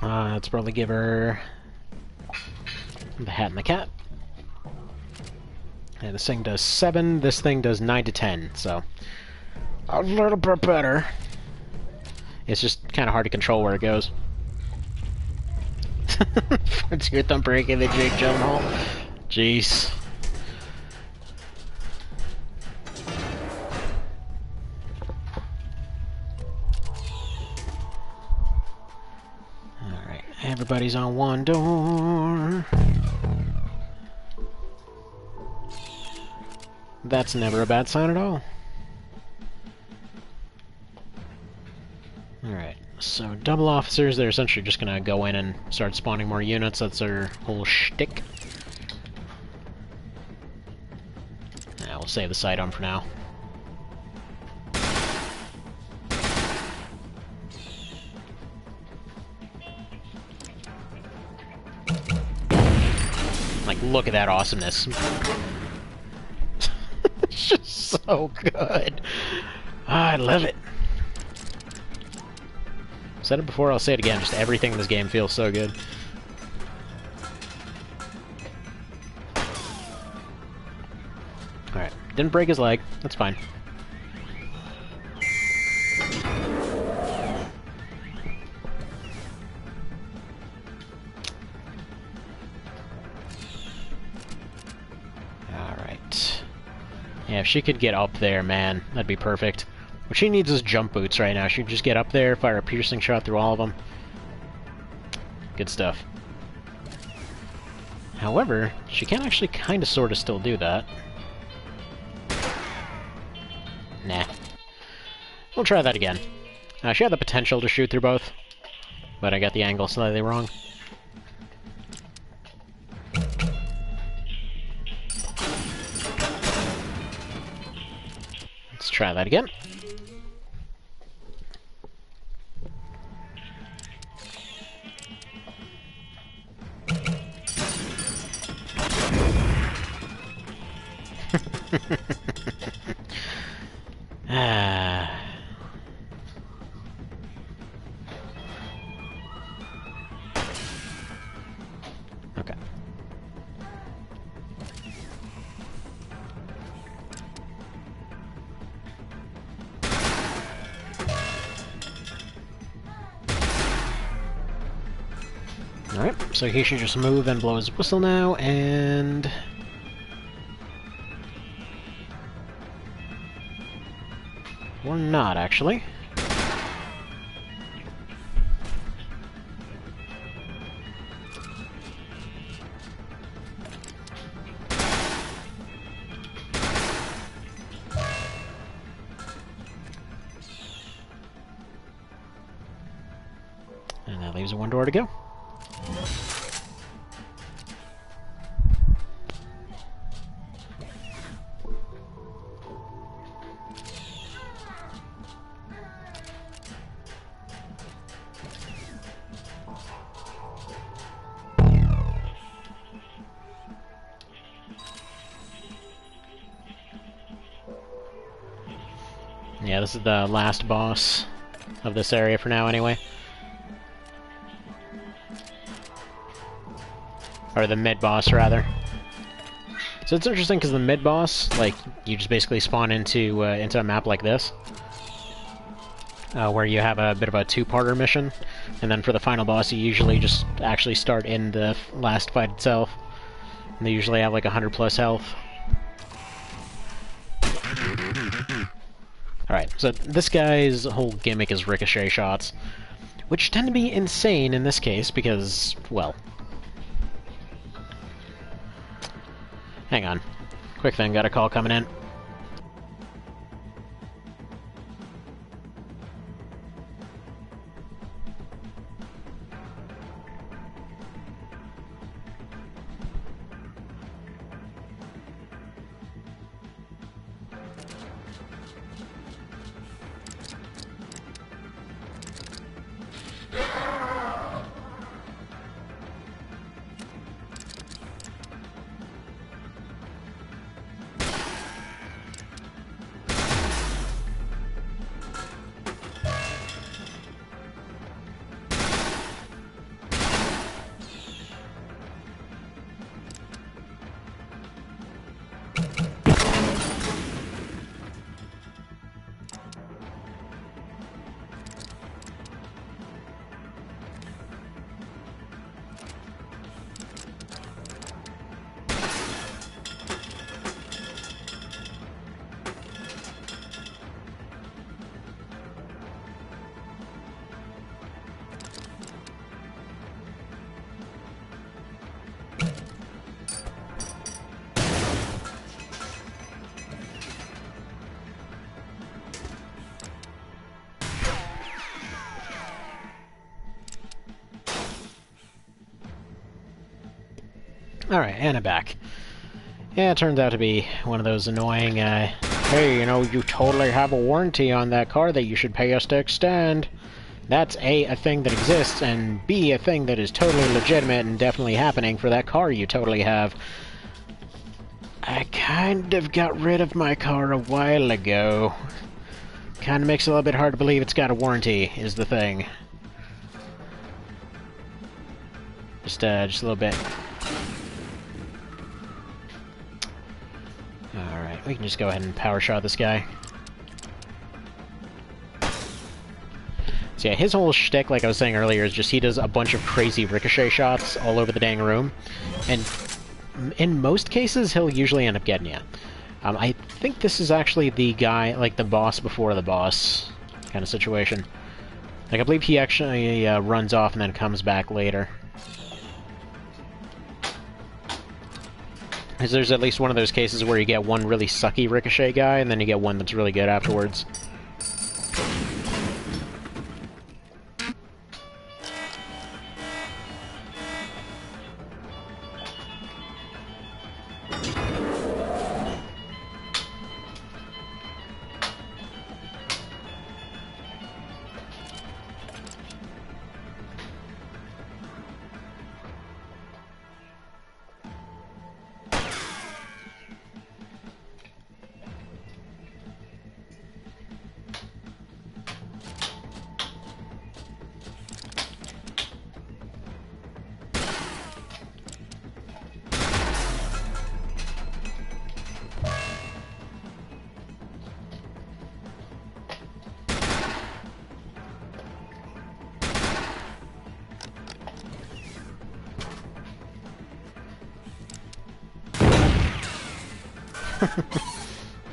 Let's probably give her the Hat and the Cat. Yeah, this thing does 7, this thing does 9 to 10, so a little bit better. It's just kind of hard to control where it goes. Frontier Thumper, aka the Jake Gyllenhaal. Jeez. Alright, everybody's on one door. That's never a bad sign at all. Alright, so double officers, they're essentially just gonna go in and start spawning more units. That's their whole shtick. Yeah, we'll save the side on for now. Like, look at that awesomeness. It's just so good. I love it. Said it before, I'll say it again. Just everything in this game feels so good. Alright. Didn't break his leg. That's fine. Alright. Yeah, if she could get up there, man, that'd be perfect. What she needs is jump boots right now. She can just get up there, fire a piercing shot through all of them. Good stuff. However, she can actually kind of sort of still do that. Nah. We'll try that again. She had the potential to shoot through both, but I got the angle slightly wrong. Let's try that again. Ah. Okay. Alright, so he should just move and blow his whistle now, and... or not, actually. And that leaves one door to go. Yeah, this is the last boss of this area for now, anyway. Or the mid-boss, rather. So it's interesting, because the mid-boss, like, you just basically spawn into a map like this. Where you have a bit of a two-parter mission. And then for the final boss, you usually just actually start in the last fight itself. And they usually have like 100 plus health. Alright, so this guy's whole gimmick is ricochet shots, which tend to be insane in this case because, well... Hang on. Quick thing, got a call coming in. Alright, and I'm back. Yeah, it turns out to be one of those annoying, hey, you know, you totally have a warranty on that car that you should pay us to extend. That's A, thing that exists, and B, a thing that is totally legitimate and definitely happening for that car you totally have. I kind of got rid of my car a while ago. Kind of makes it a little bit hard to believe it's got a warranty, is the thing. Just a little bit. Alright, we can just go ahead and power shot this guy. So yeah, his whole shtick, like I was saying earlier, is just he does a bunch of crazy ricochet shots all over the dang room. And in most cases, he'll usually end up getting you. I think this is actually the guy, like the boss before the boss kind of situation. Like, I believe he actually runs off and then comes back later. Because there's at least one of those cases where you get one really sucky ricochet guy, and then you get one that's really good afterwards.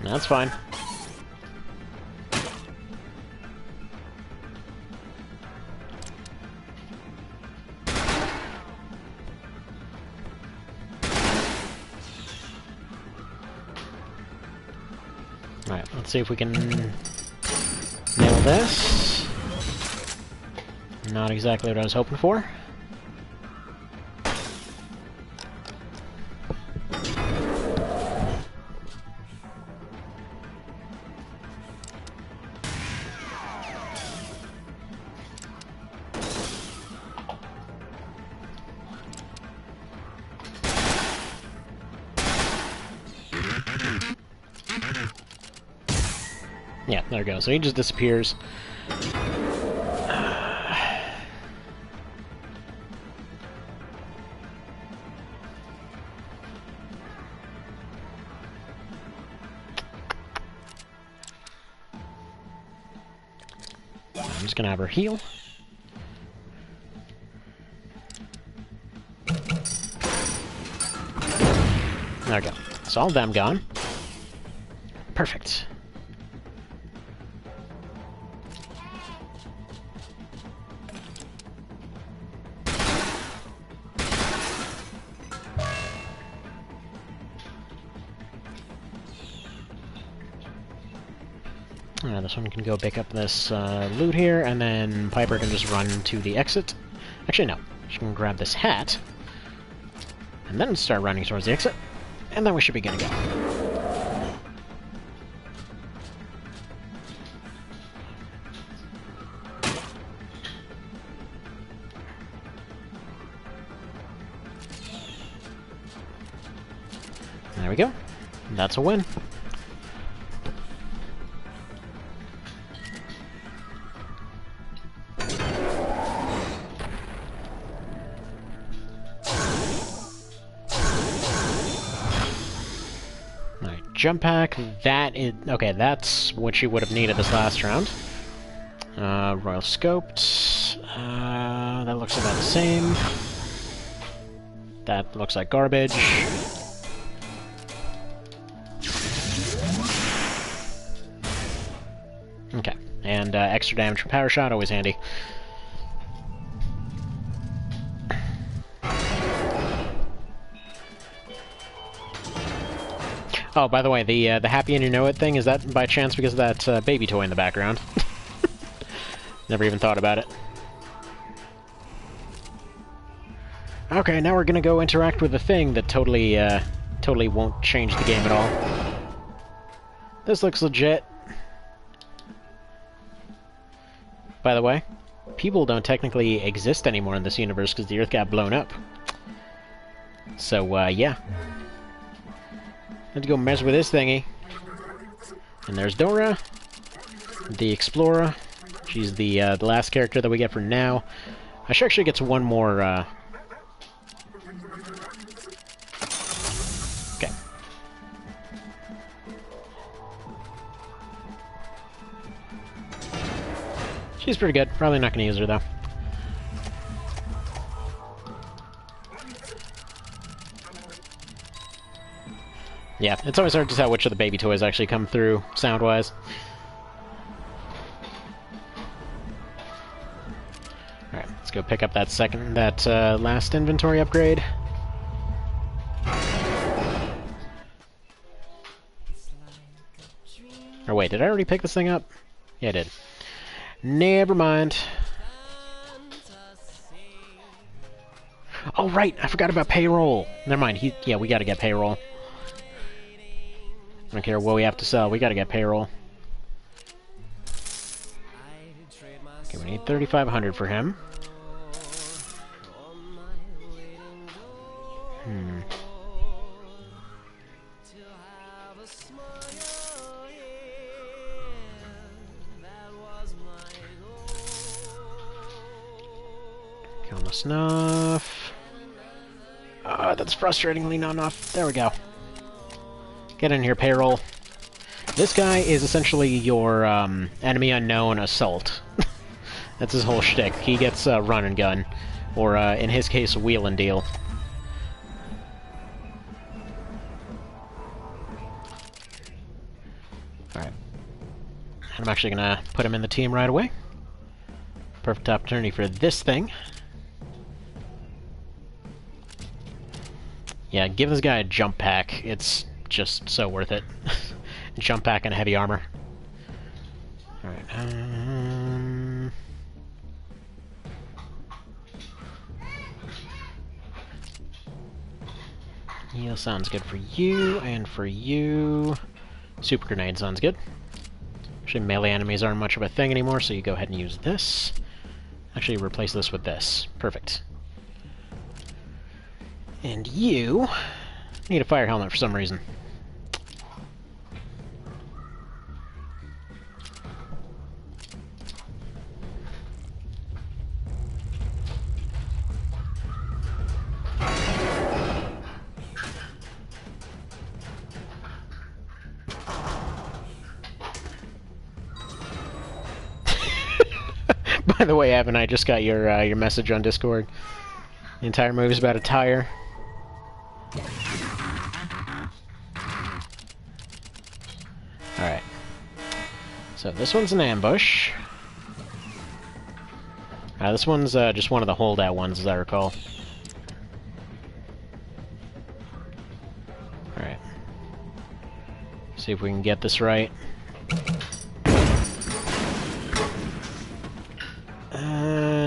That's fine. Alright, let's see if we can nail this. Not exactly what I was hoping for. Yeah, there we go. So he just disappears. I'm just gonna have her heal. There we go. So all of them gone. Perfect. This one can go pick up this loot here, and then Piper can just run to the exit. Actually, no. She can grab this hat, and then start running towards the exit, and then we should be good to go. There we go. That's a win. Jump pack, that is... Okay, that's what you would have needed this last round. Royal Scoped. That looks about the same. That looks like garbage. Okay, and extra damage from Power Shot, always handy. Oh, by the way, the happy and you know it thing, is that by chance because of that baby toy in the background? Never even thought about it. Okay, now we're gonna go interact with the thing that totally won't change the game at all. This looks legit. By the way, people don't technically exist anymore in this universe because the Earth got blown up. So, yeah. Let's go mess with this thingy. And there's Dora, the Explorer. She's the last character that we get for now. I should actually get to one more. Okay. She's pretty good. Probably not going to use her though. Yeah, it's always hard to tell which of the baby toys actually come through, sound-wise. Alright, let's go pick up that last inventory upgrade. Or wait, did I already pick this thing up? Yeah, I did. Never mind. Oh, right, I forgot about payroll. Never mind, yeah, we gotta get payroll. I don't care what we have to sell, we gotta get payroll. Okay, we need 3,500 for him. Okay, almost enough. That's frustratingly not enough. There we go. Get in here, payroll. This guy is essentially your enemy unknown assault. That's his whole shtick. He gets run and gun, or in his case, wheel and deal. I'm actually gonna put him in the team right away. Perfect opportunity for this thing. Yeah, give this guy a jump pack. It's just so worth it. Jump pack and heavy armor. Alright, heal sounds good for you, and for you... Super grenade sounds good. Actually, melee enemies aren't much of a thing anymore, so you go ahead and use this. Actually, replace this with this. Perfect. And you need a fire helmet for some reason. By the way, Evan, I just got your message on Discord. The entire movie's about a tire. Alright. So this one's an ambush. This one's just one of the holdout ones, as I recall. Alright. See if we can get this right.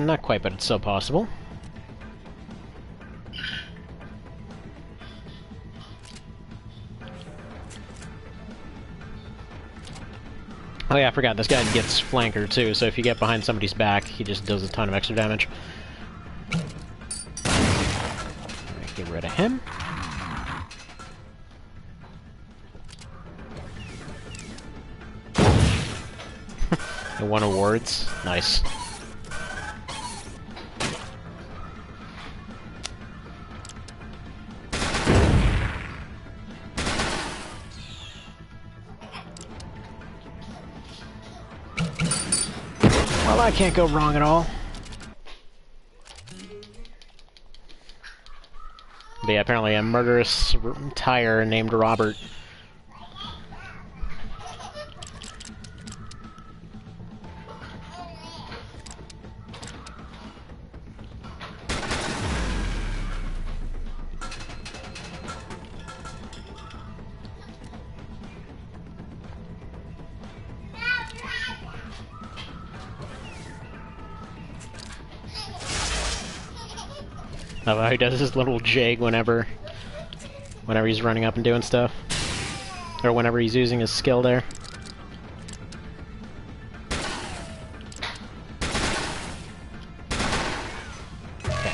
Not quite, but it's still possible. Oh yeah, I forgot, this guy gets flanker too, so if you get behind somebody's back, he just does a ton of extra damage. Get rid of him. And won awards. Nice. Well, I can't go wrong at all. But yeah, apparently a murderous tire named Robert. I love how he does his little jig whenever he's running up and doing stuff. Or whenever he's using his skill there. Okay.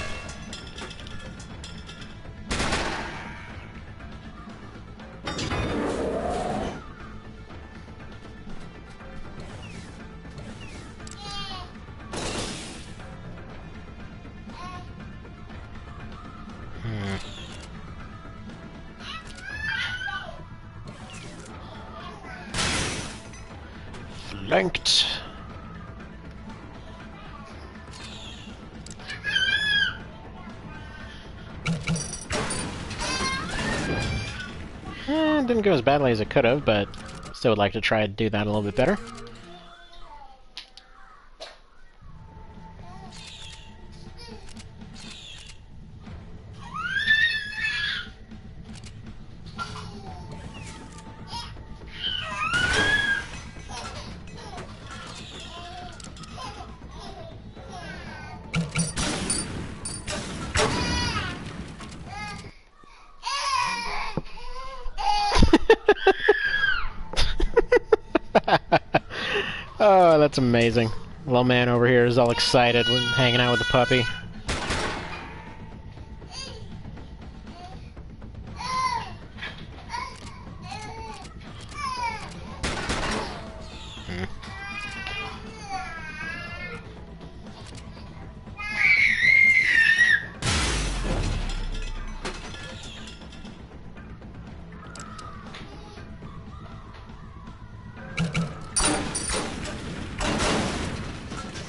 Flanked. Didn't go as badly as it could have, but still would like to try to do that a little bit better. Oh, that's amazing. Little man over here is all excited when hanging out with the puppy.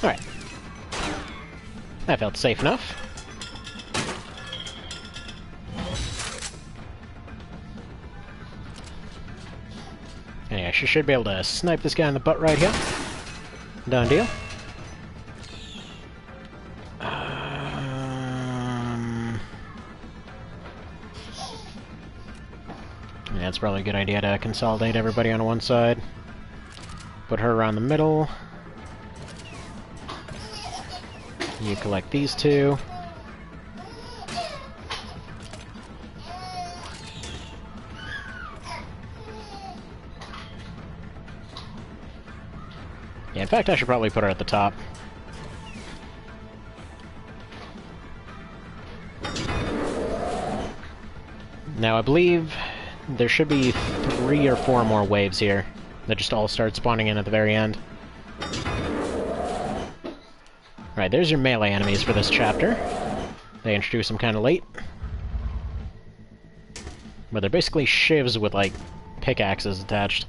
Alright. That felt safe enough. Anyway, I She should be able to snipe this guy in the butt right here. Done deal. Yeah, it's probably a good idea to consolidate everybody on one side. Put her around the middle. You collect these two. Yeah, in fact, I should probably put her at the top. Now, I believe there should be 3 or 4 more waves here that just all start spawning in at the very end. Right, there's your melee enemies for this chapter. They introduce them kind of late. But they're basically shivs with, like, pickaxes attached.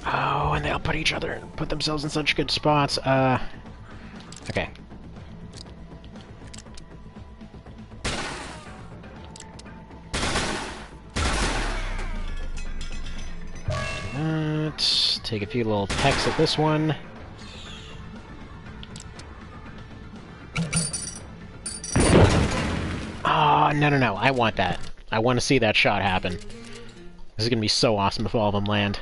Oh, and they all put themselves in such good spots. Okay. Let's take a few little pecks at this one. Oh, no. I want that. I want to see that shot happen. This is going to be so awesome if all of them land.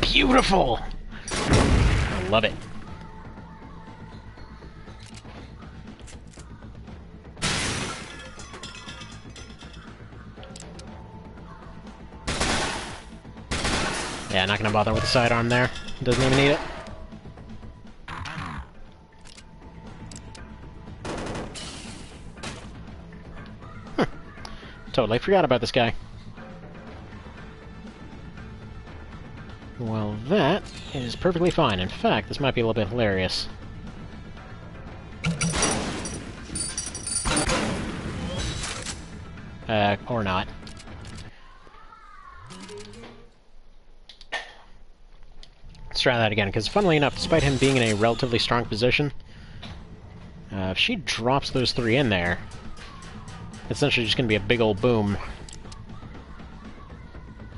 Beautiful! I love it. Yeah, not gonna bother with the sidearm there. Doesn't even need it. Totally forgot about this guy. Well, that is perfectly fine. In fact, this might be a little bit hilarious. Or not. Let's try that again, because funnily enough, despite him being in a relatively strong position, if she drops those 3 in there, it's essentially just going to be a big old boom.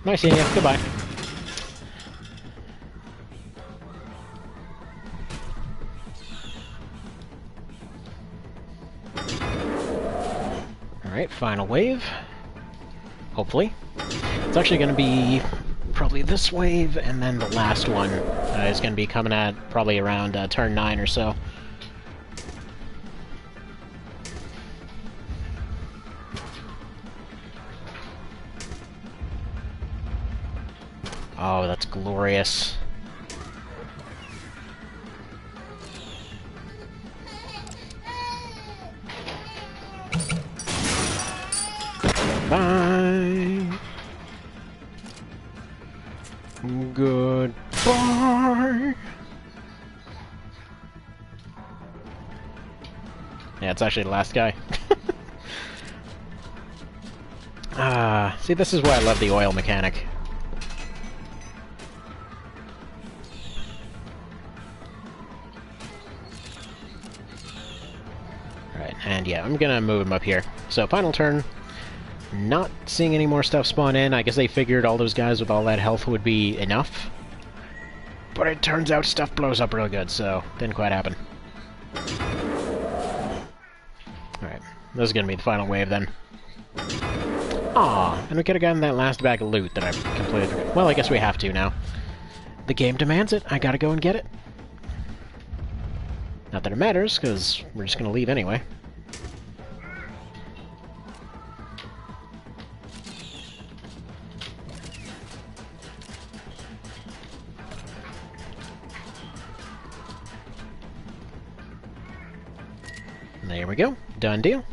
Nice seeing you. Goodbye. Alright, final wave. Hopefully. It's actually going to be probably this wave, and then the last one is going to be coming at probably around turn 9 or so. Oh, that's glorious. Bye. Goodbye. Yeah, it's actually the last guy. See, this is why I love the oil mechanic. Right, and yeah, I'm gonna move him up here. So, final turn. Not seeing any more stuff spawn in. I guess they figured all those guys with all that health would be enough. But it turns out stuff blows up real good, so didn't quite happen. Alright, this is gonna be the final wave then. Aw, and we could have gotten that last bag of loot that I completely forgot. Well, I guess we have to now. The game demands it. I gotta go and get it. Not that it matters, because we're just gonna leave anyway. There we go. Done deal.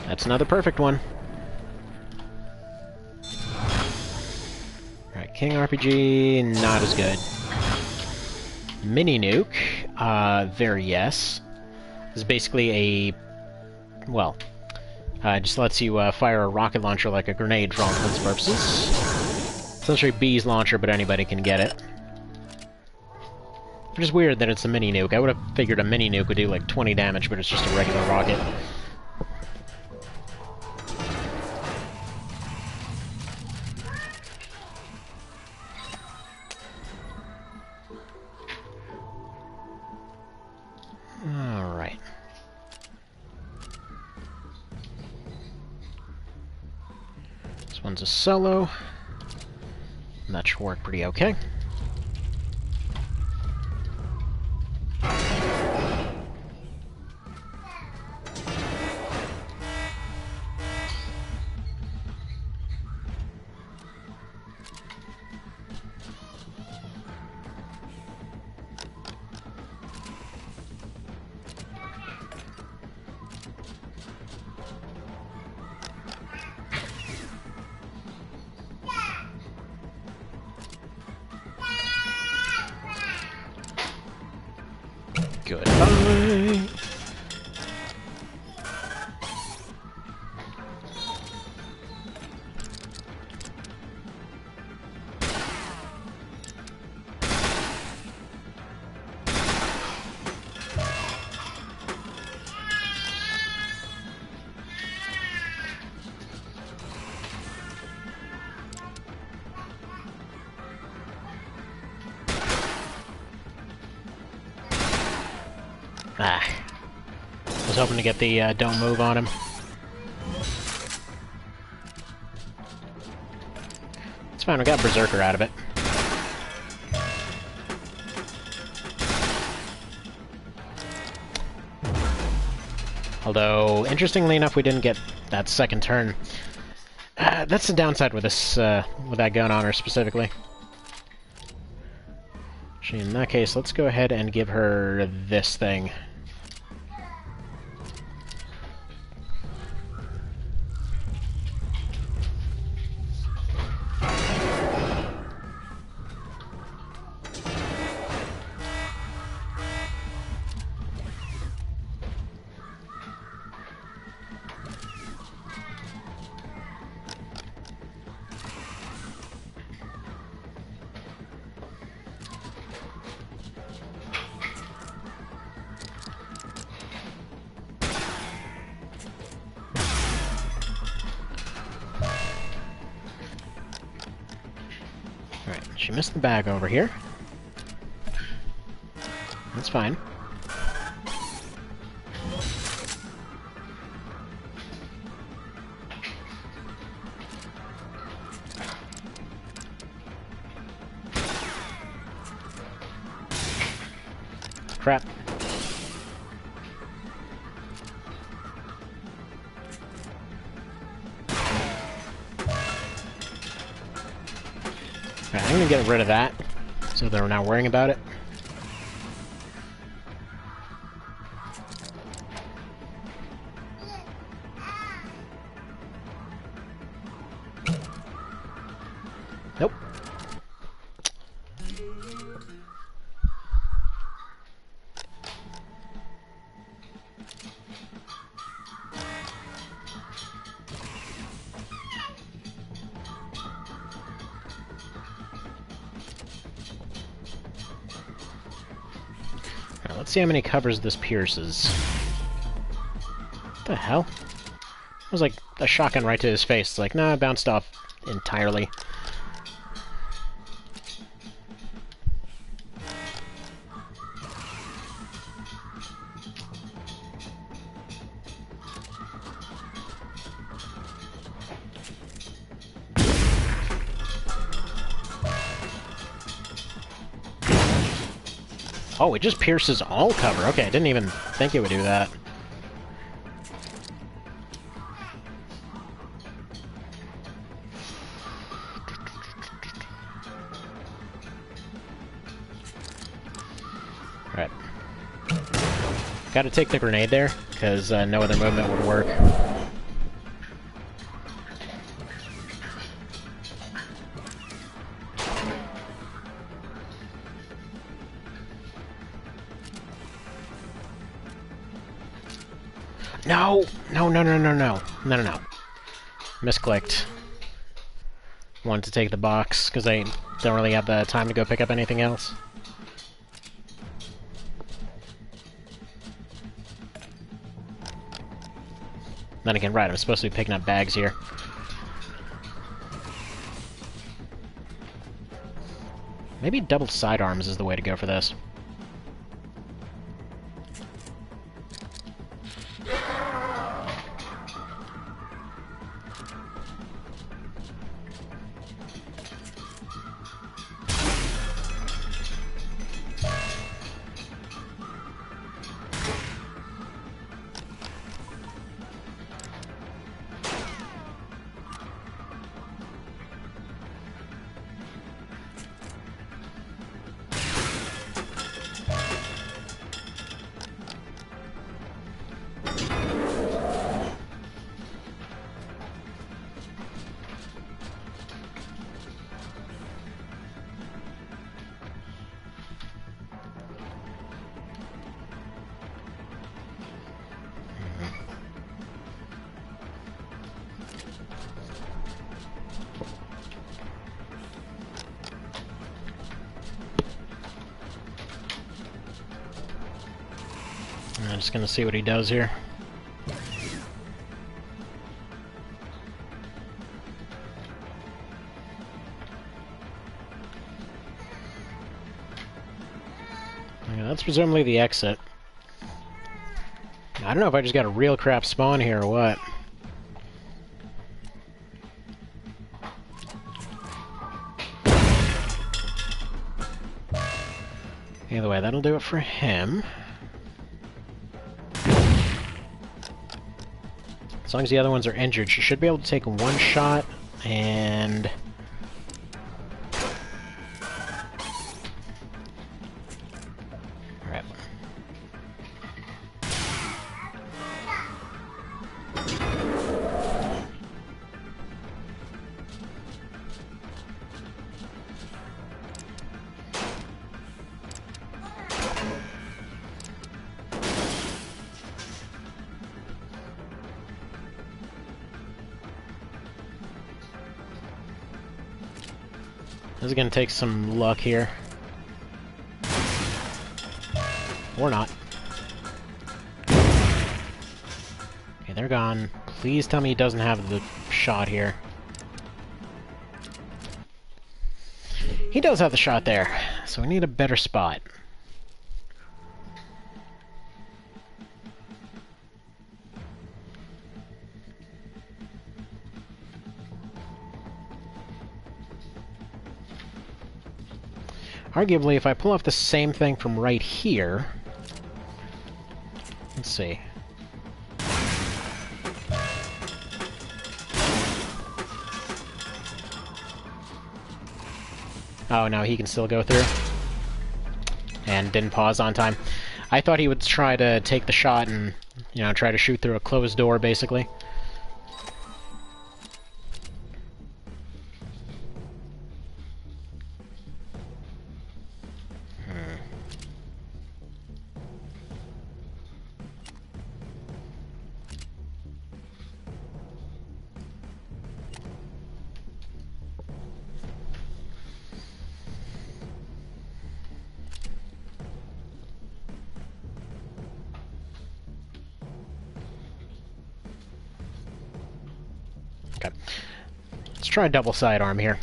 That's another perfect one. Alright, King RPG, not as good. Mini Nuke, very yes. This is basically a... well, just lets you fire a rocket launcher like a grenade for all intents and purposes. Essentially B's launcher, but anybody can get it. Which is weird that it's a mini nuke. I would have figured a mini nuke would do like 20 damage, but it's just a regular rocket. Alright. This one's a solo. That should work pretty okay. Goodbye. Ah. Was hoping to get the don't move on him. It's fine, we got Berserker out of it. Although, interestingly enough, we didn't get that second turn. That's the downside with this, with that gun on her specifically. Actually, in that case, let's go ahead and give her this thing. Alright, she missed the bag over here. That's fine. Crap. Alright, I'm gonna get rid of that, so that we're not worrying about it. Nope. Alright, let's see how many covers this pierces. What the hell? It was like a shotgun right to his face. It's like, nah, it bounced off entirely. Oh, it just pierces all cover. Okay, I didn't even think it would do that. Alright. Gotta take the grenade there, because no other movement would work. No! No, no, no, no, no. No, no, no. Misclicked. Wanted to take the box, because I don't really have the time to go pick up anything else. Then again, right, I'm supposed to be picking up bags here. Maybe double sidearms is the way to go for this. I'm just gonna see what he does here. Okay, that's presumably the exit. I don't know if I just got a real crap spawn here or what. Either way, that'll do it for him. As long as the other ones are injured, she should be able to take one shot, and... Alright. This is gonna take some luck here. Or not. Okay, they're gone. Please tell me he doesn't have the shot here. He does have the shot there, so we need a better spot. Arguably, if I pull off the same thing from right here... Let's see. Oh, no, he can still go through. And didn't pause on time. I thought he would try to take the shot and, you know, try to shoot through a closed door, basically. Okay. Let's try a double sidearm here.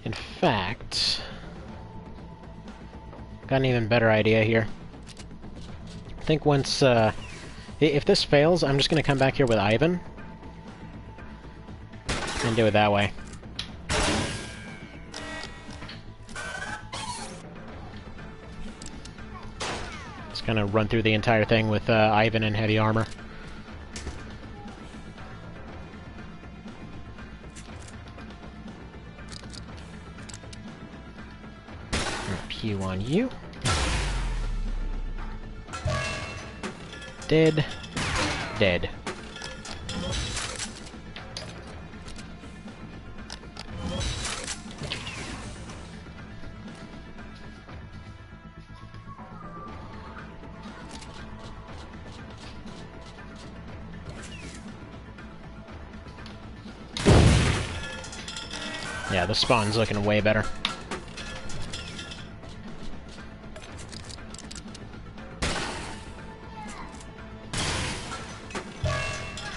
In fact, got an even better idea here. I think once, if this fails, I'm just gonna come back here with Ivan and do it that way. Just gonna run through the entire thing with Ivan in heavy armor. Pew on you. Dead. Dead. Yeah, the spawn's looking way better.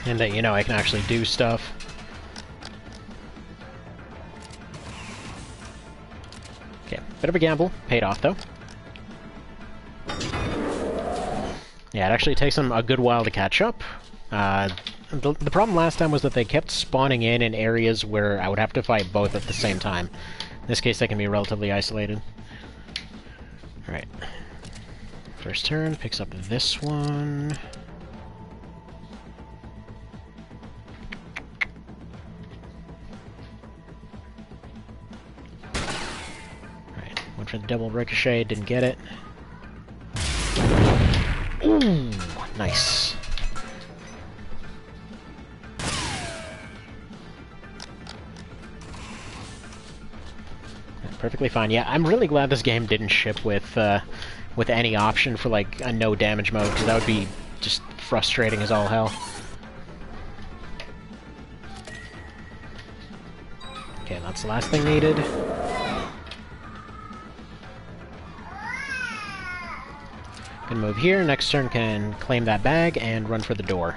And that, you know, I can actually do stuff. Okay, bit of a gamble. Paid off, though. Yeah, it actually takes them a good while to catch up. The problem last time was that they kept spawning in areas where I would have to fight both at the same time. In this case, they can be relatively isolated. Alright. First turn, picks up this one. Alright, went for the double ricochet, didn't get it. Ooh, nice. Perfectly fine. Yeah, I'm really glad this game didn't ship with any option for, like, a no damage mode, because that would be just frustrating as all hell. Okay, that's the last thing needed. Can move here. Next turn can claim that bag and run for the door.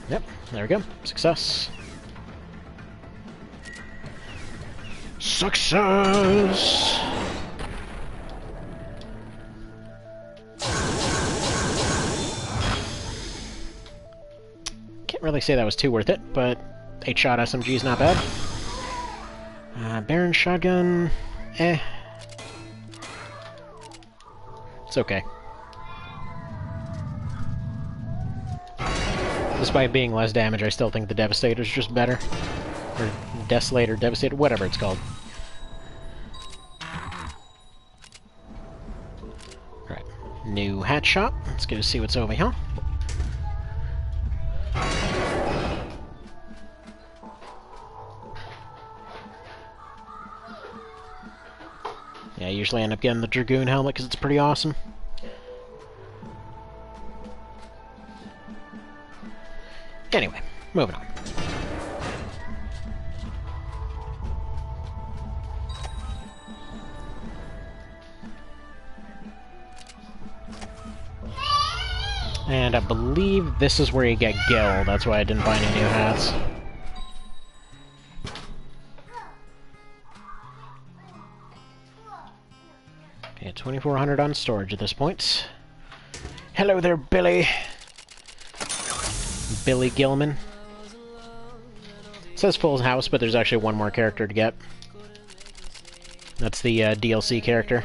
Yep, there we go. Success. Success! Can't really say that was too worth it, but 8-shot SMG is not bad. Baron shotgun, eh. It's okay. Despite being less damage, I still think the Devastator's just better. Or Desolator, Devastator, whatever it's called. Alright, new hat shop. Let's go see what's over here. Yeah, I usually end up getting the Dragoon helmet because it's pretty awesome. Anyway, moving on. And I believe this is where you get Gil. That's why I didn't buy any new hats. Okay, 2,400 on storage at this point. Hello there, Billy. Billy Gilman. It says full house, but there's actually one more character to get. That's the DLC character.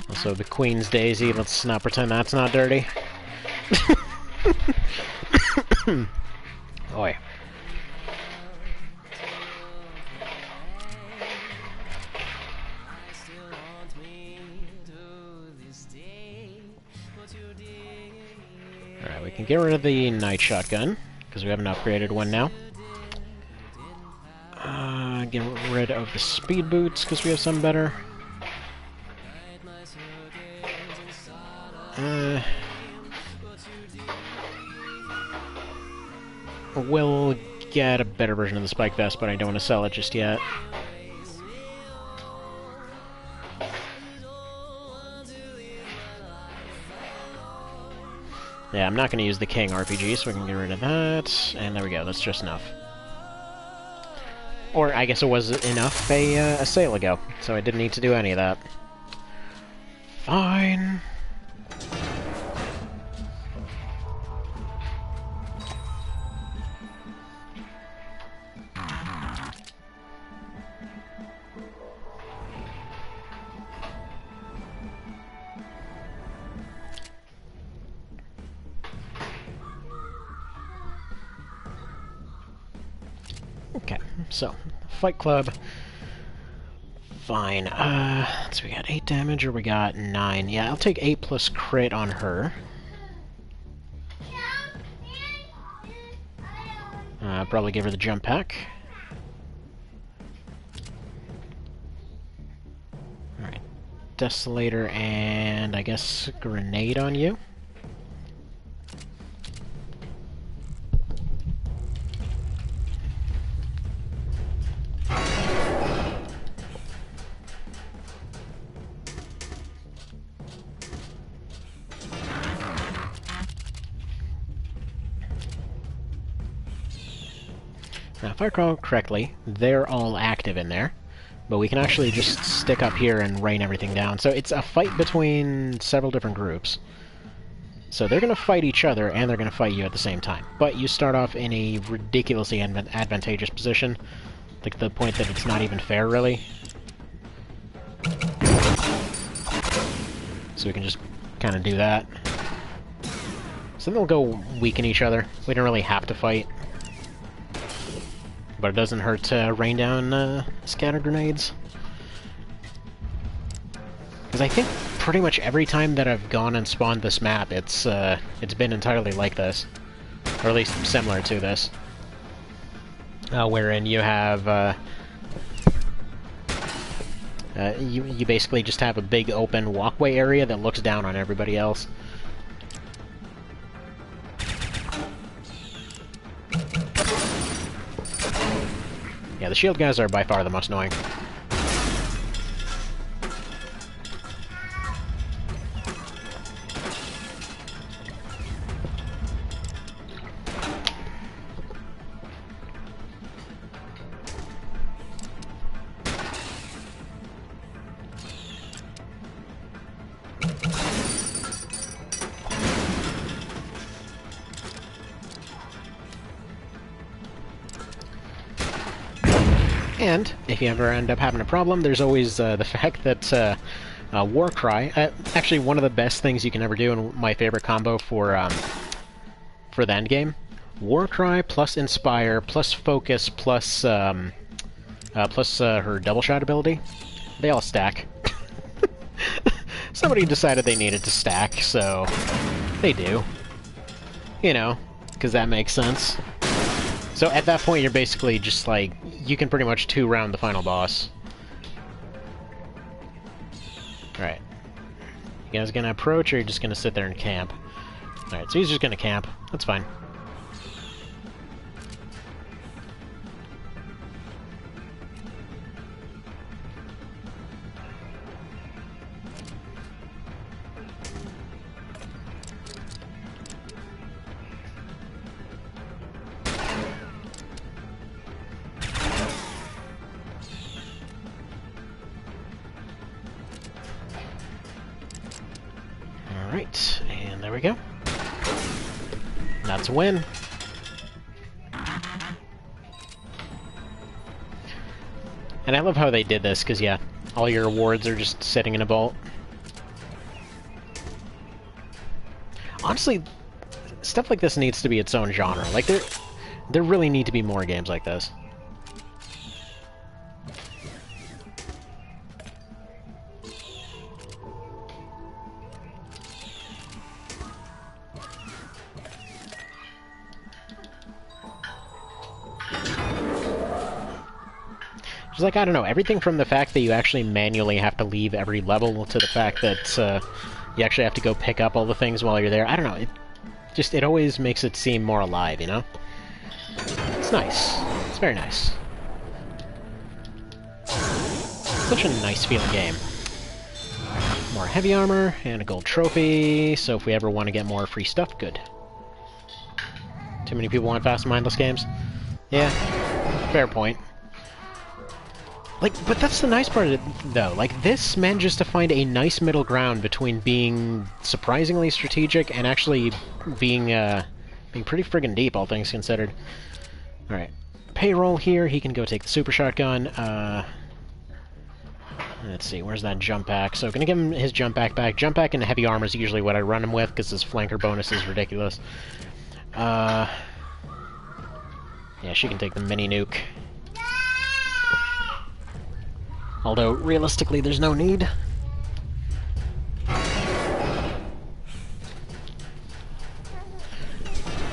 Also, the Queen's Daisy. Let's not pretend that's not dirty. Oi. Alright, we can get rid of the night shotgun, because we have an upgraded one now. Get rid of the speed boots, because we have some better. We'll get a better version of the spike vest, but I don't want to sell it just yet. Yeah, I'm not going to use the King RPG, so we can get rid of that. And there we go, that's just enough. Or, I guess it was enough a sale ago, so I didn't need to do any of that. Fine. Okay, so, Fight Club. Fine. So we got 8 damage, or we got 9. Yeah, I'll take 8 plus crit on her. Probably give her the jump pack. Desolator and, I guess, Grenade on you. Now, if I recall correctly, they're all active in there, but we can actually just stick up here and rain everything down. So it's a fight between several different groups. So they're going to fight each other, and they're going to fight you at the same time. But you start off in a ridiculously advantageous position, like the point that it's not even fair, really. So we can just kind of do that. So they'll go weaken each other. We don't really have to fight. But it doesn't hurt to rain down scatter grenades. Because I think pretty much every time that I've gone and spawned this map, it's been entirely like this. Or at least similar to this. Wherein you have... you basically just have a big open walkway area that looks down on everybody else. Yeah, the shield guys are by far the most annoying. And, if you ever end up having a problem, there's always the fact that Warcry... actually, one of the best things you can ever do, and my favorite combo for the endgame, Warcry plus Inspire plus Focus plus her Double Shot ability, they all stack. Somebody decided they needed to stack, so they do. You know, because that makes sense. So at that point, you're basically just like, you can pretty much two-round the final boss. Alright. You guys gonna approach, or are you just gonna sit there and camp? Alright, so he's just gonna camp. That's fine. Alright, and there we go. That's a win. And I love how they did this, because yeah, all your awards are just sitting in a vault. Honestly, stuff like this needs to be its own genre. Like, there really need to be more games like this. Like, I don't know, everything from the fact that you actually manually have to leave every level to the fact that you actually have to go pick up all the things while you're there. I don't know, it always makes it seem more alive, you know? It's nice. It's very nice. Such a nice feeling game. More heavy armor and a gold trophy, so if we ever want to get more free stuff, good. Too many people want fast and mindless games? Yeah, fair point. Like, but that's the nice part of it, though. Like, this manages to find a nice middle ground between being surprisingly strategic and actually being pretty friggin' deep, all things considered. Alright. Payroll here, he can go take the super shotgun. Let's see, where's that jump pack? So, gonna give him his jump pack back. Jump pack and heavy armor is usually what I run him with, because his flanker bonus is ridiculous. Yeah, she can take the mini nuke. Although, realistically, there's no need.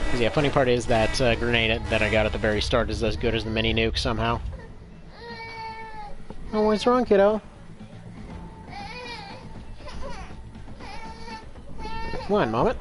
Because, yeah, funny part is that grenade that I got at the very start is as good as the mini nuke, somehow. Oh, what's wrong, kiddo? One moment.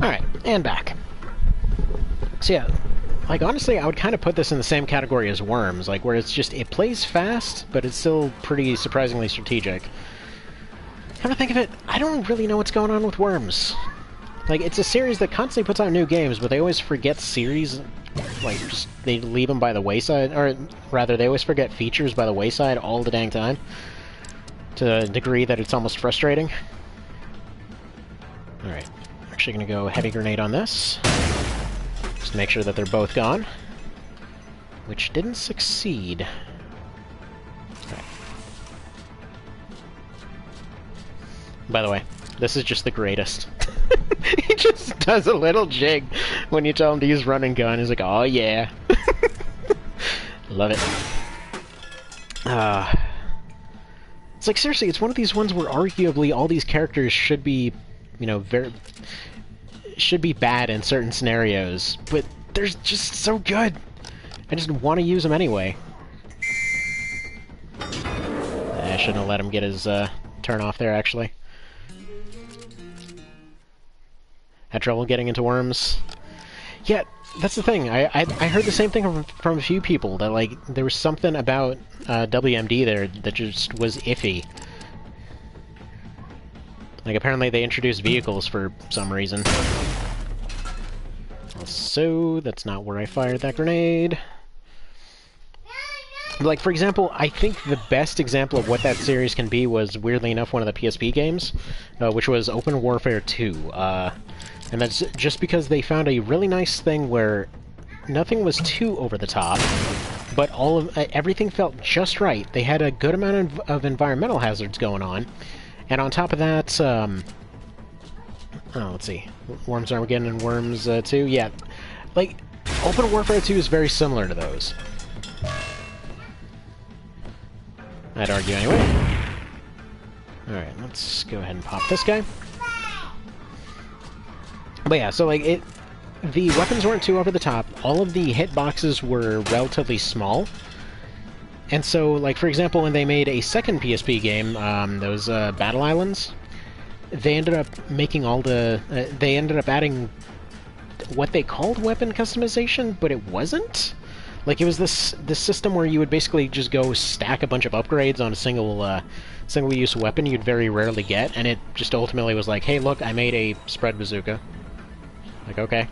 Alright, and back. So yeah, like honestly, I would kind of put this in the same category as Worms, like where it's just, it plays fast, but it's still pretty surprisingly strategic. Come to think of it, I don't really know what's going on with Worms. Like, it's a series that constantly puts out new games, but they always forget series, like, just, they leave them by the wayside, or rather, they always forget features by the wayside all the dang time, to a degree that it's almost frustrating. Alright. Actually gonna go heavy grenade on this. Just to make sure that they're both gone. Which didn't succeed. Right. By the way, this is just the greatest. He just does a little jig when you tell him to use run and gun. He's like, oh yeah. Love it. It's like, seriously, it's one of these ones where arguably all these characters should be, you know, should be bad in certain scenarios, but they're just so good. I just want to use them anyway. I shouldn't have let him get his turn off there, actually. Had trouble getting into Worms. Yeah, that's the thing. I heard the same thing from a few people, that like there was something about WMD there that just was iffy. Like, apparently they introduced vehicles for some reason. So, that's not where I fired that grenade. Like, for example, I think the best example of what that series can be was, weirdly enough, one of the PSP games, which was Open Warfare 2. And that's just because they found a really nice thing where nothing was too over the top, but everything felt just right. They had a good amount of environmental hazards going on. And on top of that, let's see, Worms Armageddon and Worms 2, yeah. Like, Open Warfare 2 is very similar to those. I'd argue anyway. Alright, let's go ahead and pop this guy. But yeah, so like, the weapons weren't too over the top, all of the hitboxes were relatively small. And so, like, for example, when they made a second PSP game, those Battle Islands, they ended up making all the... they ended up adding what they called weapon customization, but it wasn't? Like, it was this system where you would basically just go stack a bunch of upgrades on a single-use weapon you'd very rarely get, and it just ultimately was like, hey, look, I made a spread bazooka. Like, okay.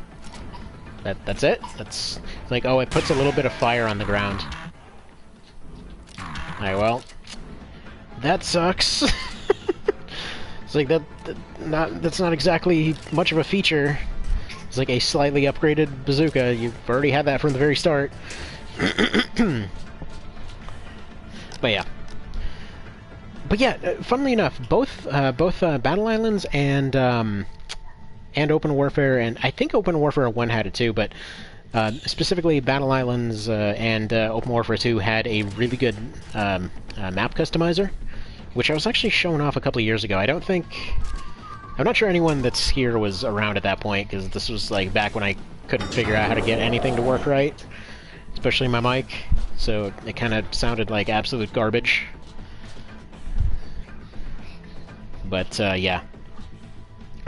That's it? That's... like, oh, it puts a little bit of fire on the ground. Alright, well, that sucks. It's like, that's not exactly much of a feature. It's like a slightly upgraded bazooka. You've already had that from the very start. But yeah. But yeah, funnily enough, both Battle Islands and Open Warfare, and I think Open Warfare 1 had it too, but specifically Battle Islands and Open Warfare 2 had a really good map customizer, which I was actually showing off a couple of years ago. I'm not sure anyone that's here was around at that point, because this was like back when I couldn't figure out how to get anything to work right, especially my mic, so it kind of sounded like absolute garbage. But yeah.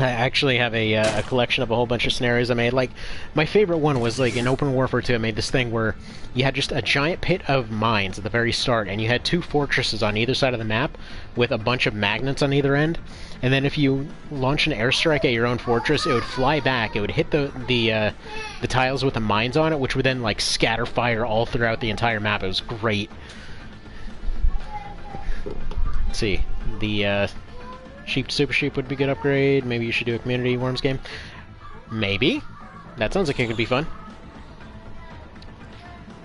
I actually have a collection of a whole bunch of scenarios I made. Like, my favorite one was, like, in Open Warfare 2, I made this thing where you had just a giant pit of mines at the very start, and you had two fortresses on either side of the map with a bunch of magnets on either end. And then if you launch an airstrike at your own fortress, it would fly back, it would hit the tiles with the mines on it, which would then, like, scatter fire all throughout the entire map. It was great. Let's see. The, Sheep to Super Sheep would be a good upgrade. Maybe you should do a Community Worms game. Maybe. That sounds like it could be fun.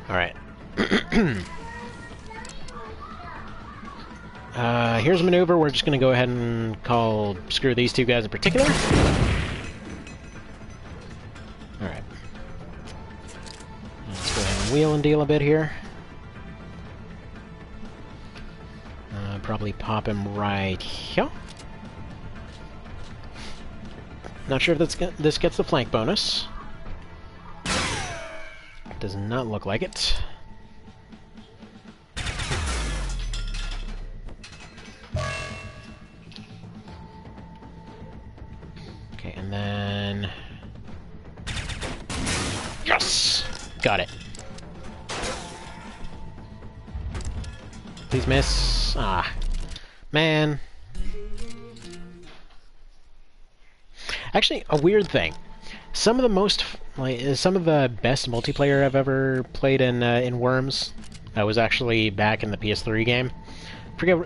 Alright. Here's a maneuver. We're just going to go ahead and call screw these two guys in particular. Alright. Let's go ahead and wheel and deal a bit here. Probably pop him right here. Not sure if this gets the flank bonus. Does not look like it. Okay, and then... Yes! Got it. Please miss. Ah. Man. Actually, a weird thing. Some of the best multiplayer I've ever played in Worms was actually back in the PS3 game.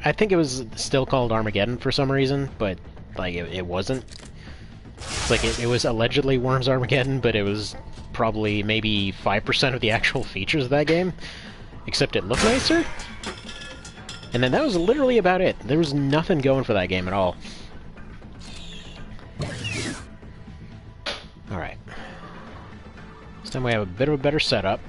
I think it was still called Armageddon for some reason, but like it wasn't. It's like it was allegedly Worms Armageddon, but it was probably maybe 5% of the actual features of that game, except it looked nicer. And then that was literally about it. There was nothing going for that game at all. Alright. This time we have a bit of a better setup.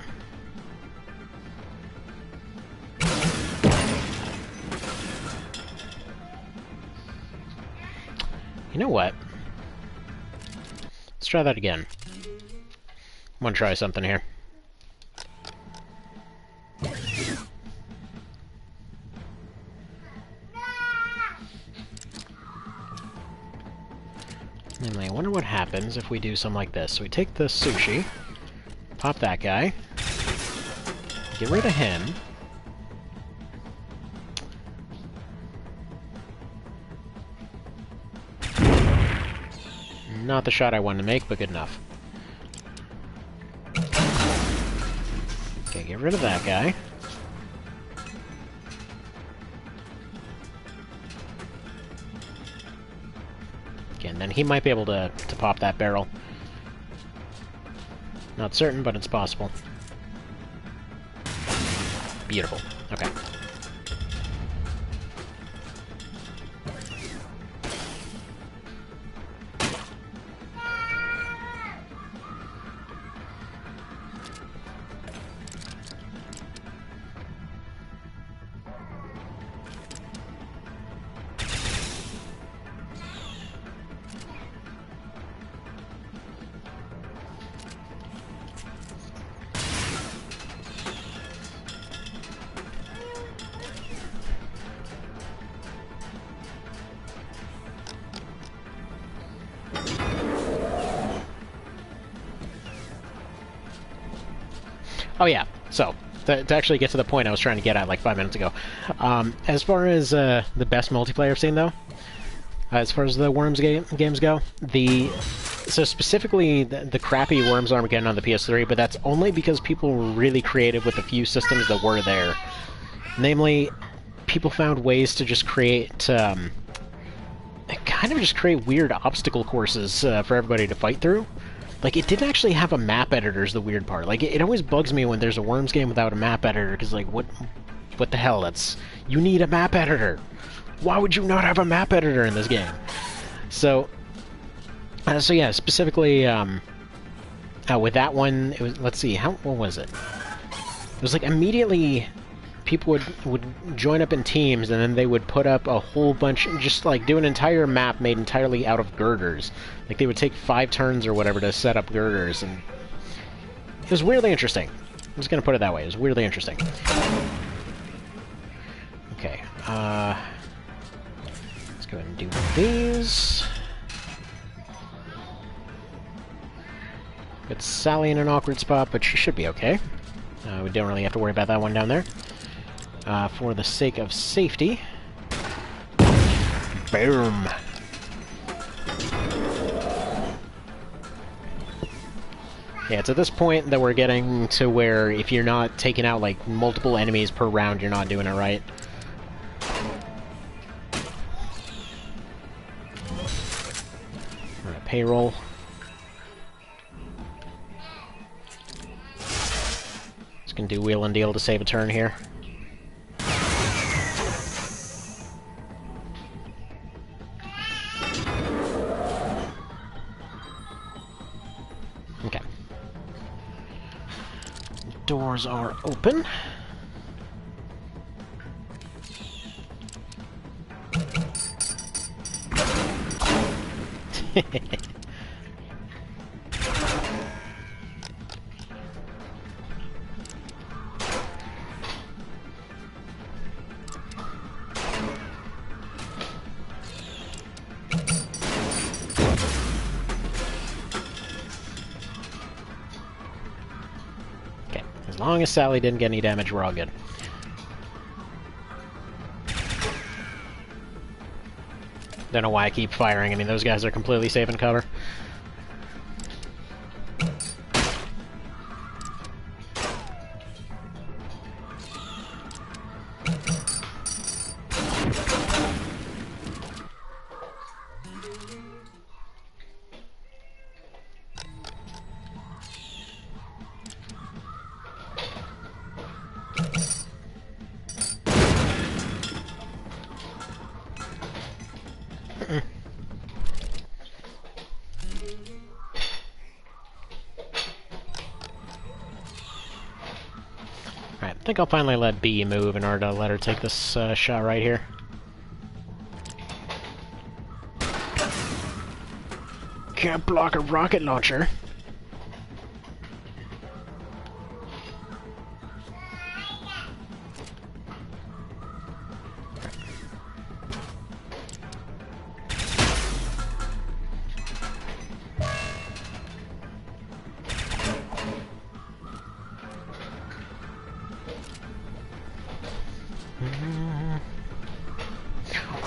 You know what? Let's try that again. I want to try something here. Namely, I wonder what happens if we do something like this. So we take the sushi, pop that guy, get rid of him. Not the shot I wanted to make, but good enough. Okay, get rid of that guy. Okay, and then he might be able to pop that barrel. Not certain, but it's possible. Beautiful. Okay. Oh yeah, so, to actually get to the point I was trying to get at like 5 minutes ago. As far as the best multiplayer I've seen, though, as far as the Worms games go, so specifically the crappy Worms Armageddon on the PS3, but that's only because people were really creative with the few systems that were there. Namely, people found ways to just create, kind of just create weird obstacle courses for everybody to fight through. Like, it didn't actually have a map editor is the weird part. Like, it always bugs me when there's a Worms game without a map editor, because, like, what the hell? You need a map editor! Why would you not have a map editor in this game? So yeah, specifically, with that one, it was, let's see, what was it? It was, like, immediately people would join up in teams, and then they would put up a whole bunch, just, like, do an entire map made entirely out of girders. Like, they would take 5 turns or whatever to set up girders, and it was weirdly interesting. I'm just gonna put it that way. It was weirdly interesting. Okay, let's go ahead and do one of these. Got Sally in an awkward spot, but she should be okay. We don't really have to worry about that one down there. For the sake of safety. Boom! Yeah, it's at this point that we're getting to where if you're not taking out, like, multiple enemies per round, you're not doing it right. Alright, payroll. Just gonna do wheel and deal to save a turn here. doors are open. Okay, as long as Sally didn't get any damage, we're all good. Don't know why I keep firing. I mean, those guys are completely safe in cover. Alright, I think I'll finally let B move in order to let her take this shot right here. Can't block a rocket launcher.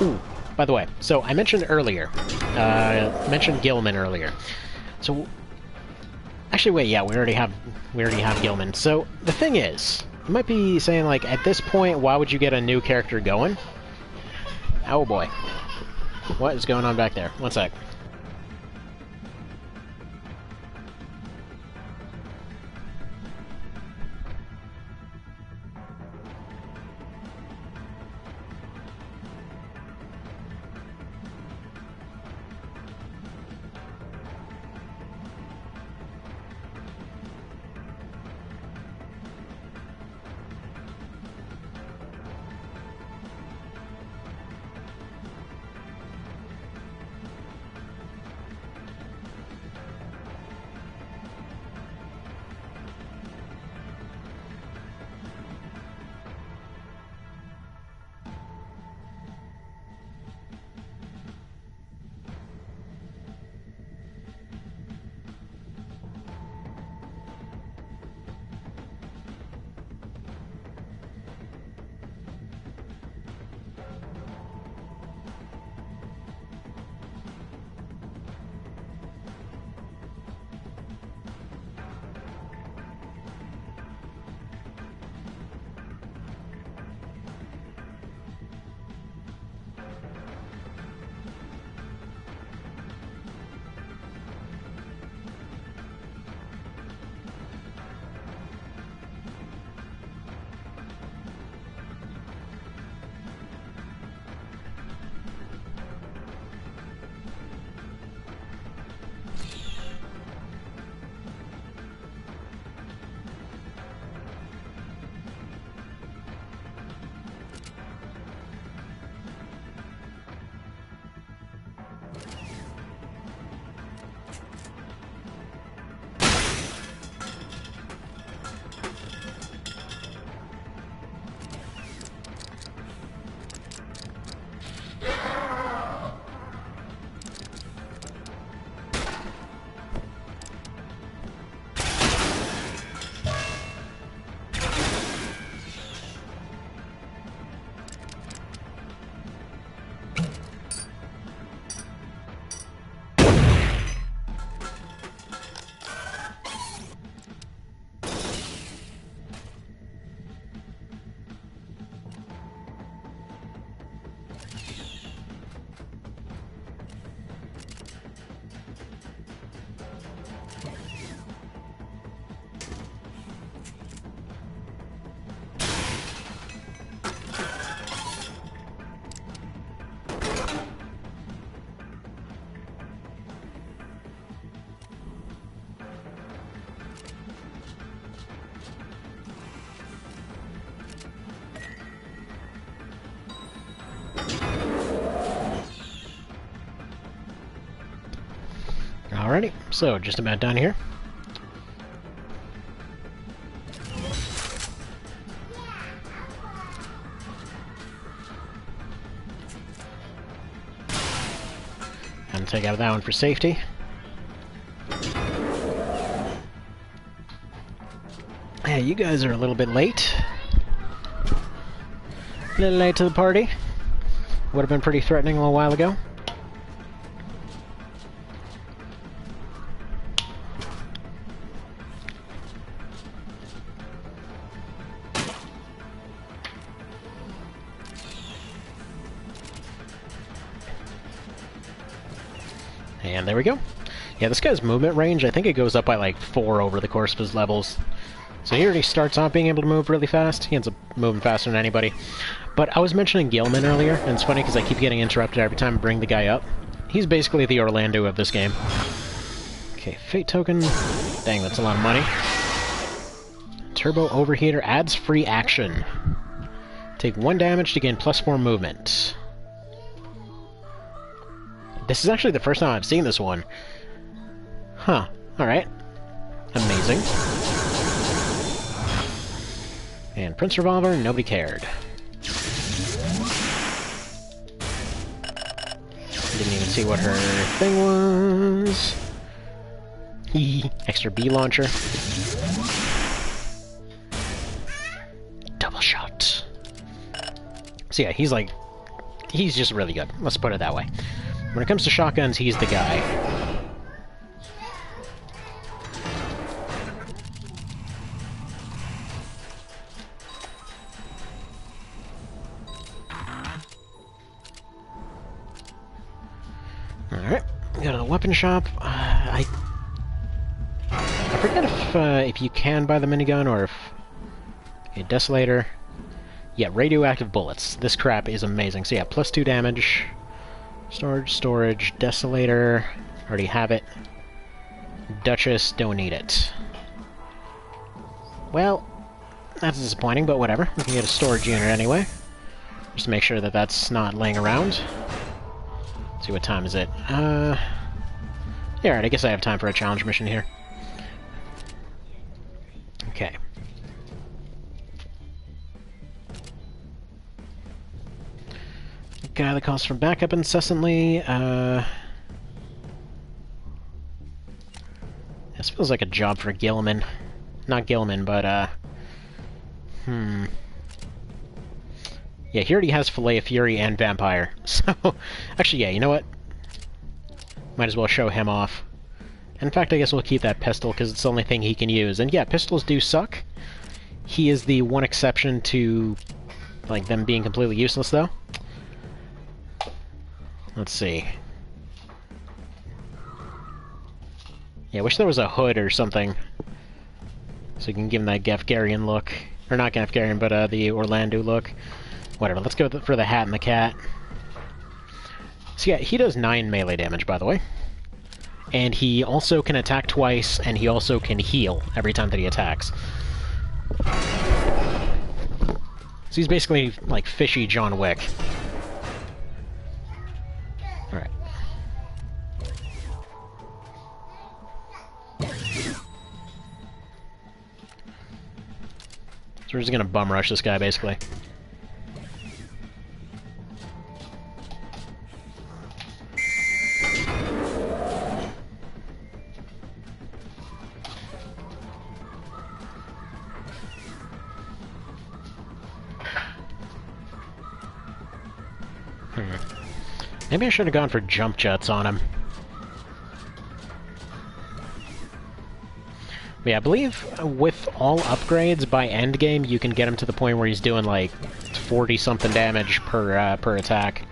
Ooh, by the way, so I mentioned earlier, Gilman earlier. So, actually, wait, yeah, we already have Gilman. So the thing is, you might be saying like, at this point, why would you get a new character going? Oh boy, what is going on back there? One sec. Alrighty, so just about done here. And take out that one for safety. Yeah, you guys are a little bit late. A little late to the party. Would have been pretty threatening a little while ago. And there we go. Yeah, this guy's movement range, I think it goes up by like 4 over the course of his levels. So he already starts off being able to move really fast. He ends up moving faster than anybody. But I was mentioning Gilman earlier, and it's funny because I keep getting interrupted every time I bring the guy up. He's basically the Orlando of this game. Okay, Fate Token. Dang, that's a lot of money. Turbo Overheater adds free action. Take 1 damage to gain +4 movement. This is actually the first time I've seen this one. Huh. Alright. Amazing. And Prince Revolver, nobody cared. Didn't even see what her thing was. Extra B launcher. Double shot. So yeah, he's just really good. Let's put it that way. When it comes to shotguns, he's the guy. Alright, go to the weapon shop. I forget if you can buy the minigun or if... Okay, Desolator. Yeah, radioactive bullets. This crap is amazing. So yeah, +2 damage. Storage, Desolator, already have it. Duchess, don't need it. Well, that's disappointing, but whatever. We can get a storage unit anyway. Just to make sure that that's not laying around. Let's see, what time is it? Yeah, alright, I guess I have time for a challenge mission here. Okay. Guy that calls for backup incessantly. This feels like a job for Gilman. Not Gilman, but, Yeah, he already has Fillet of Fury and Vampire. So, actually, yeah, you know what? Might as well show him off. In fact, I guess we'll keep that pistol, because it's the only thing he can use. And yeah, pistols do suck. He is the one exception to, like, them being completely useless, though. Let's see. Yeah, I wish there was a hood or something. So you can give him that Gafgarian look. Or not Gafgarian, but the Orlando look. Whatever, let's go for the hat and the cat. So yeah, he does 9 melee damage, by the way. And he also can attack twice, and he also can heal every time that he attacks. So he's basically like fishy John Wick. Alright. So we're just gonna bum rush this guy, basically. Maybe I should have gone for jump jets on him. But yeah, I believe with all upgrades by endgame, you can get him to the point where he's doing like 40-something damage per attack.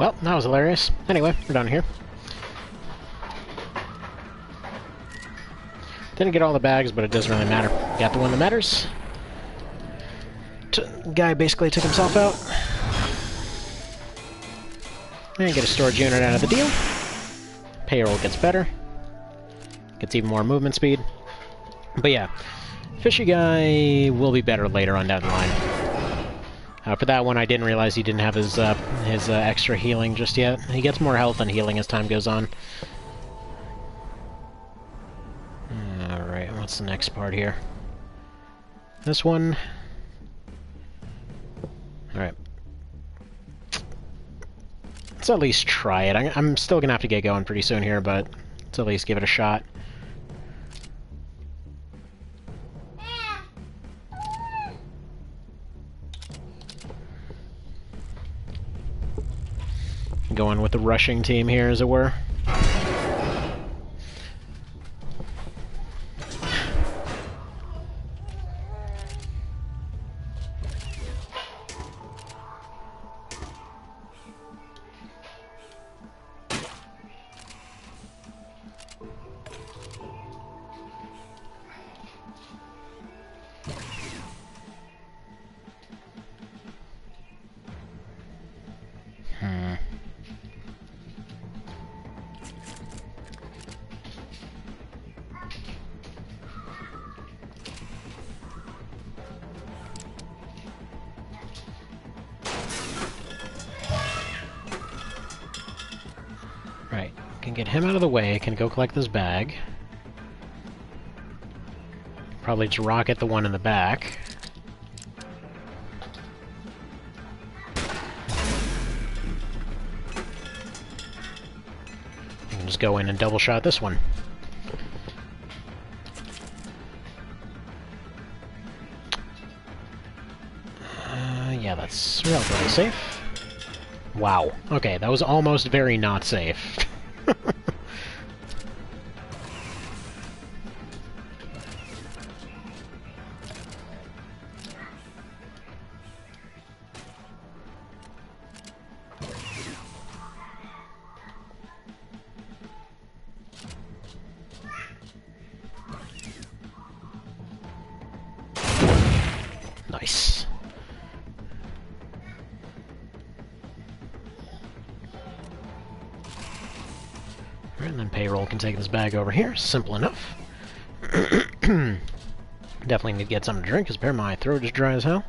Well, that was hilarious. Anyway, we're done here. Didn't get all the bags, but it doesn't really matter. Got the one that matters. Guy basically took himself out. And get a storage unit out of the deal. Payroll gets better. Gets even more movement speed. But yeah, Fishy Guy will be better later on down the line. For that one, I didn't realize he didn't have his extra healing just yet. He gets more health and healing as time goes on. Alright, what's the next part here? This one. Alright. Let's at least try it. I'm still gonna have to get going pretty soon here, but let's at least give it a shot. Going with the rushing team here, as it were. Right, can get him out of the way, can go collect this bag. Probably just rocket the one in the back. You can just go in and double shot this one. Yeah, that's relatively safe. Wow. Okay, that was almost very not safe. Nice. And then Payroll can take this bag over here. Simple enough. Definitely need to get something to drink, because my throat is dry as hell.